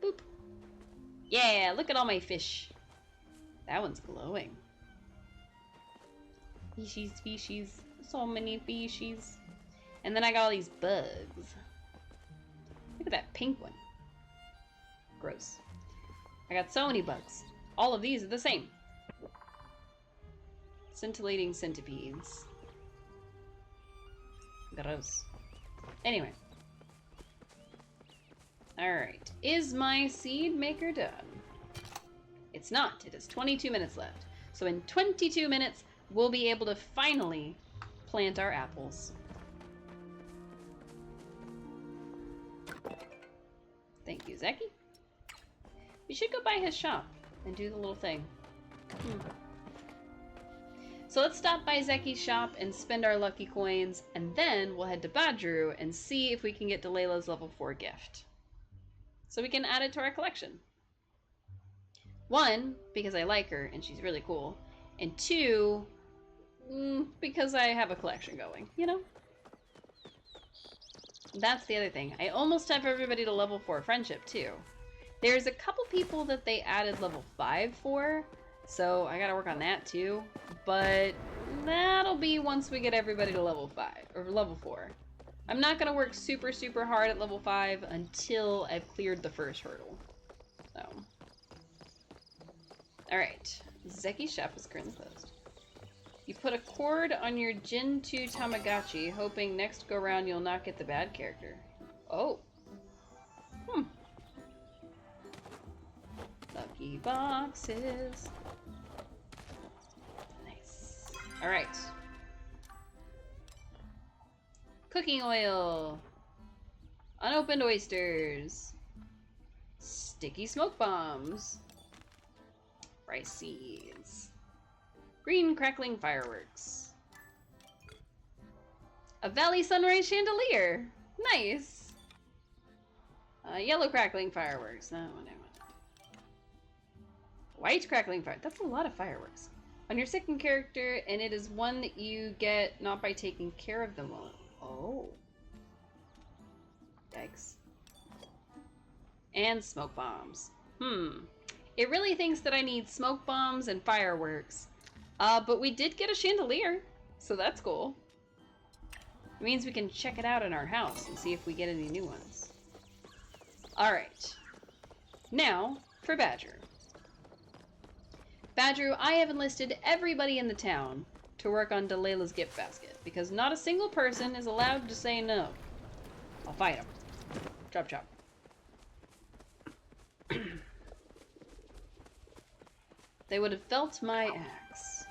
Boop. Yeah, look at all my fish. That one's glowing. Species. So many species. And then I got all these bugs. Look at that pink one. Gross. I got so many bugs. All of these are the same. Scintillating centipedes. Gross. Anyway. Alright. Is my seed maker done? It's not. It is 22 minutes left. So in 22 minutes, we'll be able to finally plant our apples. Thank you, Zeki. We should go by his shop and do the little thing. So let's stop by Zeki's shop and spend our lucky coins, and then we'll head to Badru and see if we can get Delilah's level 4 gift. So we can add it to our collection. 1, because I like her and she's really cool. And 2, because I have a collection going, you know? That's the other thing. I almost have everybody to level 4 friendship too. There's a couple people that they added level 5 for, so I gotta work on that too. But that'll be once we get everybody to level 5, or level 4. I'm not gonna work super, super hard at level 5 until I've cleared the first hurdle. So. Alright. Zeki's shop is currently closed. You put a cord on your Gen 2 Tamagotchi, hoping next go round you'll not get the bad character. Oh. Lucky boxes. Nice. Alright. Cooking oil. Unopened oysters. Sticky smoke bombs. Rice seeds. Green crackling fireworks. A valley sunrise chandelier. Nice. Yellow crackling fireworks. No, whatever. White crackling fire. That's a lot of fireworks. On your second character, and it is one that you get not by taking care of them well. Oh. Yikes. And smoke bombs. It really thinks that I need smoke bombs and fireworks. But we did get a chandelier, so that's cool. It means we can check it out in our house and see if we get any new ones. Alright. Now, for Badru. Badru, I have enlisted everybody in the town to work on Delilah's gift basket, because not a single person is allowed to say no. I'll fight him. Chop chop. They would have felt my axe.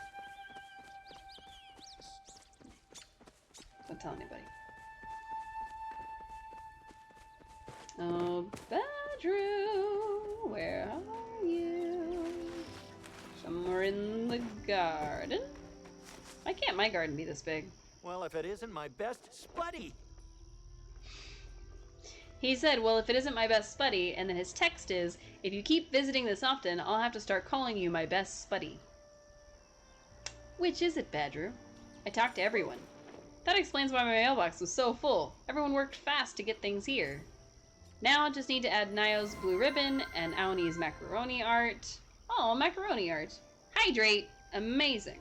Don't tell anybody. Oh, Badru, where are you? Somewhere in the garden? Why can't my garden be this big? Well, if it isn't my best spuddy. He said, well, if it isn't my best spuddy, and then his text is, if you keep visiting this often, I'll have to start calling you my best spuddy. Which is it, Badru? I talked to everyone. That explains why my mailbox was so full. Everyone worked fast to get things here. Now I just need to add Nayo's blue ribbon and Aoni's macaroni art. Oh, macaroni art. Hydrate. Amazing.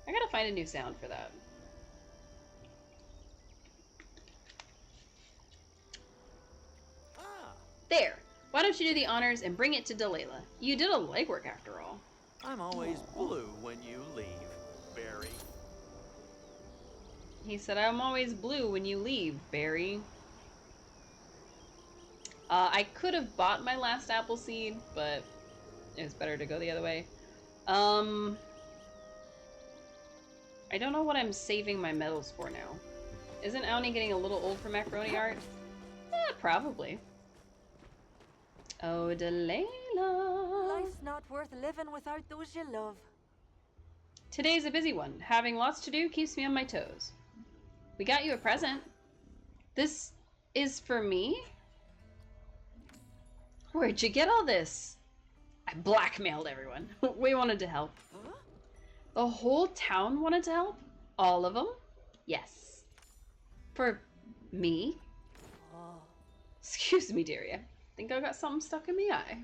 I gotta find a new sound for that. There. Why don't you do the honors and bring it to Delilah? You did a legwork after all. I'm always blue when you leave, Barry. He said, I'm always blue when you leave, Barry. I could have bought my last apple seed, but it was better to go the other way. I don't know what I'm saving my medals for now. Isn't Aoni getting a little old for macaroni art? Probably. Oh, Delilah. Life's not worth living without those you love. Today's a busy one. Having lots to do keeps me on my toes. We got you a present. This is for me? Where'd you get all this? I blackmailed everyone. We wanted to help. Huh? The whole town wanted to help? All of them? Yes. For me? Oh. Excuse me, dearie. Think I got something stuck in my eye.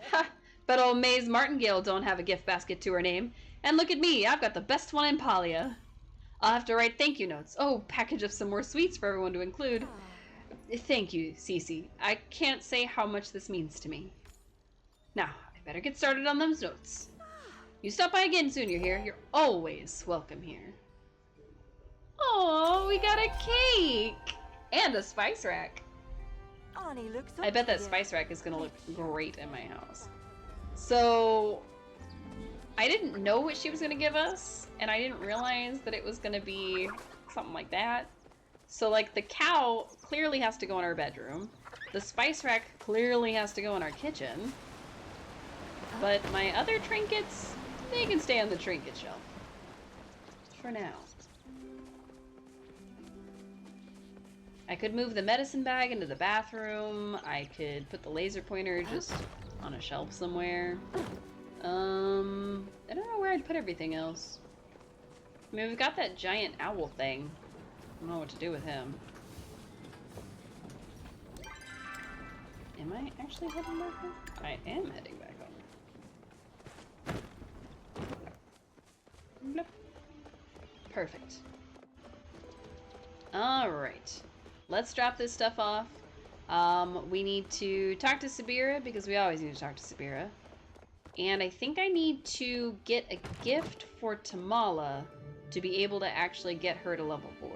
Ha! Bet old Maze Martingale don't have a gift basket to her name. And look at me, I've got the best one in Palian. I'll have to write thank you notes. Oh, package of some more sweets for everyone to include. Thank you, Cece. I can't say how much this means to me. Now, I better get started on those notes. You stop by again soon, you're here. You're always welcome here. Oh, we got a cake! And a spice rack. Annie looks I bet that up to you. spice rack is gonna look great in my house. So I didn't know what she was gonna give us, and I didn't realize that it was gonna be something like that. So like the cow clearly has to go in our bedroom. The spice rack clearly has to go in our kitchen. But my other trinkets, they can stay on the trinket shelf. For now. I could move the medicine bag into the bathroom. I could put the laser pointer just on a shelf somewhere. I don't know where I'd put everything else. I mean, we've got that giant owl thing. I don't know what to do with him. Am I actually heading back home? I am heading back home. Nope. Perfect. Alright. Let's drop this stuff off. We need to talk to Sabira, because we always need to talk to Sabira. And I think I need to get a gift for Tamala to be able to actually get her to level 4.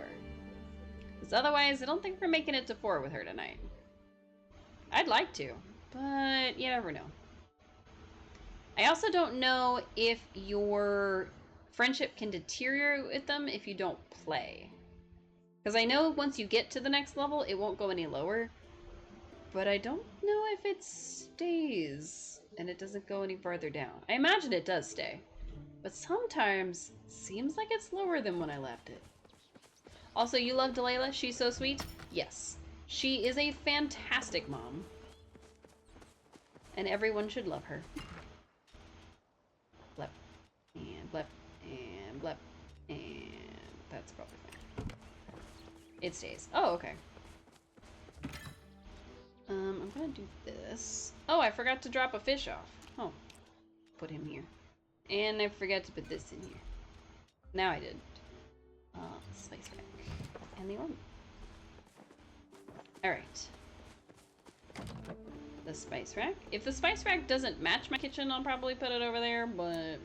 Because otherwise, I don't think we're making it to 4 with her tonight. I'd like to, but you never know. I also don't know if your friendship can deteriorate with them if you don't play. Because I know once you get to the next level, it won't go any lower. But I don't know if it stays and it doesn't go any farther down. I imagine it does stay. But sometimes, seems like it's lower than when I left it. Also, you love Delilah? She's so sweet? Yes. She is a fantastic mom. And everyone should love her. Blep. And blep. And blep. And that's probably fine. It stays. Oh, okay. I'm gonna do this. Oh, I forgot to drop a fish off. Oh. Put him here. And I forgot to put this in here. Now I did. Spice pack. And the ornament. Alright. The spice rack. If the spice rack doesn't match my kitchen, I'll probably put it over there, but...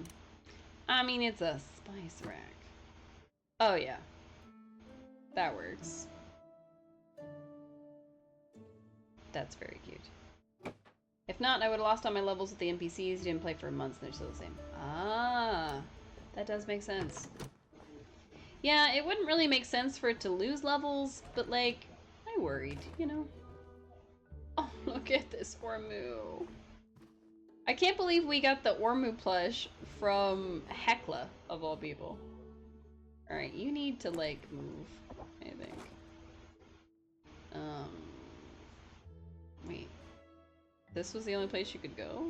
I mean, it's a spice rack. Oh, yeah. That works. That's very cute. If not, I would have lost all my levels with the NPCs. Didn't play for months and they're still the same. Ah, that does make sense. Yeah, it wouldn't really make sense for it to lose levels, but like, I worried, you know? Oh, look at this Ormu. I can't believe we got the Ormu plush from Hecla, of all people. Alright, you need to, like, move, I think. Wait. This was the only place you could go?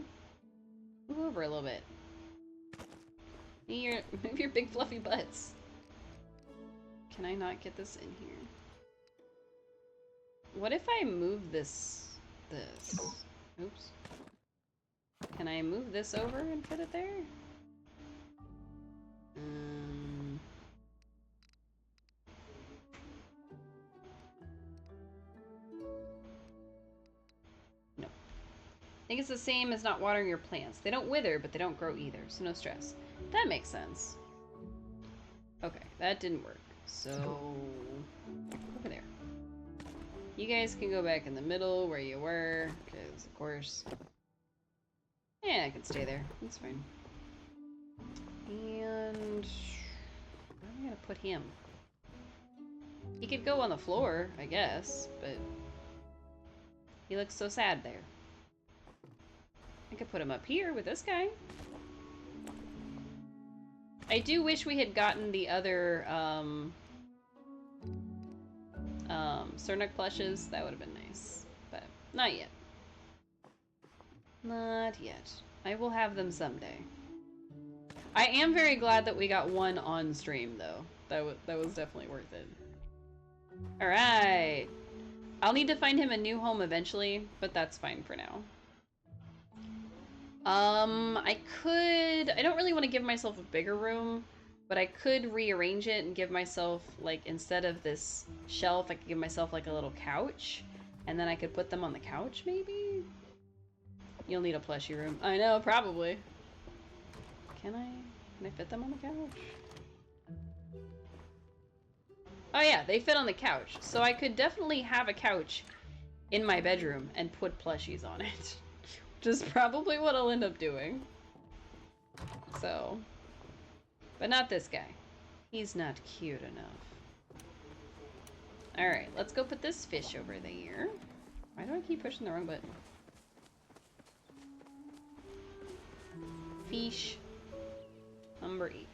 Move over a little bit. Move your big fluffy butts. Can I not get this in here? What if I move this? Oops. Can I move this over and put it there? No. I think it's the same as not watering your plants. They don't wither, but they don't grow either, so no stress. That makes sense. Okay, that didn't work. So, over there. You guys can go back in the middle where you were, because of course... Yeah, I can stay there. That's fine. And... where am I gonna put him? He could go on the floor, I guess, but... he looks so sad there. I could put him up here with this guy. I do wish we had gotten the other, Cernic plushes. That would have been nice. But, not yet. Not yet. I will have them someday. I am very glad that we got one on stream, though. That was definitely worth it. Alright. I'll need to find him a new home eventually, but that's fine for now. I don't really want to give myself a bigger room, but I could rearrange it and give myself, like, instead of this shelf, I could give myself, like, a little couch, and then I could put them on the couch, maybe? You'll need a plushie room. I know, probably. Can I fit them on the couch? Oh yeah, they fit on the couch, so I could definitely have a couch in my bedroom and put plushies on it. which is probably what I'll end up doing. So, but not this guy. He's not cute enough. Alright, let's go put this fish over there. Why do I keep pushing the wrong button? Fish. Number 8.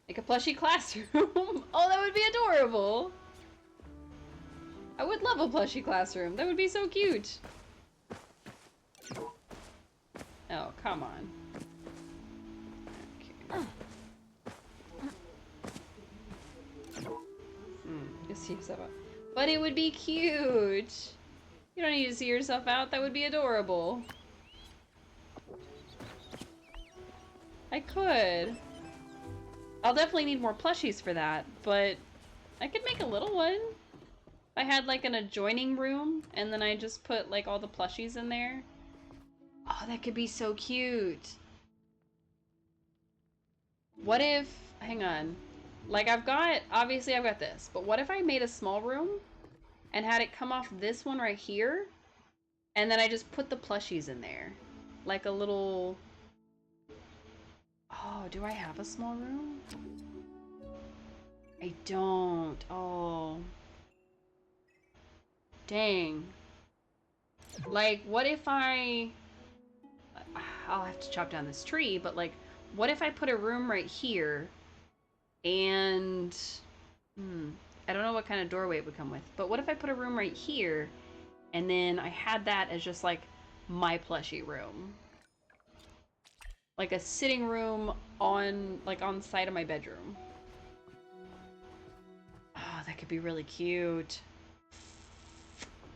Make a plushy classroom. Oh, that would be adorable. I would love a plushy classroom. That would be so cute. Oh, come on. Okay. You see yourself out. But it would be cute. You don't need to see yourself out. That would be adorable. I could. I'll definitely need more plushies for that, but I could make a little one. I had like an adjoining room, and then I just put like all the plushies in there. Oh, that could be so cute. What if, hang on, like obviously I've got this, but what if I made a small room and had it come off this one right here, and then I just put the plushies in there? Like a little... Oh, do I have a small room? I don't. Oh. Dang. Like, what if I'll have to chop down this tree, but like, what if I put a room right here and... I don't know what kind of doorway it would come with, but what if I put a room right here and then I had that as just like my plushie room? Like a sitting room on the side of my bedroom. Oh, that could be really cute.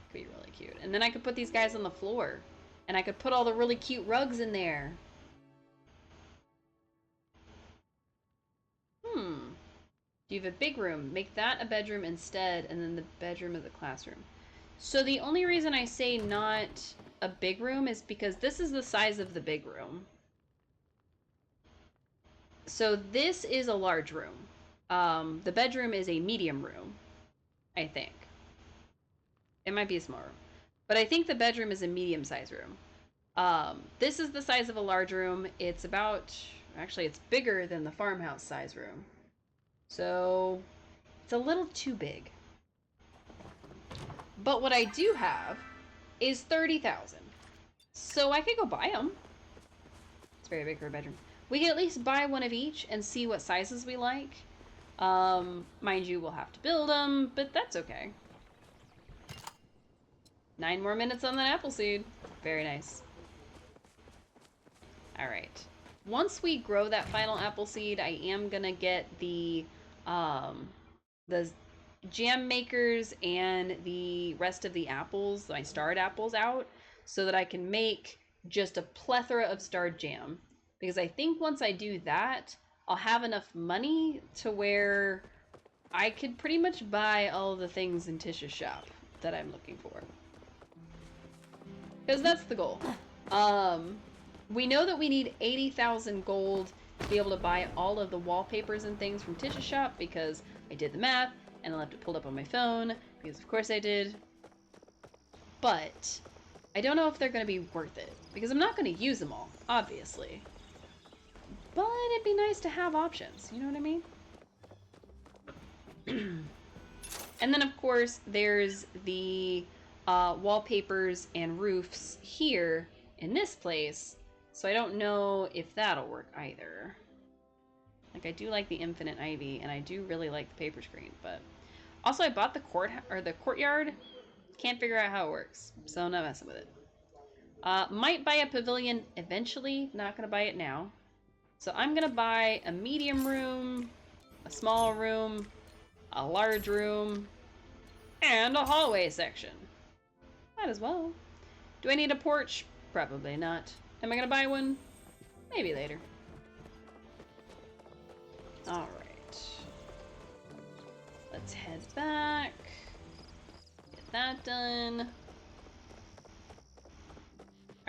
Could be really cute. And then I could put these guys on the floor. And I could put all the really cute rugs in there. Do you have a big room? Make that a bedroom instead, and then the bedroom is a classroom. So the only reason I say not a big room is because this is the size of the big room. So this is a large room. The bedroom is a medium room, I think. It might be a small room. But I think the bedroom is a medium-sized room. This is the size of a large room. It's about... Actually, it's bigger than the farmhouse size room. So, it's a little too big. But what I do have is 30,000. So I could go buy them. It's very big for a bedroom. We can at least buy one of each and see what sizes we like. Mind you, we'll have to build them, but that's okay. 9 more minutes on that apple seed. Very nice. Alright. Once we grow that final apple seed, I am gonna get the jam makers and the rest of the apples, my starred apples, out so that I can make just a plethora of starred jam. Because I think once I do that, I'll have enough money to where I could pretty much buy all the things in Tish's shop that I'm looking for. Because that's the goal. We know that we need 80,000 gold to be able to buy all of the wallpapers and things from Tish's shop, because I did the math and I left it pulled up on my phone, because of course I did. But I don't know if they're going to be worth it, because I'm not going to use them all, obviously. But it'd be nice to have options, you know what I mean? And then of course there's the wallpapers and roofs here in this place. So I don't know if that'll work either. Like, I do like the infinite ivy, and I do really like the paper screen, but... Also, I bought the courtyard. Can't figure out how it works, so I'm not messing with it. Might buy a pavilion eventually, not gonna buy it now. So I'm gonna buy a medium room, a small room, a large room, and a hallway section. Might as well. Do I need a porch? Probably not. Am I gonna buy one? Maybe later. Alright. Let's head back. Get that done.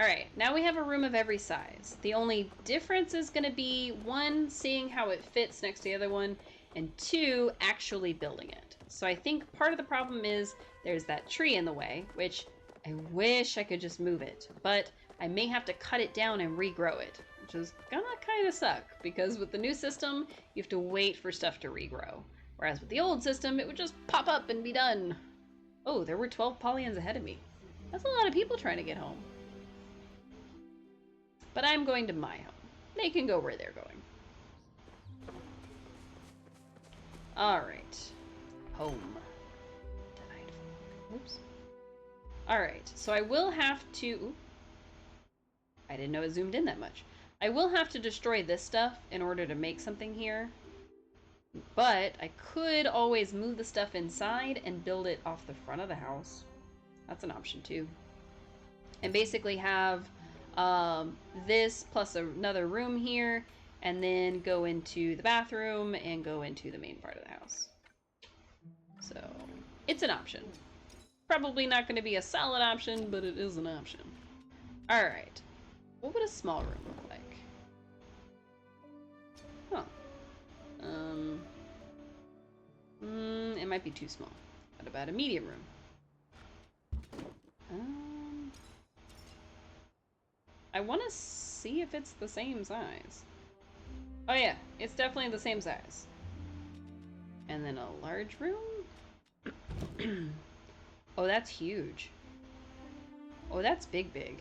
Alright, now we have a room of every size. The only difference is gonna be, 1, seeing how it fits next to the other one, and 2, actually building it. So I think part of the problem is there's that tree in the way, which I wish I could just move it, but I may have to cut it down and regrow it, which is gonna kind of suck, because with the new system, you have to wait for stuff to regrow. Whereas with the old system, it would just pop up and be done. Oh, there were 12 Palians ahead of me. That's a lot of people trying to get home. But I'm going to my home. They can go where they're going. Alright. Home. Denied. Oops. Alright, so I will have to... Ooh. I didn't know it zoomed in that much. I will have to destroy this stuff in order to make something here. But I could always move the stuff inside and build it off the front of the house. That's an option too. And basically have this plus another room here, and then go into the bathroom and go into the main part of the house. So it's an option. Probably not going to be a solid option, but it is an option. Alright. What would a small room look like? Huh. It might be too small. What about a medium room? I want to see if it's the same size. Oh yeah, it's definitely the same size. And then a large room? Oh, that's huge. Oh, that's big, big.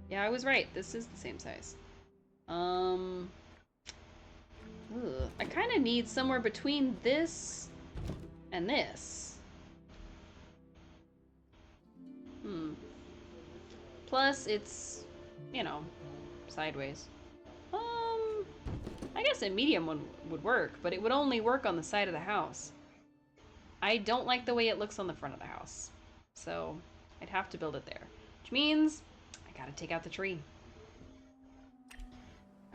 Yeah, I was right. This is the same size. I kind of need somewhere between this and this. Plus, it's, you know, sideways. I guess a medium one would work, but it would only work on the side of the house. I don't like the way it looks on the front of the house. So, I'd have to build it there. Which means, I gotta take out the tree.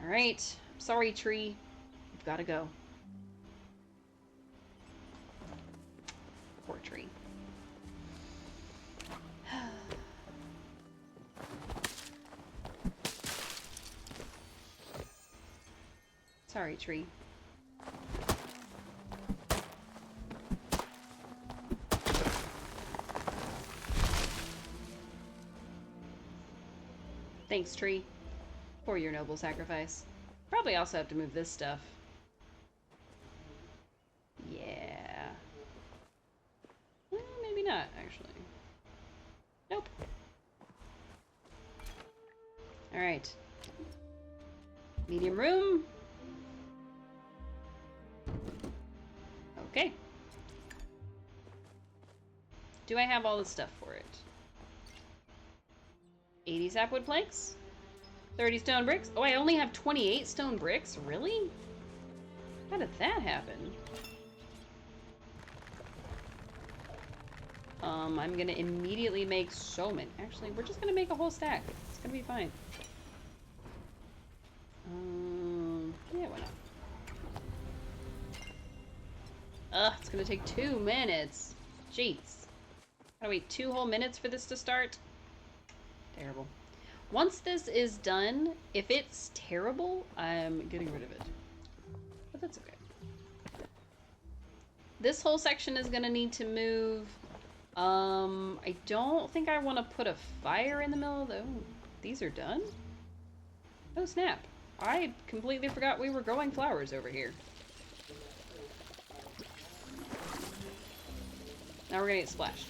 Alright. Sorry, tree. You've gotta go. Poor tree. Sorry, tree. Thanks, tree, for your noble sacrifice. Probably also have to move this stuff. Yeah. Well, maybe not, actually. Nope. Alright. Medium room. Okay. Do I have all the stuff for it? 80 sapwood planks? 30 stone bricks? Oh, I only have 28 stone bricks? Really? How did that happen? I'm gonna immediately make so many. Actually, we're just gonna make a whole stack. It's gonna be fine. Yeah, why not? Ugh, it's gonna take 2 minutes. Jeez. Gotta wait 2 whole minutes for this to start? Terrible. Once this is done, if it's terrible, I'm getting rid of it. But that's okay. This whole section is gonna need to move. I don't think I want to put a fire in the middle of the... Oh, these are done? Oh, snap. I completely forgot we were growing flowers over here. Now we're gonna get splashed.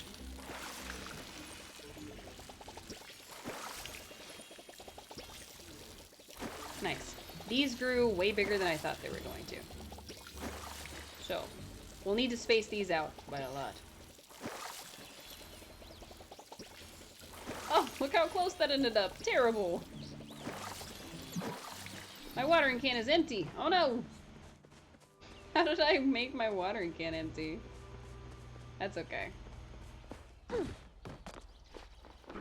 Nice. These grew way bigger than I thought they were going to. So, we'll need to space these out by a lot. Oh, look how close that ended up. Terrible. My watering can is empty. Oh no. How did I make my watering can empty? That's okay.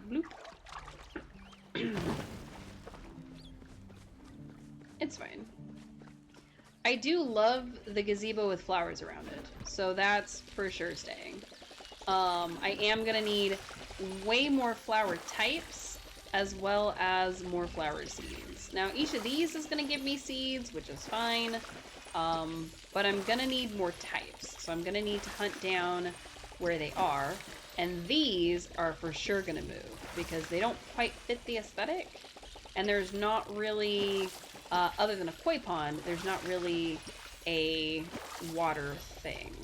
Bloop. It's fine. I do love the gazebo with flowers around it, so that's for sure staying. I am gonna need way more flower types as well as more flower seeds. Now each of these is gonna give me seeds, which is fine, but I'm gonna need more types, so I'm gonna need to hunt down where they are, And these are for sure gonna move because they don't quite fit the aesthetic. And there's not really, other than a koi pond, there's not really a water thing.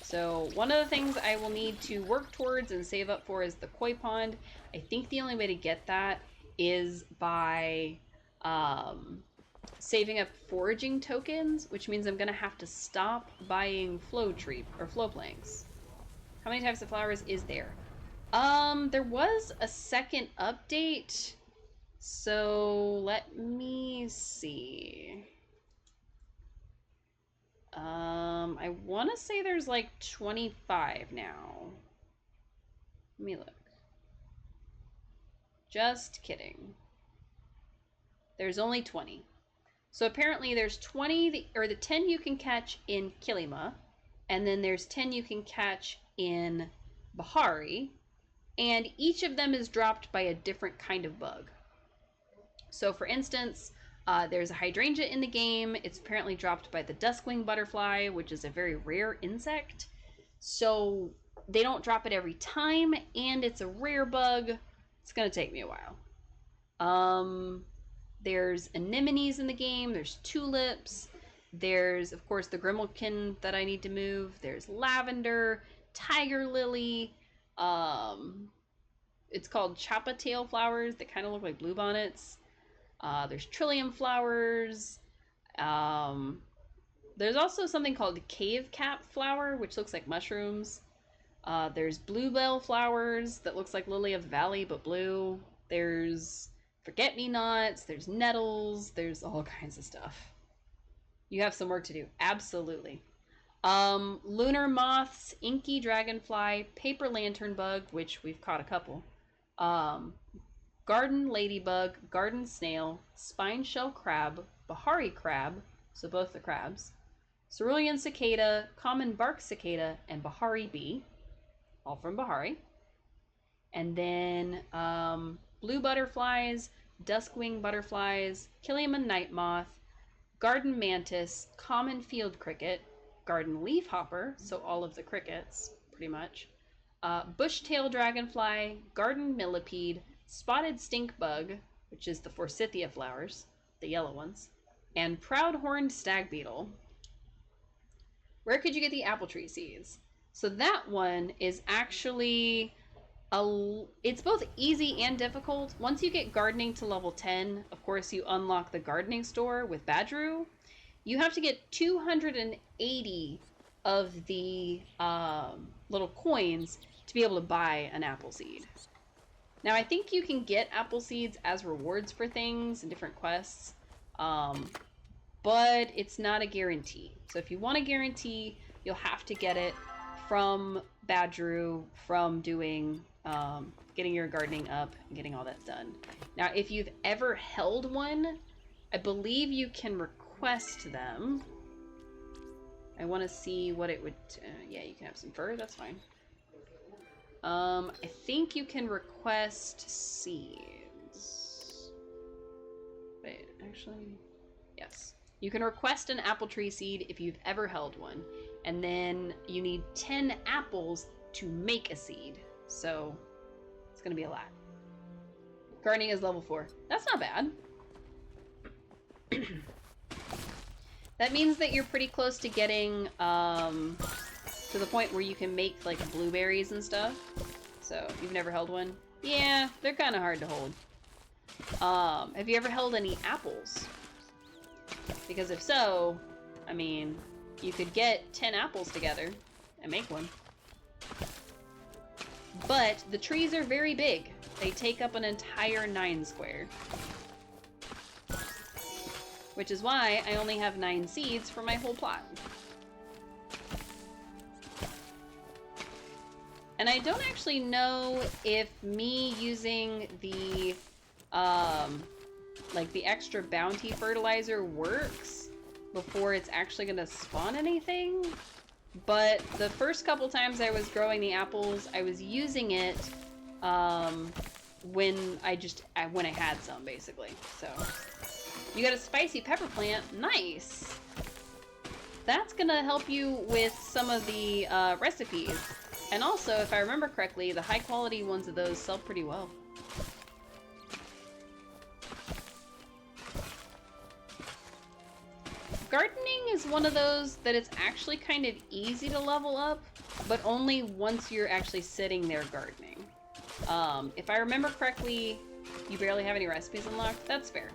So one of the things I will need to work towards and save up for is the koi pond. I think the only way to get that is by saving up foraging tokens, which means I'm gonna have to stop buying flow planks. How many types of flowers is there? There was a second update, so let me see. I want to say there's like 25 now. Let me look. Just kidding. There's only 20. So apparently there's 20, or the 10 you can catch in Kilima, and then there's 10 you can catch in Bahari, and each of them is dropped by a different kind of bug. So for instance, there's a hydrangea in the game. It's apparently dropped by the duskwing butterfly, which is a very rare insect. So they don't drop it every time, and it's a rare bug. It's gonna take me a while. There's anemones in the game. There's tulips. There's, of course, the grimalkin that I need to move. There's lavender, tiger lily. It's called chapa tail flowers that kind of look like bluebonnets. There's trillium flowers. There's also something called cave cap flower, which looks like mushrooms. There's bluebell flowers that looks like lily of the valley, but blue. There's forget-me-nots. There's nettles. There's all kinds of stuff. You have some work to do. Absolutely. Lunar moths, inky dragonfly, paper lantern bug, which we've caught a couple. Garden ladybug, garden snail, spine shell crab, Bahari crab, so both the crabs, cerulean cicada, common bark cicada, and Bahari bee, all from Bahari. And then blue butterflies, duskwing butterflies, Killian night moth, garden mantis, common field cricket, garden leafhopper, so all of the crickets, pretty much, bush-tail dragonfly, garden millipede, spotted stink bug, which is the forsythia flowers, the yellow ones, and proud-horned stag beetle. Where could you get the apple tree seeds? So that one is actually it's both easy and difficult. Once you get gardening to level 10, of course you unlock the gardening store with Badru. You have to get 280 of the little coins to be able to buy an apple seed. Now, I think you can get apple seeds as rewards for things and different quests, but it's not a guarantee. So if you want a guarantee, you'll have to get it from Badru, from doing, getting your gardening up and getting all that done. Now, if you've ever held one, I believe you can request them. I want to see what it would, yeah, you can have some fur, that's fine. I think you can request seeds. Wait, actually, yes. You can request an apple tree seed if you've ever held one. And then you need 10 apples to make a seed. So, it's gonna be a lot. Gardening is level 4. That's not bad. That means that you're pretty close to getting, to the point where you can make like blueberries and stuff. So you've never held one? Yeah, they're kind of hard to hold. Have you ever held any apples? Because if so, I mean, you could get 10 apples together and make one. But the trees are very big. They take up an entire 9 square. Which is why I only have 9 seeds for my whole plot. And I don't actually know if me using the, like the extra bounty fertilizer works before it's actually gonna spawn anything. But the first couple times I was growing the apples, I was using it, when I had some, basically. So, you got a spicy pepper plant. Nice! That's gonna help you with some of the, recipes. And also, if I remember correctly, the high quality ones of those sell pretty well. Gardening is one of those that it's actually kind of easy to level up, but only once you're actually sitting there gardening. If I remember correctly, you barely have any recipes unlocked. That's fair.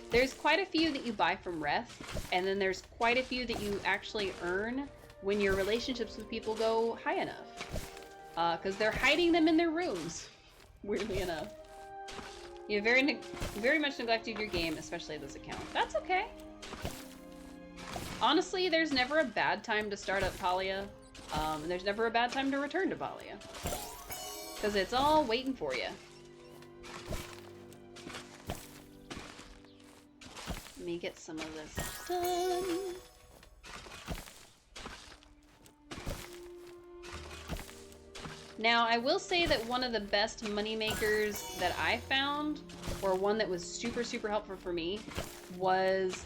There's quite a few that you buy from Ref, and then there's quite a few that you actually earn when your relationships with people go high enough. Because they're hiding them in their rooms, weirdly enough. You very much neglected your game, especially this account. That's okay. Honestly, there's never a bad time to start up Palia. And there's never a bad time to return to Palia. Because it's all waiting for you. Let me get some of this done. Now, I will say that one of the best money makers that I found, or one that was super, super helpful for me, was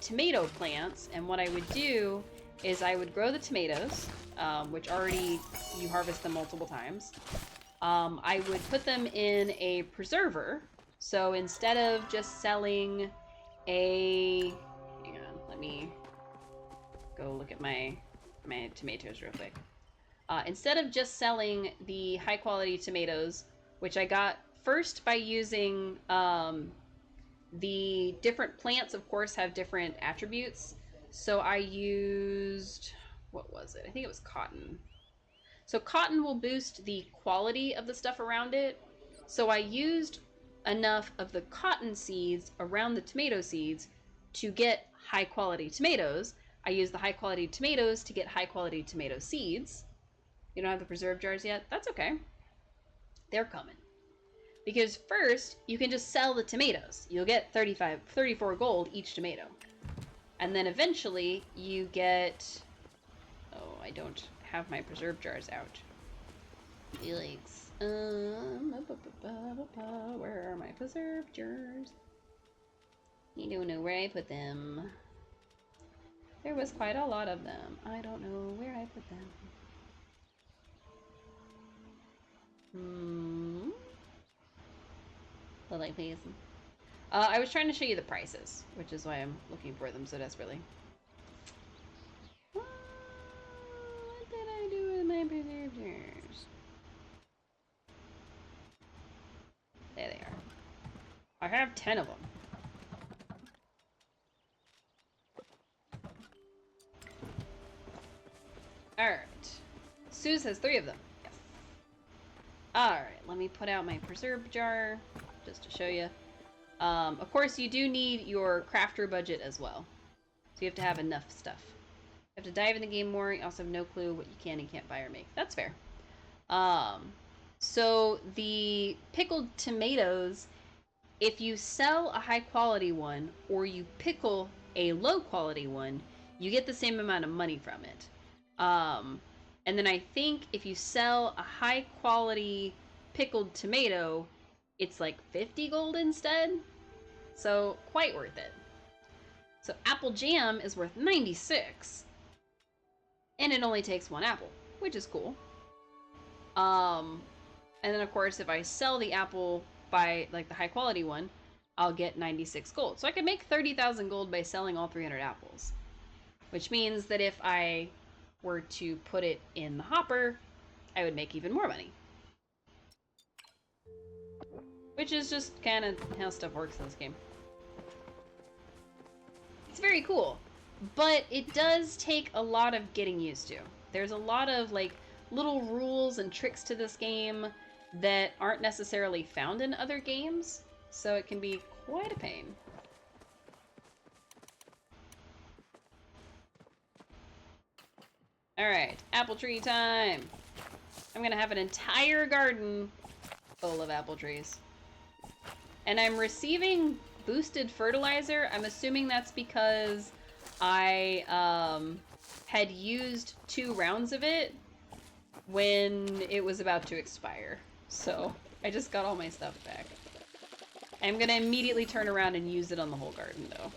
tomato plants. And what I would do is I would grow the tomatoes, which already you harvest them multiple times. I would put them in a preserver. So instead of just selling hang on, let me go look at my tomatoes real quick. Instead of just selling the high quality tomatoes, which I got first by using the different plants, of course, have different attributes. So I used, what was it? I think it was cotton. So cotton will boost the quality of the stuff around it. So I used enough of the cotton seeds around the tomato seeds to get high quality tomatoes. I used the high quality tomatoes to get high quality tomato seeds. You don't have the preserve jars yet? That's okay. They're coming. Because first, you can just sell the tomatoes. You'll get 34 gold each tomato. And then eventually, you get... Oh, I don't have my preserve jars out. Felix. Where are my preserve jars? You don't know where I put them. There was quite a lot of them. I don't know where I put them. Like, please. I was trying to show you the prices, which is why I'm looking for them so desperately. What did I do with my preserve jars? There they are. I have 10 of them. Alright. Suze has 3 of them. Yes. Alright, let me put out my preserve jar, just to show you. Of course, you do need your crafter budget as well. So you have to have enough stuff. You have to dive in the game more. You also have no clue what you can and can't buy or make. That's fair. So the pickled tomatoes, if you sell a high quality one or you pickle a low quality one, you get the same amount of money from it. And then I think if you sell a high quality pickled tomato, it's like 50 gold instead. So quite worth it. So apple jam is worth 96. And it only takes 1 apple, which is cool. And then of course, if I sell the apple by like the high quality one, I'll get 96 gold. So I could make 30,000 gold by selling all 300 apples. Which means that if I were to put it in the hopper, I would make even more money. Which is just kind of how stuff works in this game. It's very cool, but it does take a lot of getting used to. There's a lot of like little rules and tricks to this game that aren't necessarily found in other games, so it can be quite a pain. Alright, apple tree time! I'm gonna have an entire garden full of apple trees. And I'm receiving boosted fertilizer. I'm assuming that's because I had used 2 rounds of it when it was about to expire. So I just got all my stuff back. I'm gonna immediately turn around and use it on the whole garden though.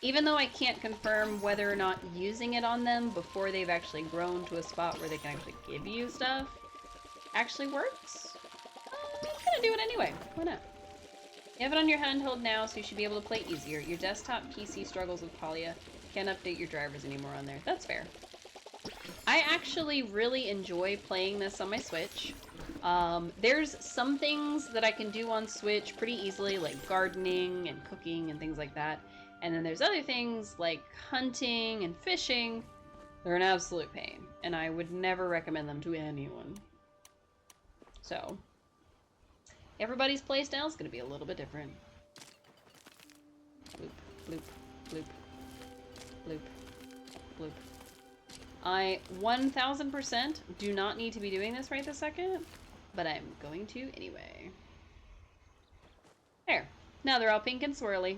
Even though I can't confirm whether or not using it on them before they've actually grown to a spot where they can actually give you stuff actually works, I'm gonna do it anyway. Why not? You have it on your handheld now, so you should be able to play easier. Your desktop PC struggles with Palian. Can't update your drivers anymore on there. That's fair. I actually really enjoy playing this on my Switch. There's some things that I can do on Switch pretty easily, like gardening and cooking and things like that. And then there's other things like hunting and fishing. They're an absolute pain, and I would never recommend them to anyone. So, everybody's playstyle is going to be a little bit different. Bloop, bloop, bloop, bloop, bloop. I 1000% do not need to be doing this right this second, but I'm going to anyway. There. Now they're all pink and swirly.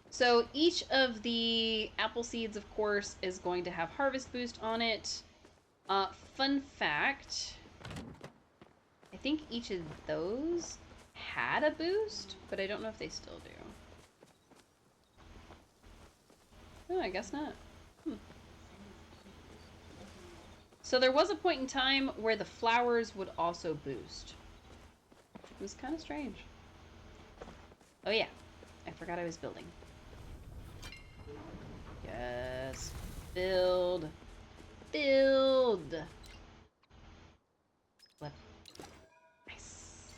So each of the apple seeds, of course, is going to have harvest boost on it. Fun fact, I think each of those had a boost, but I don't know if they still do. Oh, I guess not. So there was a point in time where the flowers would also boost. It was kind of strange. Oh yeah, I forgot I was building. Yes, build. Build! What? Nice.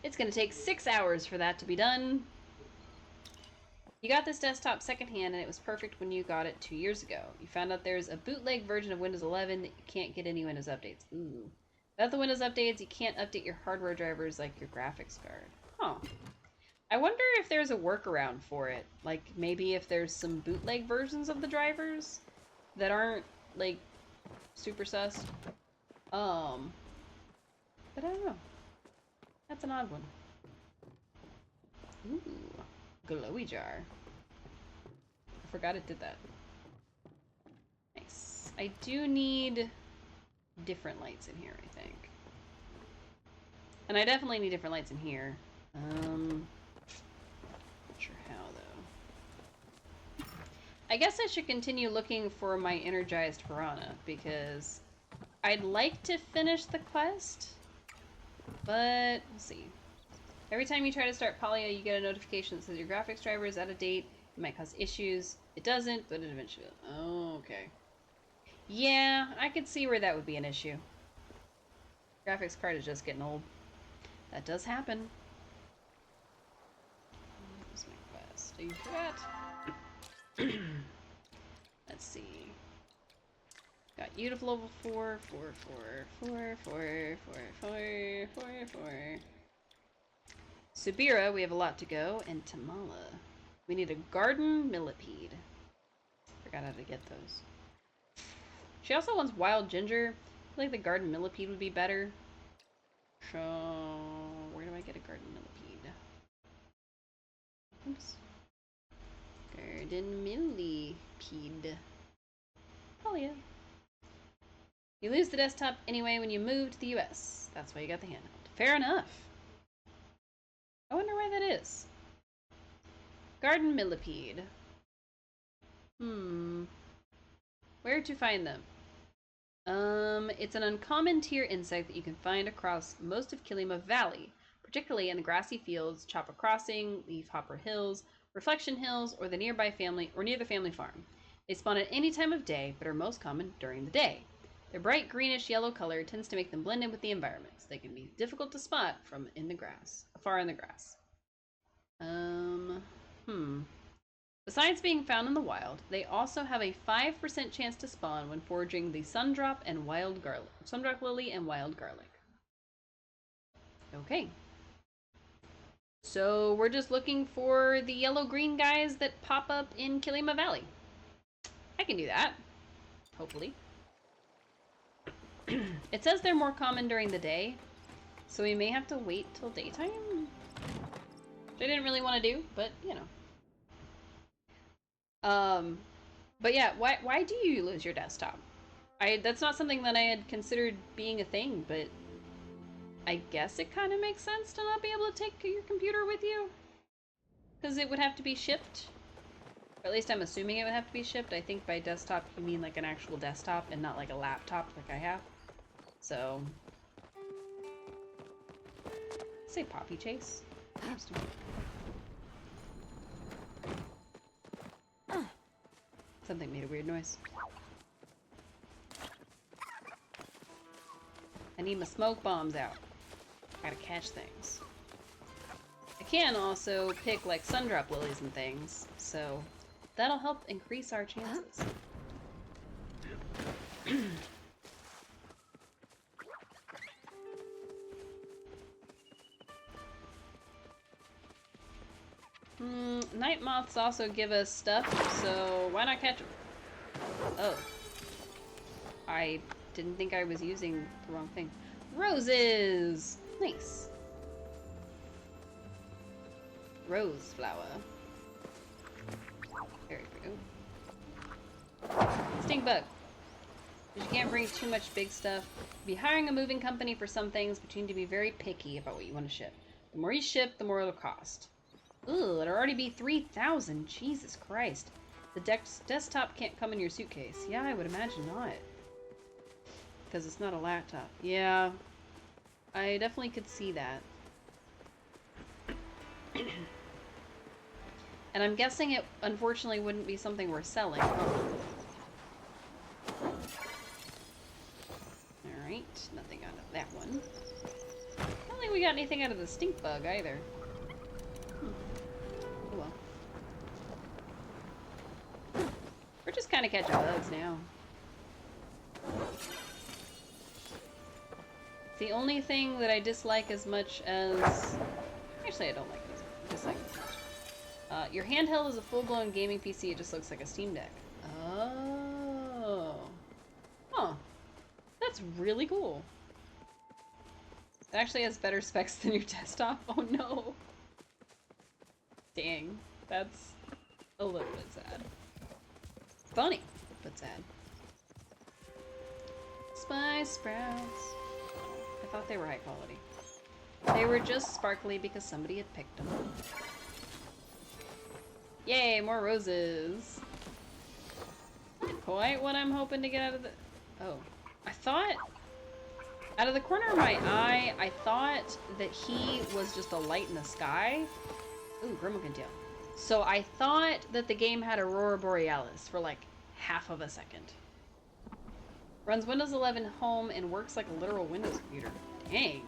It's gonna take 6 hours for that to be done. You got this desktop secondhand and it was perfect when you got it 2 years ago. You found out there's a bootleg version of Windows 11 that you can't get any Windows updates. Ooh. Without the Windows updates, you can't update your hardware drivers like your graphics card. Huh. I wonder if there's a workaround for it. Like, maybe if there's some bootleg versions of the drivers that aren't, like, super sussed. But I don't know. That's an odd one. Ooh. Glowy jar. I forgot it did that. Nice. I do need different lights in here, I think. And I definitely need different lights in here. Not sure how, though. I guess I should continue looking for my energized piranha, because I'd like to finish the quest, but we'll see. Every time you try to start Palian, you get a notification that says your graphics driver is out of date. It might cause issues. It doesn't, but it eventually will. Oh, okay. Yeah, I could see where that would be an issue. Graphics card is just getting old. That does happen. Where's my quest? Are you for that? Let's see. Got you to level 4, 4, 4, 4, 4, 4, 4, 4, 4. Subira, we have a lot to go, and Tamala. We need a garden millipede. Forgot how to get those. She also wants wild ginger. I feel like the garden millipede would be better. So, where do I get a garden millipede? Oops. Garden millipede. Oh yeah. You lose the desktop anyway when you move to the US. That's why you got the handheld. Fair enough. I wonder why that is. Garden millipede. Where to find them? It's an uncommon tier insect that you can find across most of Kilima Valley, particularly in the grassy fields, Chopper Crossing, Leafhopper Hills, Reflection Hills, or the near the family farm. They spawn at any time of day, but are most common during the day. Their bright greenish yellow color tends to make them blend in with the environment, so they can be difficult to spot from far in the grass. Besides being found in the wild, they also have a 5% chance to spawn when foraging the Sundrop Lily and Wild Garlic. Okay. So we're just looking for the yellow-green guys that pop up in Kilima Valley. I can do that. Hopefully. It says they're more common during the day, so we may have to wait till daytime. Which I didn't really want to do, but, you know. But yeah, why do you lose your desktop? That's not something that I had considered being a thing, but I guess it kind of makes sense to not be able to take your computer with you. Because it would have to be shipped Or at least I'm assuming it would have to be shipped. I think by desktop you mean like an actual desktop and not like a laptop like I have. So... say Poppy Chase. Interesting. Something made a weird noise. I need my smoke bombs out. Gotta catch things. I can also pick like sundrop lilies and things, so that'll help increase our chances. Night moths also give us stuff, so why not catch them? Oh. I didn't think I was using the wrong thing. Roses! Nice. Rose flower. Very good. Stink bug. But you can't bring too much big stuff. Be hiring a moving company for some things, but you need to be very picky about what you want to ship. The more you ship, the more it'll cost. Ooh, it'll already be 3,000. Jesus Christ. The desktop can't come in your suitcase. Yeah, I would imagine not. Because it's not a laptop. Yeah. I definitely could see that. And I'm guessing it, unfortunately, wouldn't be something we're selling. Oh. Alright, nothing out of that one. I don't think we got anything out of the stink bug either. Oh well. We're just kind of catching bugs now. The only thing that I dislike as much as... Actually, I don't like this. Dislike it as much. Your handheld is a full-blown gaming PC. It just looks like a Steam Deck. Oh. Huh. That's really cool. It actually has better specs than your desktop. Oh no. Dang. That's a little bit sad. Funny, but sad. Spice sprouts. I thought they were high quality. They were just sparkly because somebody had picked them. Yay, more roses. Not quite what I'm hoping to get out of the... Oh. I thought... Out of the corner of my eye, I thought that he was just a light in the sky. Ooh, Grimmel-Tail. So I thought that the game had Aurora Borealis for like half of a second. Runs Windows 11 Home and works like a literal Windows computer. Dang.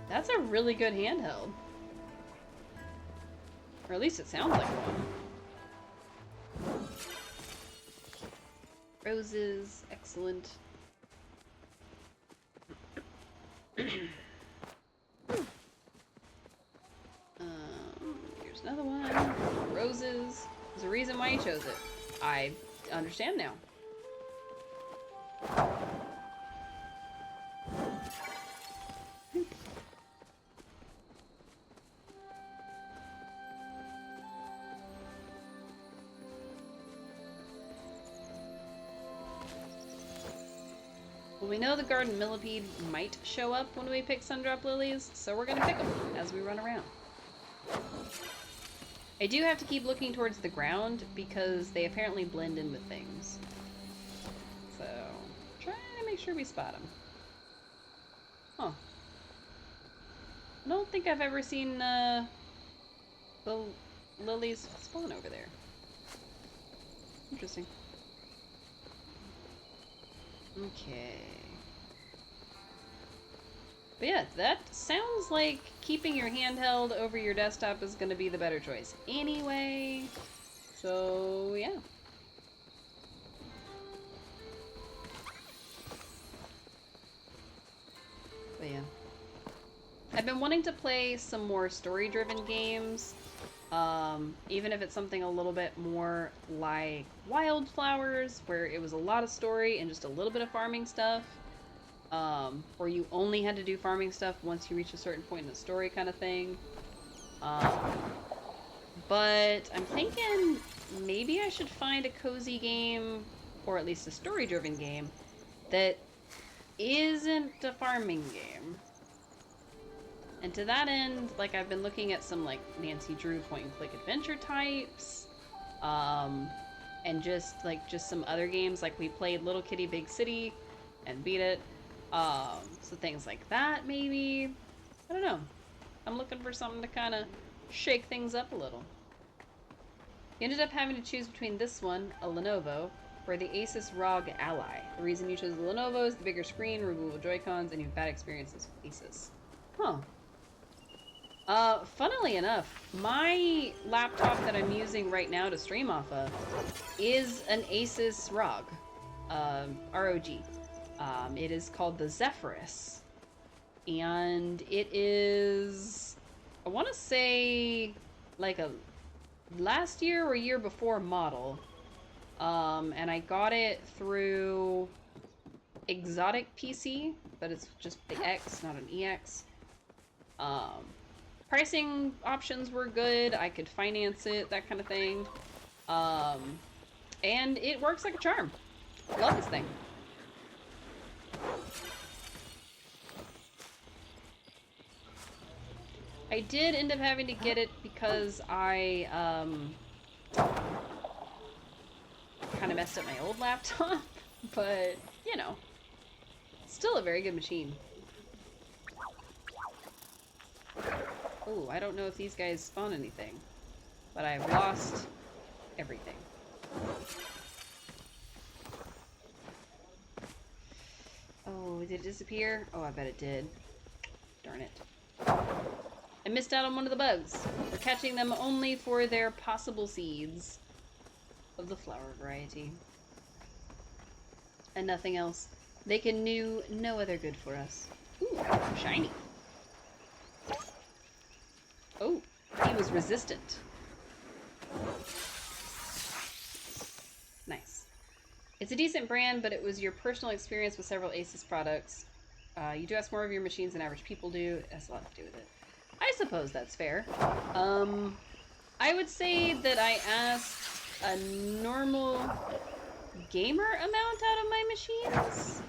That's a really good handheld. Or at least it sounds like one. Roses, excellent. Here's another one. Roses. There's a reason why you chose it. I understand now. Well, we know the garden millipede might show up when we pick sundrop lilies, so we're gonna pick them as we run around. I do have to keep looking towards the ground because they apparently blend in with things. So, trying to make sure we spot them. Huh. I don't think I've ever seen the lilies spawn over there. Interesting. Okay. But yeah, that sounds like keeping your handheld over your desktop is going to be the better choice anyway. So, yeah. But yeah. I've been wanting to play some more story-driven games. Even if it's something a little bit more like Wildflowers, where it was a lot of story and just a little bit of farming stuff. Or you only had to do farming stuff once you reach a certain point in the story kind of thing. But I'm thinking maybe I should find a cozy game, or at least a story-driven game, that isn't a farming game. And to that end, like, I've been looking at some, like, Nancy Drew point-and-click adventure types. and just some other games. Like we played Little Kitty Big City and beat it. So things like that, maybe. I don't know. I'm looking for something to kind of shake things up a little. You ended up having to choose between this one, a Lenovo, or the Asus ROG Ally. The reason you chose the Lenovo is the bigger screen, removable Joy-Cons, and you have bad experiences with Asus. Huh. Funnily enough, my laptop that I'm using right now to stream off of is an Asus ROG. ROG. It is called the Zephyrus. And it is, I want to say, like a last year or year before model. And I got it through Exotic PC, but it's just the X, not an EX. Pricing options were good. I could finance it, that kind of thing. And it works like a charm. Love this thing. I did end up having to get it because I, kind of messed up my old laptop, but, you know, still a very good machine. Oh, I don't know if these guys spawn anything, but I've lost everything. Oh, did it disappear? Oh, I bet it did. Darn it. I missed out on one of the bugs. We're catching them only for their possible seeds of the flower variety. And nothing else. They can do no other good for us. Ooh, shiny. Oh, he was resistant. Nice. It's a decent brand, but it was your personal experience with several Asus products. You do ask more of your machines than average people do. It has a lot to do with it. I suppose that's fair. I would say that I asked a normal gamer amount out of my machines.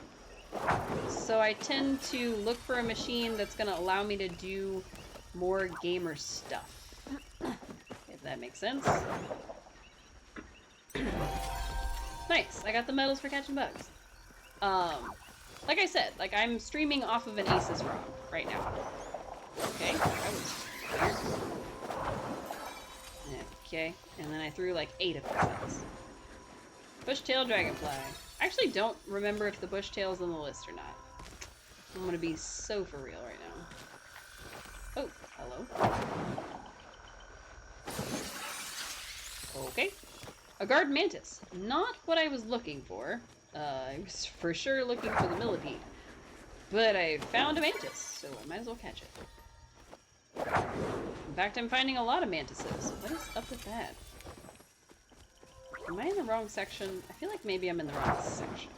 So I tend to look for a machine that's going to allow me to do more gamer stuff. If that makes sense. Nice. I got the medals for catching bugs. Like I said, like I'm streaming off of an Asus ROG right now. Okay, that was weird. Okay, and then I threw like 8 of those. Bushtail dragonfly. I actually don't remember if the bushtail's on the list or not. I'm gonna be so for real right now. Oh, hello. Okay. A guard mantis. Not what I was looking for. I was for sure looking for the millipede. But I found a mantis, so I might as well catch it. In fact, I'm finding a lot of mantises. What is up with that? Am I in the wrong section? I feel like maybe I'm in the wrong section.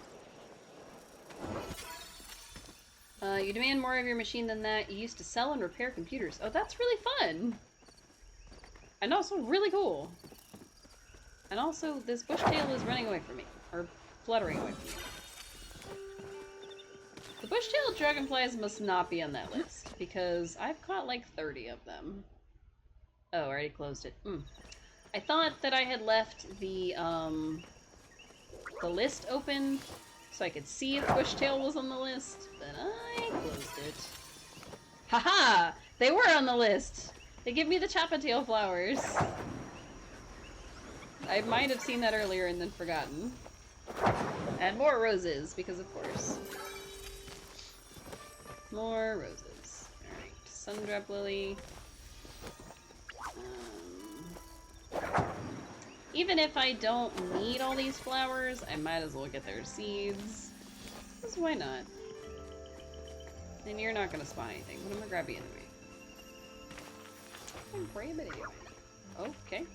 You demand more of your machine than that. You used to sell and repair computers. Oh, that's really fun! And also really cool. And also, this bushtail is running away from me. Or fluttering away from me. The bushtail dragonflies must not be on that list, because I've caught like 30 of them. Oh, I already closed it. I thought that I had left the list open so I could see if bushtail was on the list, but I closed it. Haha! They were on the list! They give me the chapatail flowers. I might have seen that earlier and then forgotten. And more roses, because of course. More roses. Alright, Sundrop Lily. Even if I don't need all these flowers, I might as well get their seeds. Because why not? And you're not gonna spawn anything, but I'm gonna grab you anyway. I'm grab it anyway. Okay.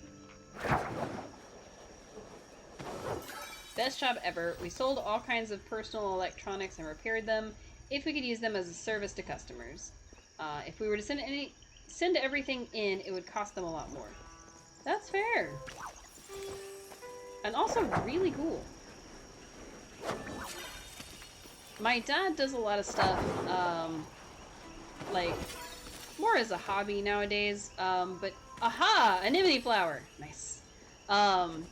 Best job ever. We sold all kinds of personal electronics and repaired them if we could use them as a service to customers. If we were to send everything in, it would cost them a lot more. That's fair. And also really cool. My dad does a lot of stuff, like, more as a hobby nowadays, but aha! Anemone flower! Nice. um,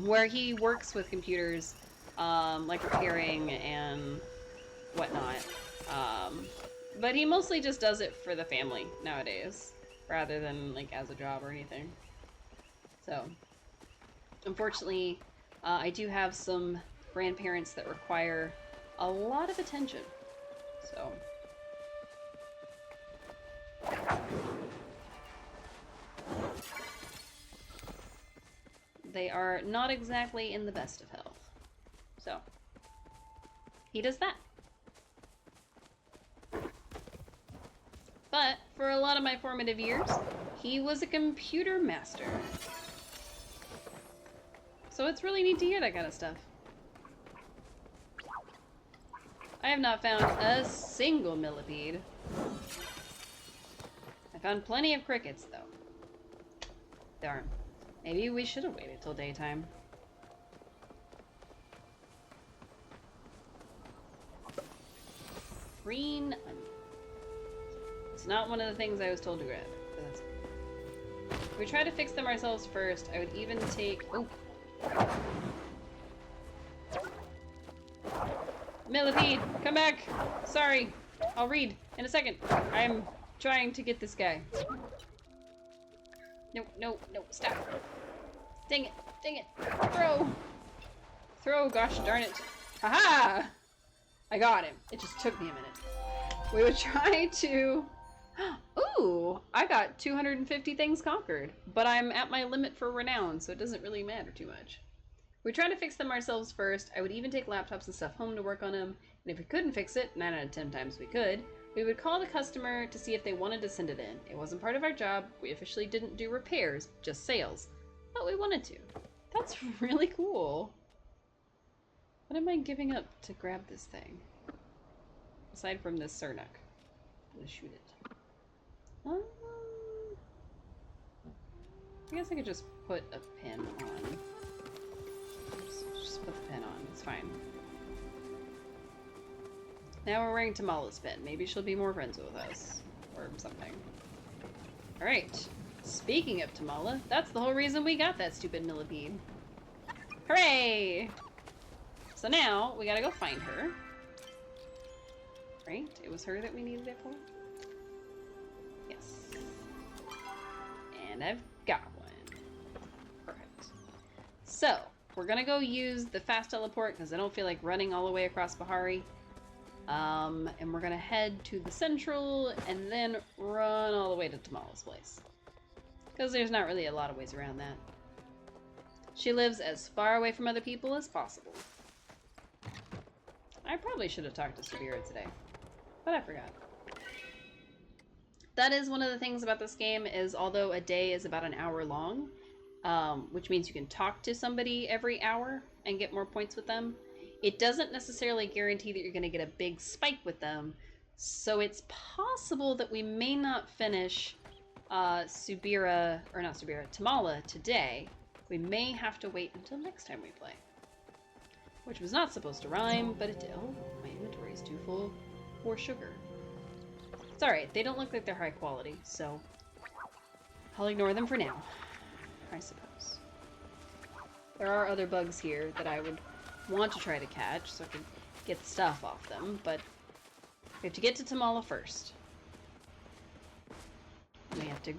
where he works with computers, like repairing and whatnot. But he mostly just does it for the family nowadays, rather than like as a job or anything. So, unfortunately, I do have some grandparents that require a lot of attention. So. They are not exactly in the best of health. So, he does that. But, for a lot of my formative years, he was a computer master. So it's really neat to hear that kind of stuff. I have not found a single millipede. I found plenty of crickets, though. Darn. Maybe we should have waited till daytime. Green onion. It's not one of the things I was told to grab, but that's okay. If we try to fix them ourselves first, I would even take... Oh! Millipede, come back! Sorry, I'll read in a second. I'm trying to get this guy. No, no, no, stop. Dang it, dang it. Throw! Throw, gosh darn it. Haha! I got him. It just took me a minute. We would try to... Ooh! I got 250 things conquered, but I'm at my limit for renown, so it doesn't really matter too much. We try to fix them ourselves first. I would even take laptops and stuff home to work on them, and if we couldn't fix it, 9 out of 10 times we could, we would call the customer to see if they wanted to send it in. It wasn't part of our job. We officially didn't do repairs, just sales. But we wanted to. That's really cool. What am I giving up to grab this thing? Aside from this Sernuk. I'm gonna shoot it. I guess I could just put a pin on. Just put the pin on. It's fine. Now we're wearing Tamala's pin. Maybe she'll be more friends with us. Or something. Alright. Speaking of Tamala, that's the whole reason we got that stupid millipede. Hooray! So now, we gotta go find her. Right? It was her that we needed it for? Yes. And I've got one. Perfect. So, we're gonna go use the fast teleport because I don't feel like running all the way across Bahari. And we're gonna head to the central and then run all the way to Tamala's place. Because there's not really a lot of ways around that. She lives as far away from other people as possible. I probably should have talked to Sabira today, but I forgot. That is one of the things about this game is although a day is about an hour long, which means you can talk to somebody every hour and get more points with them, it doesn't necessarily guarantee that you're going to get a big spike with them. So it's possible that we may not finish Tamala today. We may have to wait until next time we play. Which was not supposed to rhyme, but it did. Oh, my inventory is too full for sugar. It's alright, they don't look like they're high quality, so I'll ignore them for now, I suppose. There are other bugs here that I would want to try to catch so I can get stuff off them, but we have to get to Tamala first. We have to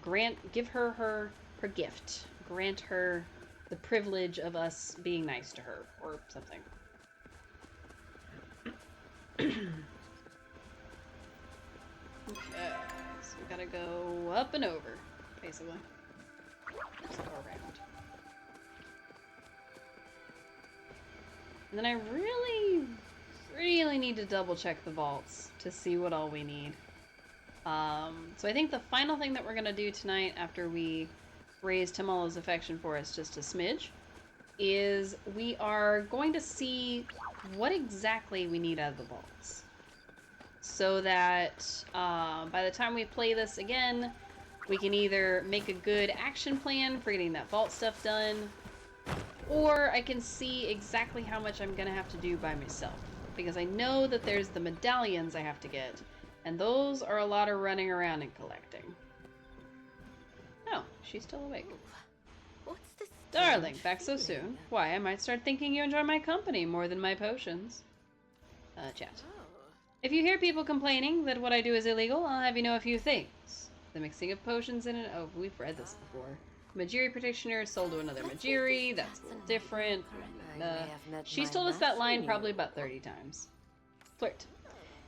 give her her gift. Grant her the privilege of us being nice to her, or something. Okay, so we gotta go up and over, basically. Just go around. And then I really need to double check the vaults to see what all we need. So I think the final thing that we're gonna do tonight after we raise Tamala's affection for us just a smidge is we are going to see what exactly we need out of the vaults. So that by the time we play this again, we can either make a good action plan for getting that vault stuff done, or I can see exactly how much I'm going to have to do by myself. Because I know that there's the medallions I have to get, and those are a lot of running around and collecting. Oh, she's still awake. What's this Darling, back so soon. Why, I might start thinking you enjoy my company more than my potions. Chat. If you hear people complaining that what I do is illegal, I'll have you know a few things. The mixing of potions in it. Oh, we've read this before. Majiri practitioner sold to another Majiri. That's a little different. She's told us that line probably about 30 times. Flirt.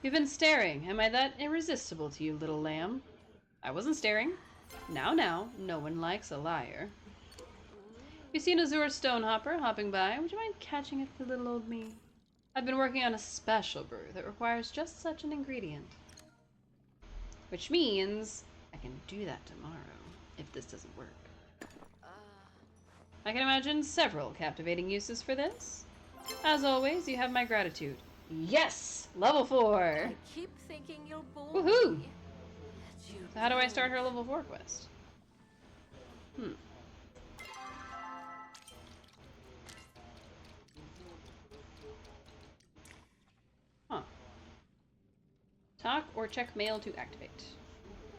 You've been staring. Am I that irresistible to you, little lamb? I wasn't staring. Now, no one likes a liar. You seen Azure Stonehopper hopping by? Would you mind catching it for little old me? I've been working on a special brew that requires just such an ingredient. Which means I can do that tomorrow, if this doesn't work. I can imagine several captivating uses for this. As always, you have my gratitude. Yes! Level 4! I keep thinking you'll bowl Woohoo! me. So how do I start her level 4 quest? Huh. Talk or check mail to activate.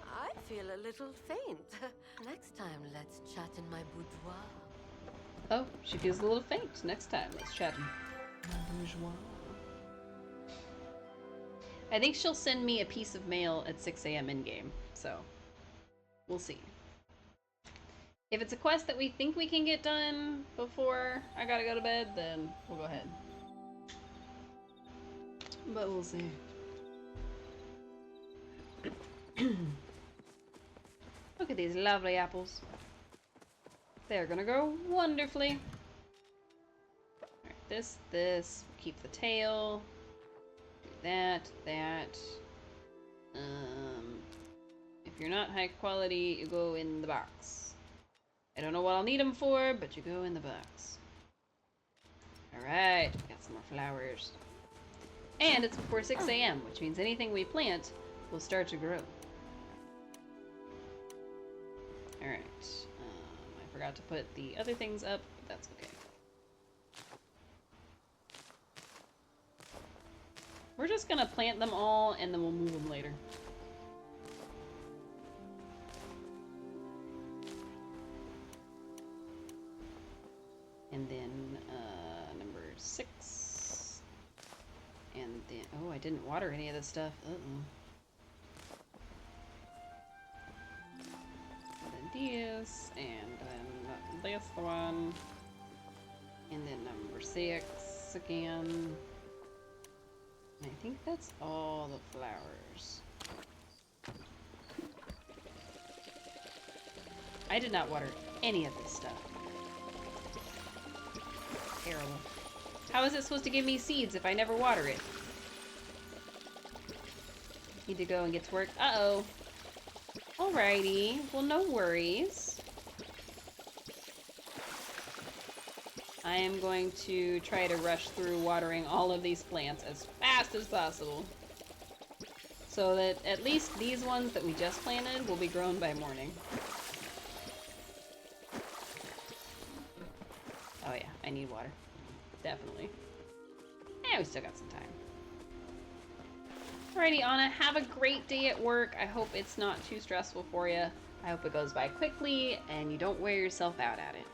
I feel a little faint. Next time, let's chat in my boudoir. Oh, she feels a little faint. Next time, let's chat in my boudoir. I think she'll send me a piece of mail at 6 a.m. in-game, so we'll see. If it's a quest that we think we can get done before I gotta go to bed, then we'll go ahead. But we'll see. Look at these lovely apples. They're gonna grow wonderfully. Alright, this. Keep the tail. Do that. If you're not high quality, you go in the box. I don't know what I'll need them for, but you go in the box. Alright, got some more flowers. And it's before 6 a.m., which means anything we plant will start to grow. Alright. I forgot to put the other things up, but that's okay. We're just gonna plant them all, and then we'll move them later. And then, number 6. And then, oh, I didn't water any of this stuff. These, and then this one, and then number 6 again. I think that's all the flowers. I did not water any of this stuff. Terrible. How is it supposed to give me seeds if I never water it? Need to go and get to work. Uh-oh. Alrighty. Well, no worries. I am going to try to rush through watering all of these plants as fast as possible. So that at least these ones that we just planted will be grown by morning. Oh yeah, I need water. Definitely. Yeah, we still got some time. Alrighty, Anna, have a great day at work. I hope it's not too stressful for you. I hope it goes by quickly and you don't wear yourself out at it.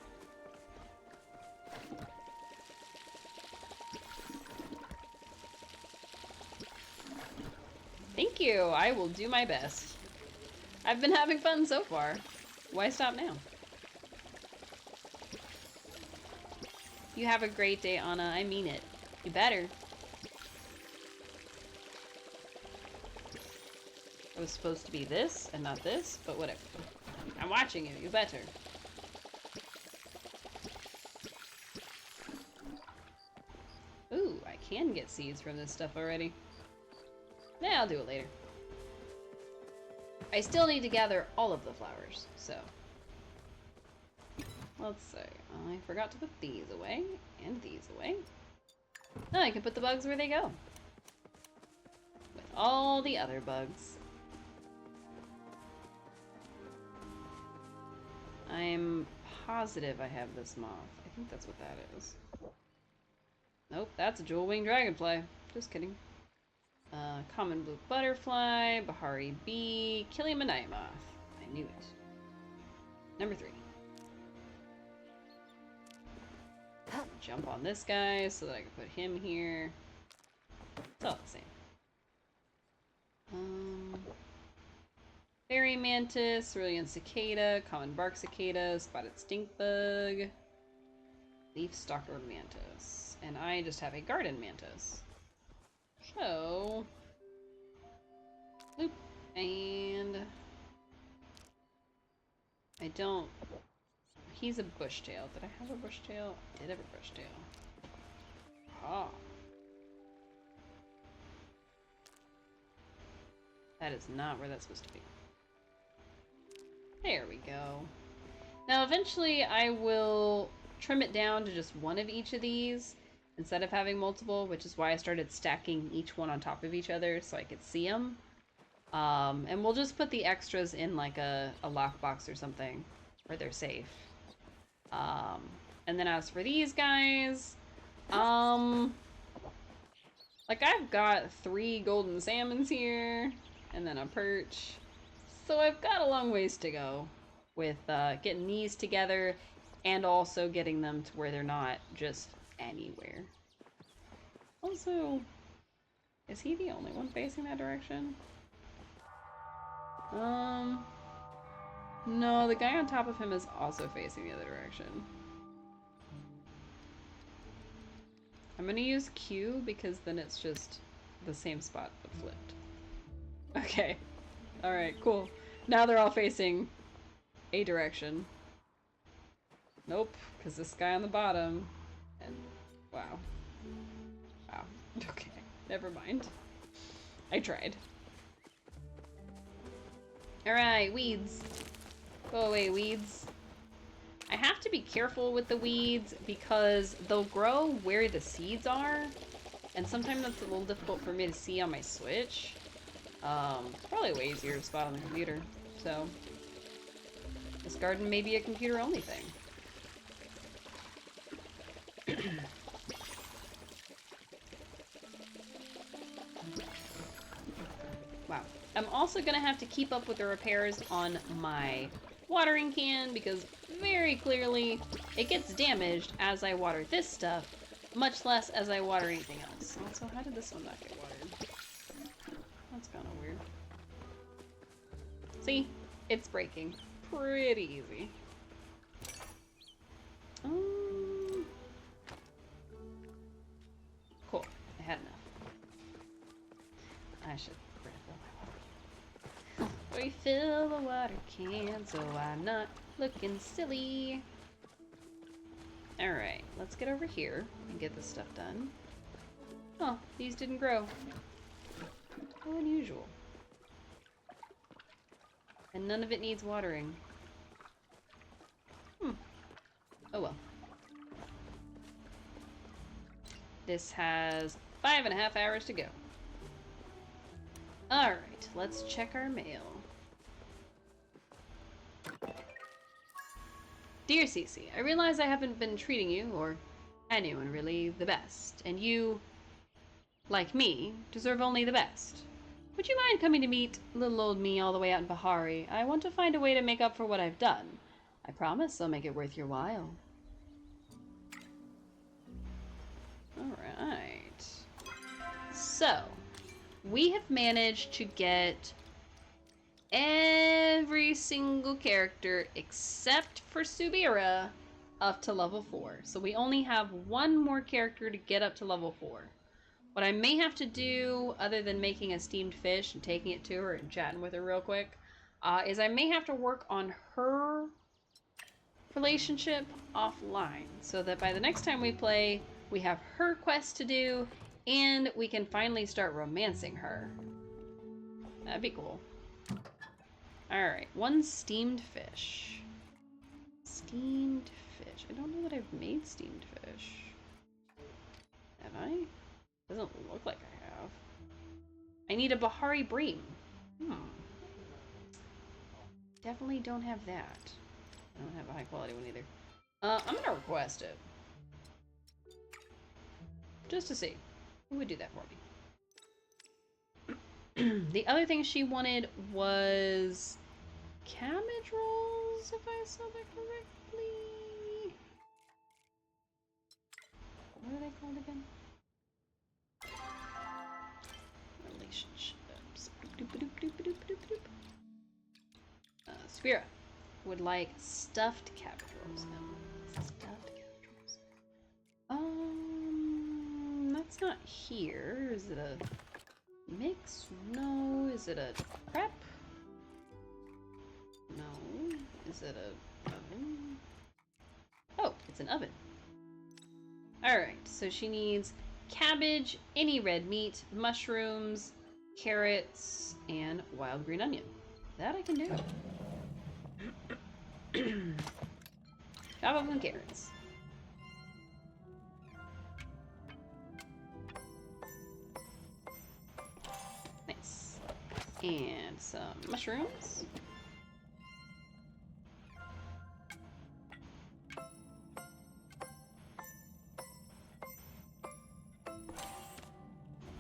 Thank you. I will do my best. I've been having fun so far. Why stop now? You have a great day, Anna. I mean it. You better. It was supposed to be this and not this, but whatever. I'm watching you. You better. Ooh, I can get seeds from this stuff already. Yeah, I'll do it later. I still need to gather all of the flowers, so. Let's see. I forgot to put these away, and these away. Now I can put the bugs where they go. With all the other bugs. I'm positive I have this moth. I think that's what that is. Nope, that's a jewel-winged dragonfly. Just kidding. Common blue butterfly, Bahari bee, Kilimanite moth. I knew it. Number 3. Jump on this guy so that I can put him here. It's all the same. Fairy mantis, cerulean cicada, common bark cicada, spotted stink bug, leaf stalker mantis, and I just have a garden mantis. So, bloop, and I don't. He's a bushtail. Did I have a bushtail? I did have a bushtail. Ah. That is not where that's supposed to be. There we go. Now eventually I will trim it down to just one of each of these instead of having multiple, which is why I started stacking each one on top of each other so I could see them. And we'll just put the extras in like a lockbox or something where they're safe. And then as for these guys, like I've got 3 golden salmons here, and then a perch. So I've got a long ways to go with getting these together and also getting them to where they're not just anywhere. Also, is he the only one facing that direction? No, the guy on top of him is also facing the other direction. I'm gonna use Q because then it's just the same spot but flipped. Okay. Alright, cool. Now they're all facing a direction. Nope, because this guy on the bottom. And wow. Wow. Okay, never mind. I tried. Alright, weeds. Go away, weeds. I have to be careful with the weeds because they'll grow where the seeds are, and sometimes that's a little difficult for me to see on my Switch. Probably way easier to spot on the computer, so this garden may be a computer-only thing. Wow. I'm also gonna have to keep up with the repairs on my watering can because very clearly it gets damaged as I water this stuff, much less as I water anything else. Also, how did this one not get watered? That's kind of weird. See? It's breaking. Pretty easy. Cool. I had enough. I should refill my water. Refill the water can so I'm not looking silly. Alright, let's get over here and get this stuff done. Oh, these didn't grow. How unusual. And none of it needs watering. Oh well. This has 5.5 hours to go. Alright, let's check our mail. Dear Cece, I realize I haven't been treating you, or anyone really, the best, and you, like me, deserve only the best. Would you mind coming to meet little old me all the way out in Bahari? I want to find a way to make up for what I've done. I promise I'll make it worth your while. Alright. So, we have managed to get every single character except for Subira up to level 4. So we only have one more character to get up to level 4. What I may have to do, other than making a steamed fish and taking it to her and chatting with her real quick, is I may have to work on her relationship offline, so that by the next time we play, we have her quest to do, and we can finally start romancing her. That'd be cool. Alright, 1 steamed fish. Steamed fish. I don't know that I've made steamed fish. Have I? Doesn't look like I have. I need a Bahari bream. Definitely don't have that. I don't have a high quality one either. I'm gonna request it. Just to see. Who would do that for me? The other thing she wanted was cabbage rolls, if I saw that correctly. What are they called again? Relationships. Spira would like stuffed cabbage rolls. Stuffed cabbage rolls. That's not here. Is it a mix? No. Is it a prep? No. Is it a oven? Oh, it's an oven. Alright, so she needs cabbage, any red meat, mushrooms, carrots, and wild green onion. That I can do. Chop up some carrots. Nice. And some mushrooms.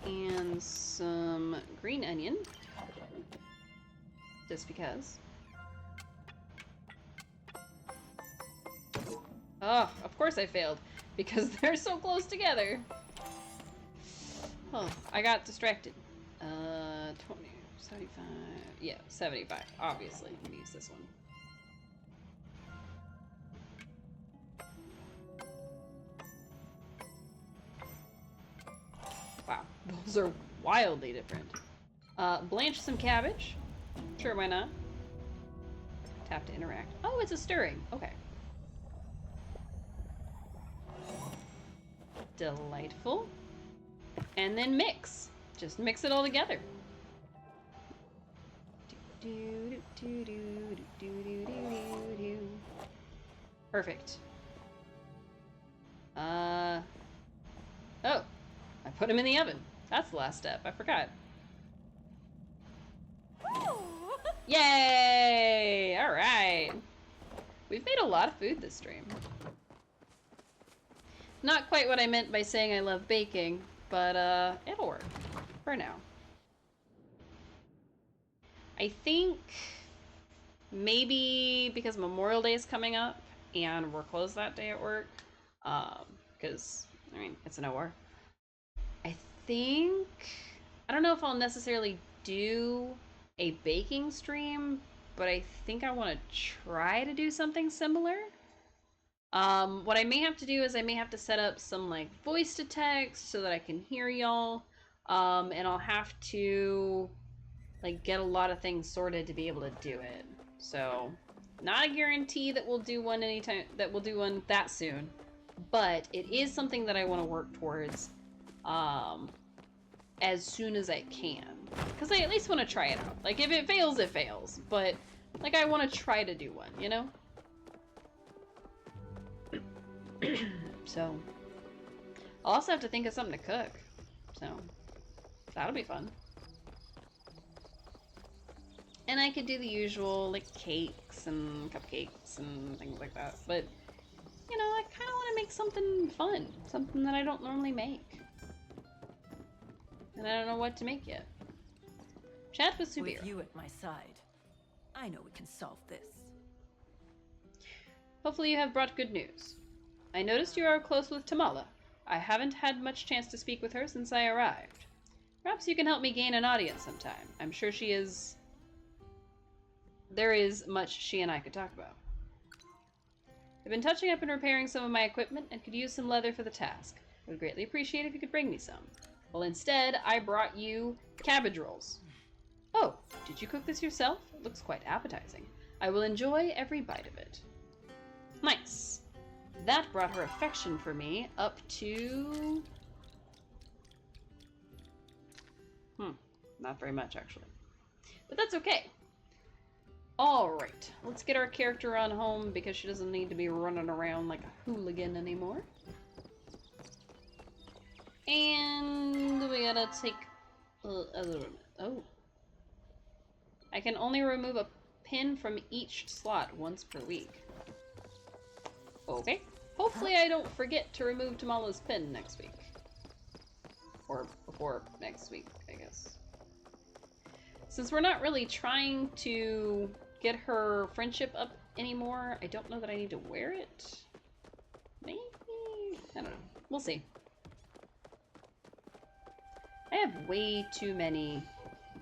And some green onion. Just because. Oh, of course I failed. Because they're so close together. Oh, I got distracted. 20, 75. Yeah, 75. Obviously, I'm gonna use this one. Wow, those are wildly different. Blanch some cabbage. Sure, why not? Tap to interact. Oh, it's a stirring. Okay. Delightful. And then mix. Just mix it all together. Perfect. Oh. I put them in the oven. That's the last step. I forgot. Yay! Alright. We've made a lot of food this stream. Not quite what I meant by saying I love baking, but it'll work. For now. I think maybe because Memorial Day is coming up and we're closed that day at work, because, I mean, it's an OR. I think, I don't know if I'll necessarily do a baking stream, but I think I want to try to do something similar. What I may have to do is I may have to set up some like voice to text so that I can hear y'all, and I'll have to like get a lot of things sorted to be able to do it. So, not a guarantee that we'll do one anytime, that we'll do one that soon, but it is something that I want to work towards, as soon as I can. Because I at least want to try it out. Like, if it fails, it fails. But, like, I want to try to do one, you know? So, I'll also have to think of something to cook. So, that'll be fun. And I could do the usual, like, cakes and cupcakes and things like that. But, you know, I kind of want to make something fun. Something that I don't normally make. And I don't know what to make yet. Chat with Subir. With you at my side, I know we can solve this. Hopefully you have brought good news. I noticed you are close with Tamala. I haven't had much chance to speak with her since I arrived. Perhaps you can help me gain an audience sometime. I'm sure she is... There is much she and I could talk about. I've been touching up and repairing some of my equipment and could use some leather for the task. I would greatly appreciate if you could bring me some. Well, instead, I brought you cabbage rolls. Oh, did you cook this yourself? It looks quite appetizing. I will enjoy every bite of it. Nice. That brought her affection for me up to... not very much, actually. But that's okay. Alright, let's get our character on home because she doesn't need to be running around like a hooligan anymore. And we gotta take... oh. I can only remove a pin from each slot once per week. Okay. Hopefully I don't forget to remove Tamala's pin next week. Or before next week, I guess. Since we're not really trying to get her friendship up anymore, I don't know that I need to wear it. Maybe? I don't know. we'll see. I have way too many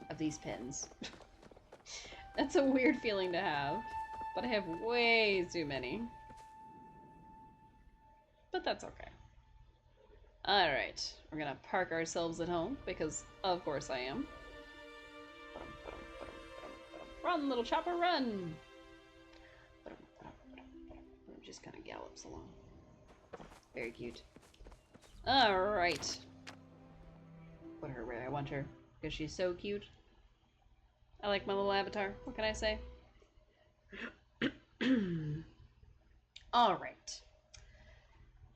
of these pins. That's a weird feeling to have, but I have way too many. But that's okay. Alright, we're gonna park ourselves at home, because of course I am. Run, little chopper, run! Just kind of gallops along. Very cute. Alright. Put her where I want her, because she's so cute. I like my little avatar. What can I say? Alright.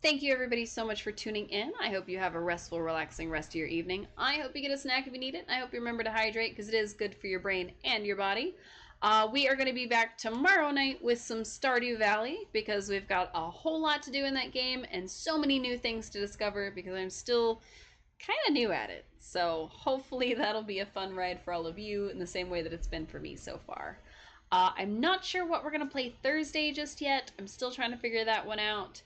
Thank you everybody so much for tuning in. I hope you have a restful, relaxing rest of your evening. I hope you get a snack if you need it. I hope you remember to hydrate because it is good for your brain and your body. We are going to be back tomorrow night with some Stardew Valley because we've got a whole lot to do in that game and so many new things to discover because I'm still kind of new at it. So hopefully that'll be a fun ride for all of you in the same way that it's been for me so far. I'm not sure what we're going to play Thursday just yet. I'm still trying to figure that one out.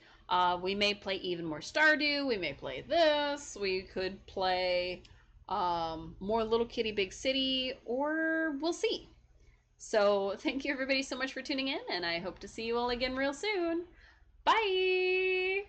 We may play even more Stardew, we may play this, we could play more Little Kitty Big City, or we'll see. So thank you everybody so much for tuning in, and I hope to see you all again real soon. Bye!